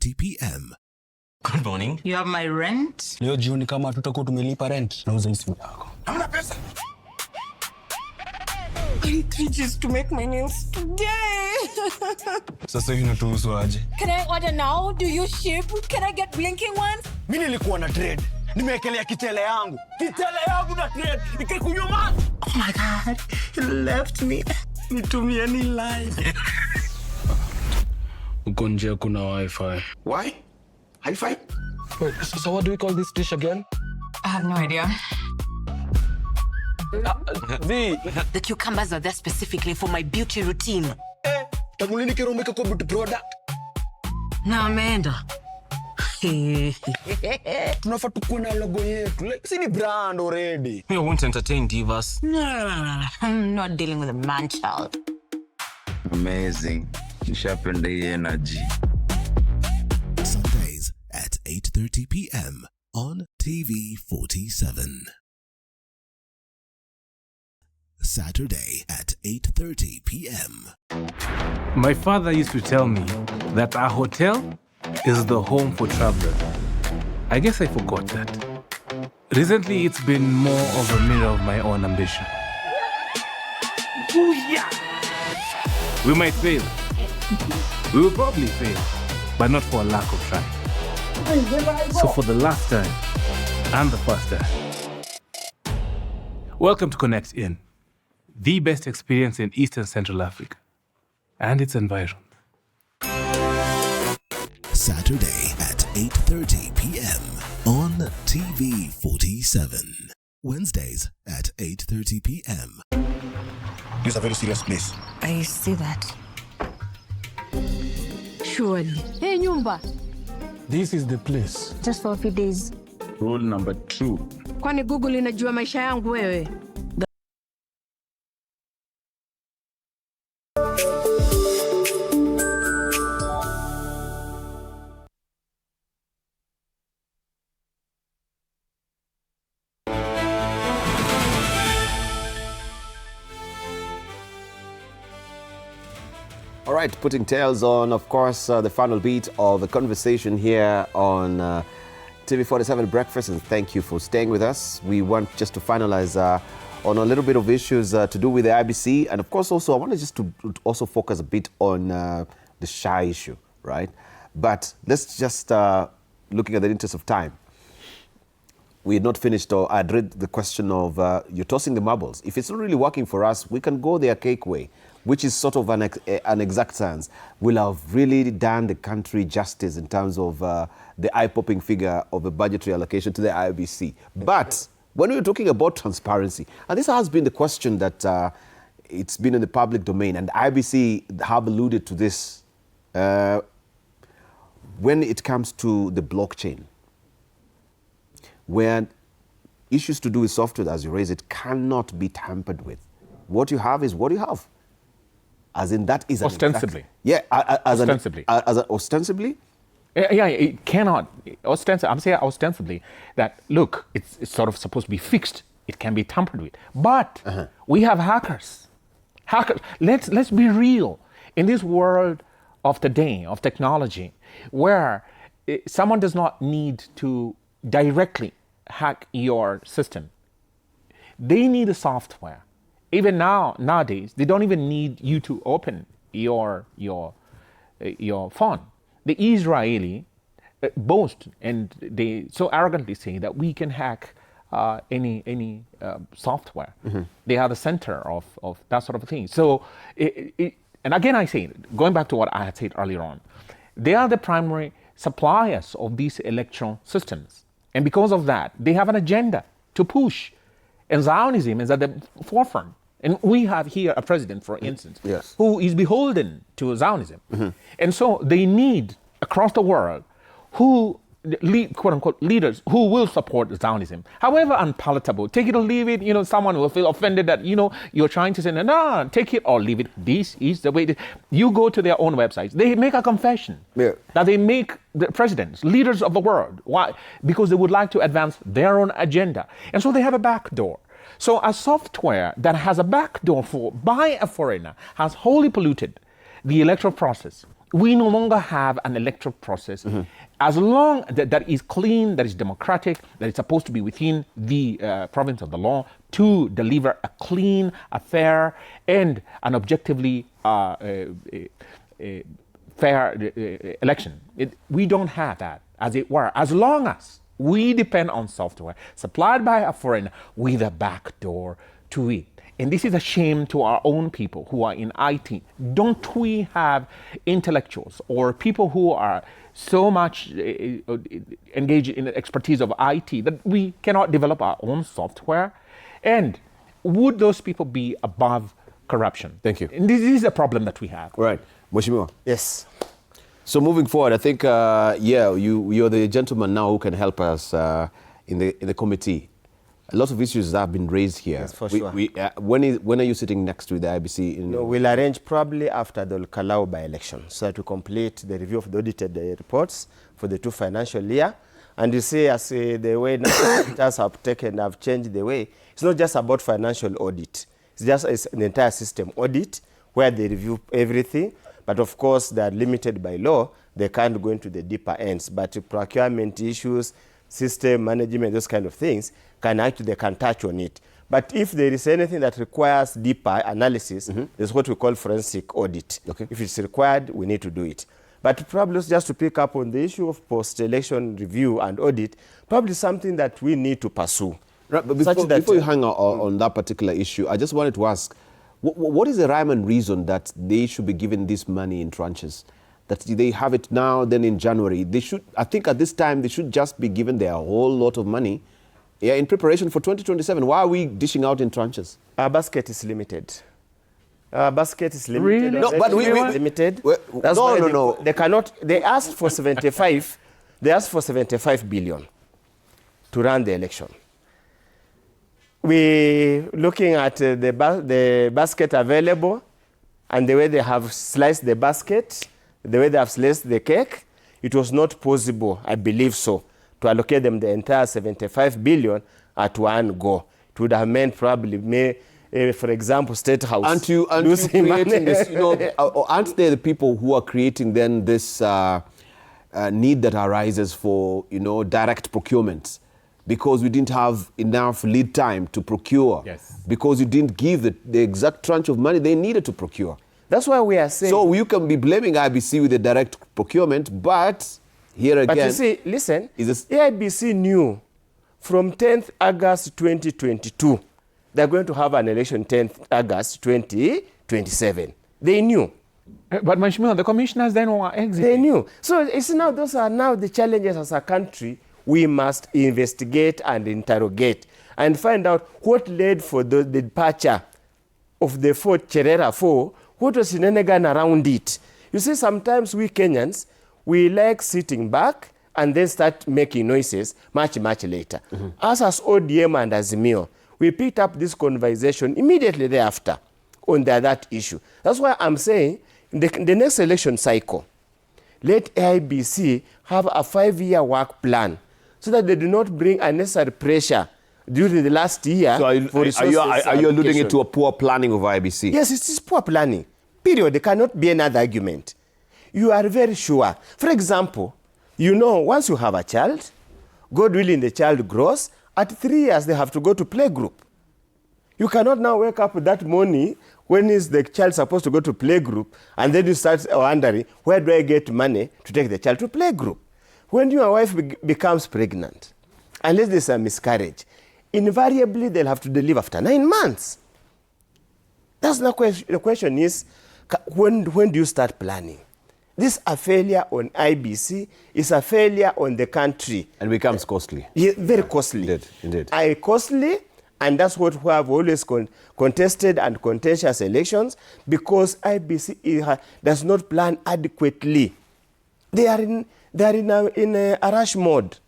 8:30 p.m. Good morning. You have my rent? Leo jioni kama tutakuwa tumelipa rent, nauza hii simu yako. Hamna pesa. I need 3 G's to make my nails today. Sasa hivi natuhusu aje? Can I order now? Do you ship? Can I get blinking ones? Mimi nilikuwa na trade. Nimewekelea kitele yangu. Kitele yangu na trade. Ikikunyuma. Oh my God. You left me. Nitumie ni live. Uko nje kuna wifi. Why? High five? Wait, so what do we call this dish again? I have no idea. The cucumbers are there specifically for my beauty routine. Tamulini kero umeka kwa beauty product. Na ameenda. Tunafaa tukuwe na logo yetu. Like, si ni brand already. We won't entertain divas. No. I'm not dealing with a man child. Amazing. Nishapenda hii energy. Sundays at 8:30 p.m. on TV47. Saturday at 8:30 p.m. My father used to tell me that our hotel is the home for travelers. I guess I forgot that. Recently, it's been more of a mirror of my own ambition. Ooh, yeah. We might fail. We will probably fail, but not for a lack of trying. So for the last time, and the first time, welcome to Connect In, the best experience in Eastern Central Africa and its environs. Saturday at 8:30 p.m. on TV47. Wednesdays at 8:30 p.m. This is a very serious place. I see that. Surely. Hey, nyumba. This is the place. Just for a few days. Rule number 2. Kwani Google inajua maisha yangu wewe? All right, putting tails on, of course, the final beat of the conversation here on TV47 Breakfast, and thank you for staying with us. We want just to finalize on a little bit of issues to do with the IBC, and of course also I wanted just to also focus a bit on the SHA issue, right? But let's just, looking at the interest of time, we had not finished, or I'd read the question of you're tossing the marbles. If it's not really working for us, we can go the archaic way, which is sort of an exact science, will have really done the country justice in terms of the eye-popping figure of the budgetary allocation to the IBC. But when we're talking about transparency, and this has been the question that it's been in the public domain, and the IBC have alluded to this when it comes to the blockchain, where issues to do with software, as you raise it, cannot be tampered with. What you have is what you have. As in that is ostensibly. Ostensibly. Ostensibly? Yeah, it cannot. I'm saying ostensibly that, look, it's sort of supposed to be fixed. It can be tampered with. But we have hackers. Let's be real. In this world of today, of technology, where someone does not need to directly hack your system, they need a software. Even nowadays, they don't even need you to open your phone. The Israeli boast, and they so arrogantly say that we can hack any software. They are the center of that sort of thing. So, and again I say, going back to what I had said earlier on, they are the primary suppliers of these electron systems. And because of that, they have an agenda to push. And Zionism is at the forefront. And we have here a president, for instance, who is beholden to Zionism. And so they need, across the world, quote unquote, leaders who will support Zionism. However unpalatable, take it or leave it, someone will feel offended that, you're trying to say, no, take it or leave it. This is the way it is. You go to their own websites. They make a confession that they make the presidents, leaders of the world. Why? Because they would like to advance their own agenda. And so they have a backdoor. So a software that has a backdoor by a foreigner has wholly polluted the electoral process We no longer have an electoral process. As long that is clean, that is democratic, that is supposed to be within the province of the law to deliver a clean, a fair, and an objectively fair election. We don't have that, as it were, as long as we depend on software supplied by a foreigner with a backdoor to it. And this is a shame to our own people who are in IT. Don't we have intellectuals or people who are so much engaged in the expertise of IT that we cannot develop our own software? And would those people be above corruption? Thank you. And this is a problem that we have. Right. Mheshimiwa. Yes. So moving forward, I think, you're the gentleman now who can help us in the committee. A lot of issues have been raised here. Yes, for sure. When are you sitting next to the IBC? No, we'll arrange probably after the Kalau by-election so that we complete the review of the audited reports for the 2 financial year. And you see, as the way auditors have changed the way, it's not just about financial audit. It's an entire system audit where they review everything. But of course, they are limited by law. They can't go into the deeper ends. But procurement issues, system management, those kind of things, they can touch on it. But if there is anything that requires deeper analysis, there's what we call forensic audit. Okay. If it's required, we need to do it. But probably just to pick up on the issue of post-election review and audit, probably something that we need to pursue. Right, but before you hang on that particular issue, I just wanted to ask, what is the rhyme and reason that they should be given this money in tranches? That they have it now, then in January. They should, I think at this time, they should just be given their whole lot of money in preparation for 2027. Why are we dishing out in tranches? Our basket is limited. Our basket is limited. Really? No, but we limited. That's no. They cannot. They asked for 75. They asked for 75 billion to run the election. We looking at the basket available and the way they have sliced the basket, the way they have sliced the cake, it was not possible, I believe so, to allocate them the entire 75 billion at one go. It would have meant probably, for example, State House. Aren't you creating this, aren't they the people who are creating then this need that arises for, direct procurement? Because we didn't have enough lead time to procure. Yes. Because you didn't give the exact tranche of money they needed to procure. That's why we are saying... So you can be blaming IBC with the direct procurement, but here again... But you see, listen, IBC knew from 10th August 2022, they're going to have an election 10th August 2027. They knew. But Mheshimiwa, the commissioners then were exiting. They knew. So it's now, those are now the challenges as a country we must investigate and interrogate and find out what led for the departure of the Fort Cherera 4, what was shenanigan around it. You see, sometimes we Kenyans, we like sitting back and then start making noises much, much later. Us as ODM and Azimio, we picked up this conversation immediately thereafter on that issue. That's why I'm saying the next election cycle, let IBC have a 5-year work plan so that they do not bring unnecessary pressure during the last year. So are you alluding it to a poor planning of IBC? Yes, it is poor planning. Period. There cannot be another argument. You are very sure. For example, once you have a child, God willing, the child grows. At 3 years, they have to go to playgroup. You cannot now wake up that morning when is the child supposed to go to playgroup, and then you start wondering, where do I get money to take the child to playgroup? When your wife becomes pregnant, unless there's a miscarriage, invariably they'll have to deliver after 9 months. That's the question. The question is, when do you start planning? This a failure on IBC is a failure on the country. And becomes costly. Yeah, very costly. Indeed. Costly, and that's what we have always contested and contentious elections, because IBC does not plan adequately. They are in a rush mode.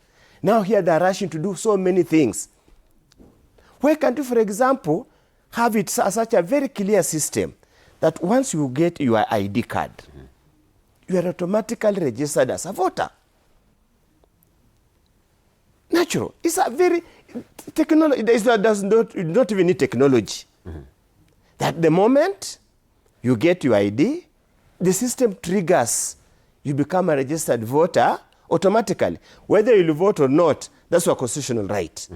Now here they are rushing to do so many things. Why can't you, for example, have it such a very clear system that once you get your ID card, you are automatically registered as a voter? Natural. It's a very technology. It does not even need technology. That the moment you get your ID, the system triggers, you become a registered voter automatically. Whether you vote or not, that's your constitutional right.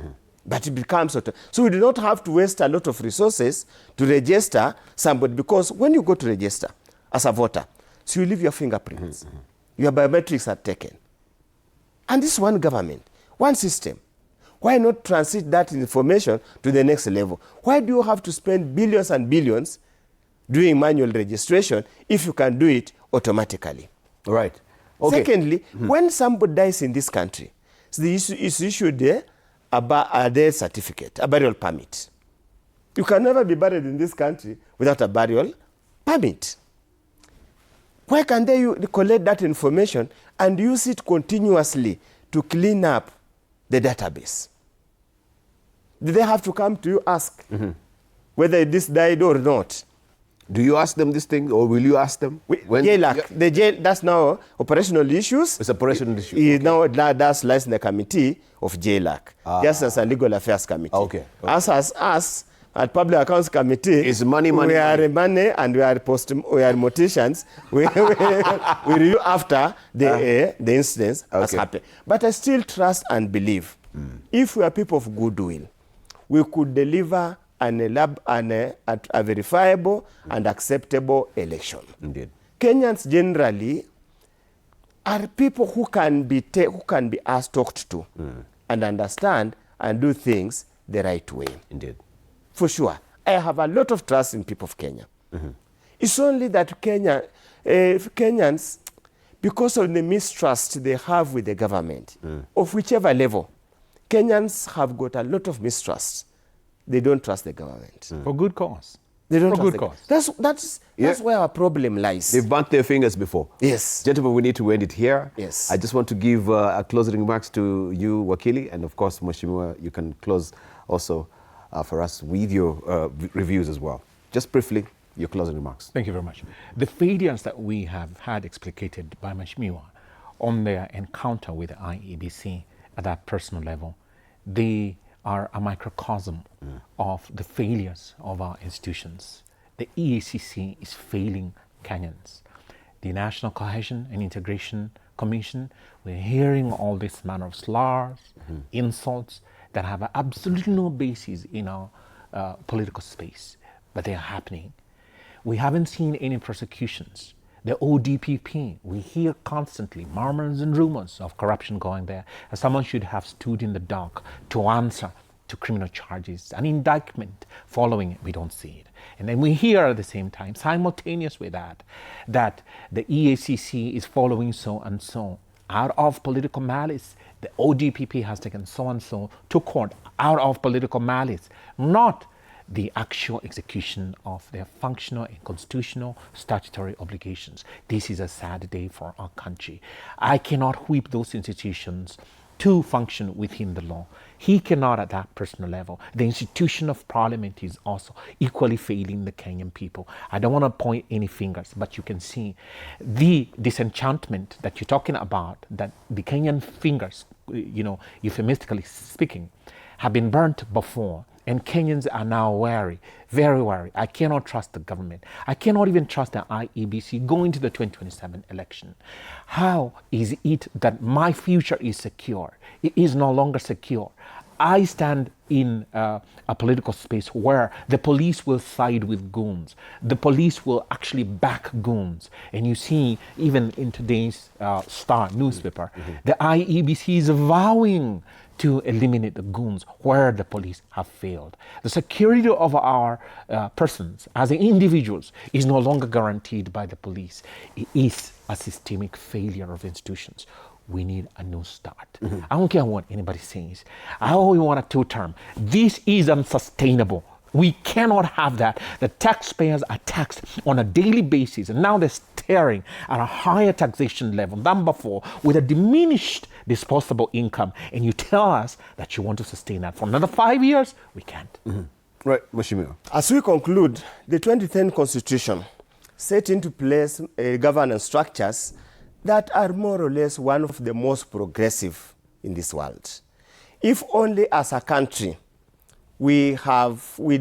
But it becomes auto. So we do not have to waste a lot of resources to register somebody, because when you go to register as a voter, so you leave your fingerprints, your biometrics are taken. And this one government, one system. Why not transit that information to the next level? Why do you have to spend billions and billions doing manual registration if you can do it automatically? Right. Okay. Secondly, when somebody dies in this country, is issued a death certificate, a burial permit. You can never be buried in this country without a burial permit. Why can they collect that information and use it continuously to clean up the database? Do they have to come to you ask whether this died or not? Do you ask them this thing, or will you ask them? JLAC, the jail, that's now operational issues. It's operational issue. Now that's lies in the committee of JLAC, just as a legal affairs committee. Okay. As us at public accounts committee, is money. We are money, and we are morticians. we review after the incidents has happened. But I still trust and believe, if we are people of goodwill, we could deliver a verifiable and acceptable election. Indeed. Kenyans generally are people who can be asked, talked to, and understand and do things the right way. Indeed. For sure. I have a lot of trust in people of Kenya. It's only that Kenyans, because of the mistrust they have with the government, of whichever level, Kenyans have got a lot of mistrust. They don't trust the government. For good cause. They don't For trust good cause. That's where our problem lies. They've burnt their fingers before. Yes. Gentlemen, we need to end it here. Yes. I just want to give a closing remarks to you, Wakili, and of course, Mheshimiwa, you can close also for us with your reviews as well. Just briefly, your closing remarks. Thank you very much. The failures that we have had explicated by Mheshimiwa on their encounter with the IEBC at that personal level, they are a microcosm of the failures of our institutions. The EACC is failing Kenyans. The National Cohesion and Integration Commission, we're hearing all this manner of slurs, insults that have absolutely no basis in our political space, but they are happening. We haven't seen any prosecutions. The ODPP, we hear constantly murmurs and rumors of corruption going there. And someone should have stood in the dock to answer to criminal charges, an indictment following it, we don't see it. And then we hear at the same time, simultaneous with that, that the EACC is following so and so. Out of political malice, the ODPP has taken so and so to court out of political malice, not the actual execution of their functional and constitutional statutory obligations. This is a sad day for our country. I cannot whip those institutions to function within the law. He cannot at that personal level. The institution of parliament is also equally failing the Kenyan people. I don't want to point any fingers, but you can see the disenchantment that you're talking about, that the Kenyan fingers, euphemistically speaking, have been burnt before. And Kenyans are now wary, very wary. I cannot trust the government. I cannot even trust the IEBC going to the 2027 election. How is it that my future is secure? It is no longer secure. I stand in a political space where the police will side with goons. The police will actually back goons. And you see, even in today's Star newspaper, the IEBC is vowing to eliminate the goons where the police have failed. The security of our persons as individuals is no longer guaranteed by the police. It is a systemic failure of institutions. We need a new start. I don't care what anybody says. I only want a two-term. This is unsustainable. We cannot have that. The taxpayers are taxed on a daily basis, and now they're staring at a higher taxation level than before with a diminished disposable income. And you tell us that you want to sustain that for another 5 years? We can't. Right, Mheshimiwa. As we conclude, the 2010 Constitution set into place governance structures that are more or less one of the most progressive in this world. If only as a country we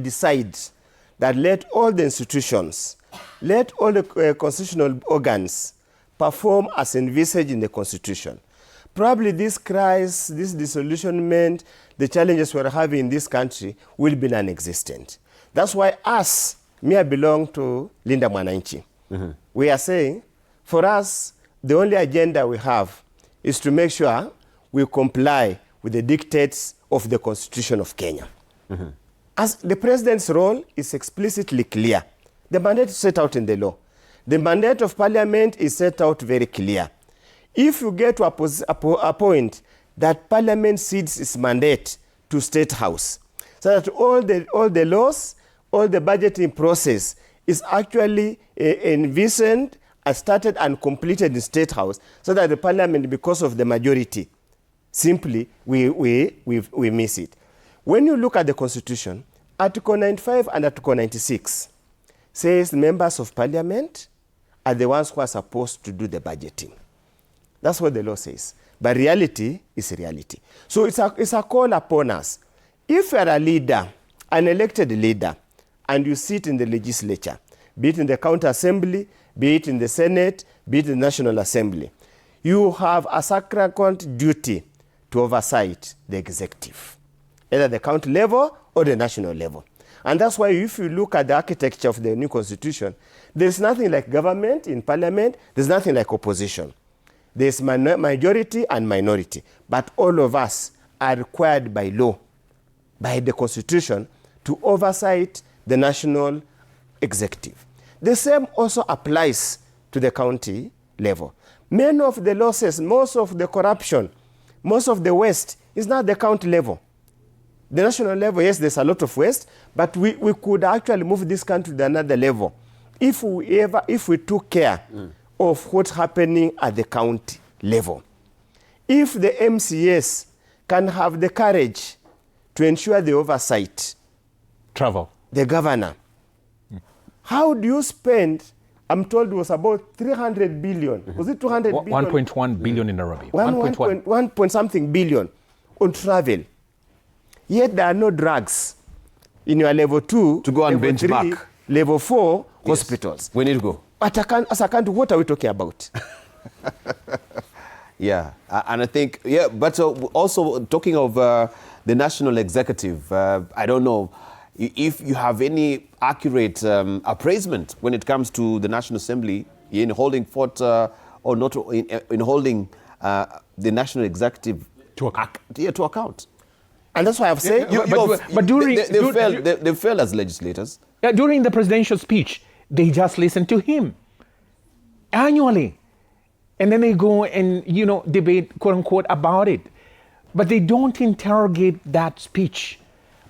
decide that let all the institutions, let all the constitutional organs perform as envisaged in the Constitution. Probably this crisis, this disillusionment, the challenges we're having in this country will be non-existent. That's why us, me, I belong to Linda Mwananchi. We are saying, for us, the only agenda we have is to make sure we comply with the dictates of the Constitution of Kenya. As the president's role is explicitly clear. The mandate is set out in the law. The mandate of parliament is set out very clear. If you get to a point that parliament cedes its mandate to State House, so that all the laws, all the budgeting process is actually envisioned, started and completed in State House, so that the parliament, because of the majority, simply we miss it. When you look at the Constitution, Article 95 and Article 96 says members of parliament are the ones who are supposed to do the budgeting. That's what the law says. But reality is reality. So it's a call upon us. If you're a leader, an elected leader, and you sit in the legislature, be it in the county assembly, be it in the Senate, be it in the National Assembly, you have a sacrosanct duty to oversight the executive, either the county level or the national level. And that's why if you look at the architecture of the new constitution, there's nothing like government in parliament, there's nothing like opposition. There's majority and minority, but all of us are required by law, by the constitution, to oversight the national executive. The same also applies to the county level. Many of the losses, most of the corruption, most of the waste is not the county level. The national level, yes, there's a lot of waste, but we could actually move this country to another level if we took care of what's happening at the county level. If the MCS can have the courage to ensure the oversight, the governor, how do you spend, I'm told it was about 300 billion, was it 200 billion? 1.1 billion in Nairobi. 1 point something billion on travel. Yet there are no drugs in your level 2, to go and level benchmark. 3, level 4 hospitals. We need to go. But as a country, what are we talking about? Yeah, and I think, yeah, but also talking of the national executive, I don't know if you have any accurate appraisement when it comes to the National Assembly in holding fort or not in holding the national executive to account. And that's why I've said, they failed as legislators. During the presidential speech, they just listen to him annually. And then they go and, debate, quote unquote, about it. But they don't interrogate that speech.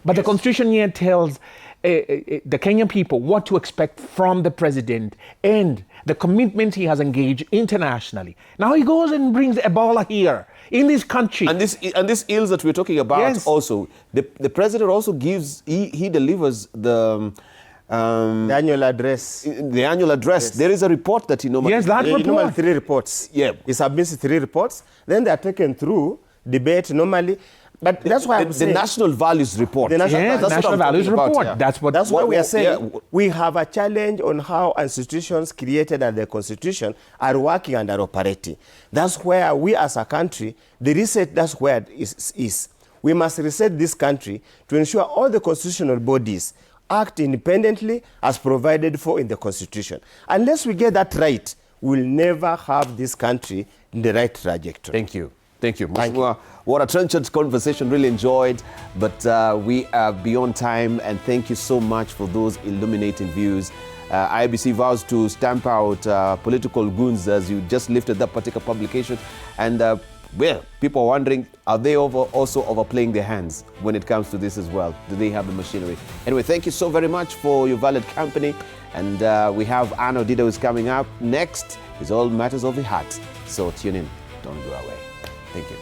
But the Constitution here tells the Kenyan people what to expect from the president and the commitment he has engaged internationally. Now he goes and brings Ebola here in this country. And this ills that we're talking about also, the president also gives, he delivers the annual address. The annual address. Yes. There is a report that he normally... Yes, that report. Normally 3 reports. Yeah. He submits 3 reports. Then they are taken through, debate normally. But that's why the national values report. The national values report. Yeah. That's why we are saying we have a challenge on how institutions created under the Constitution are working and are operating. That's where we as a country, the reset, that's where it is. We must reset this country to ensure all the constitutional bodies act independently as provided for in the Constitution. Unless we get that right, we'll never have this country in the right trajectory. Thank you. Thank you. What a trenchant conversation, really enjoyed, but we are beyond time, and thank you so much for those illuminating views. IBC vows to stamp out political goons as you just lifted that particular publication, and well, people are wondering, are they also overplaying their hands when it comes to this as well? Do they have the machinery? Anyway, thank you so very much for your valued company, and we have Anno Dido who's coming up. Next is All Matters of the Heart, so tune in, don't go away. Thank you.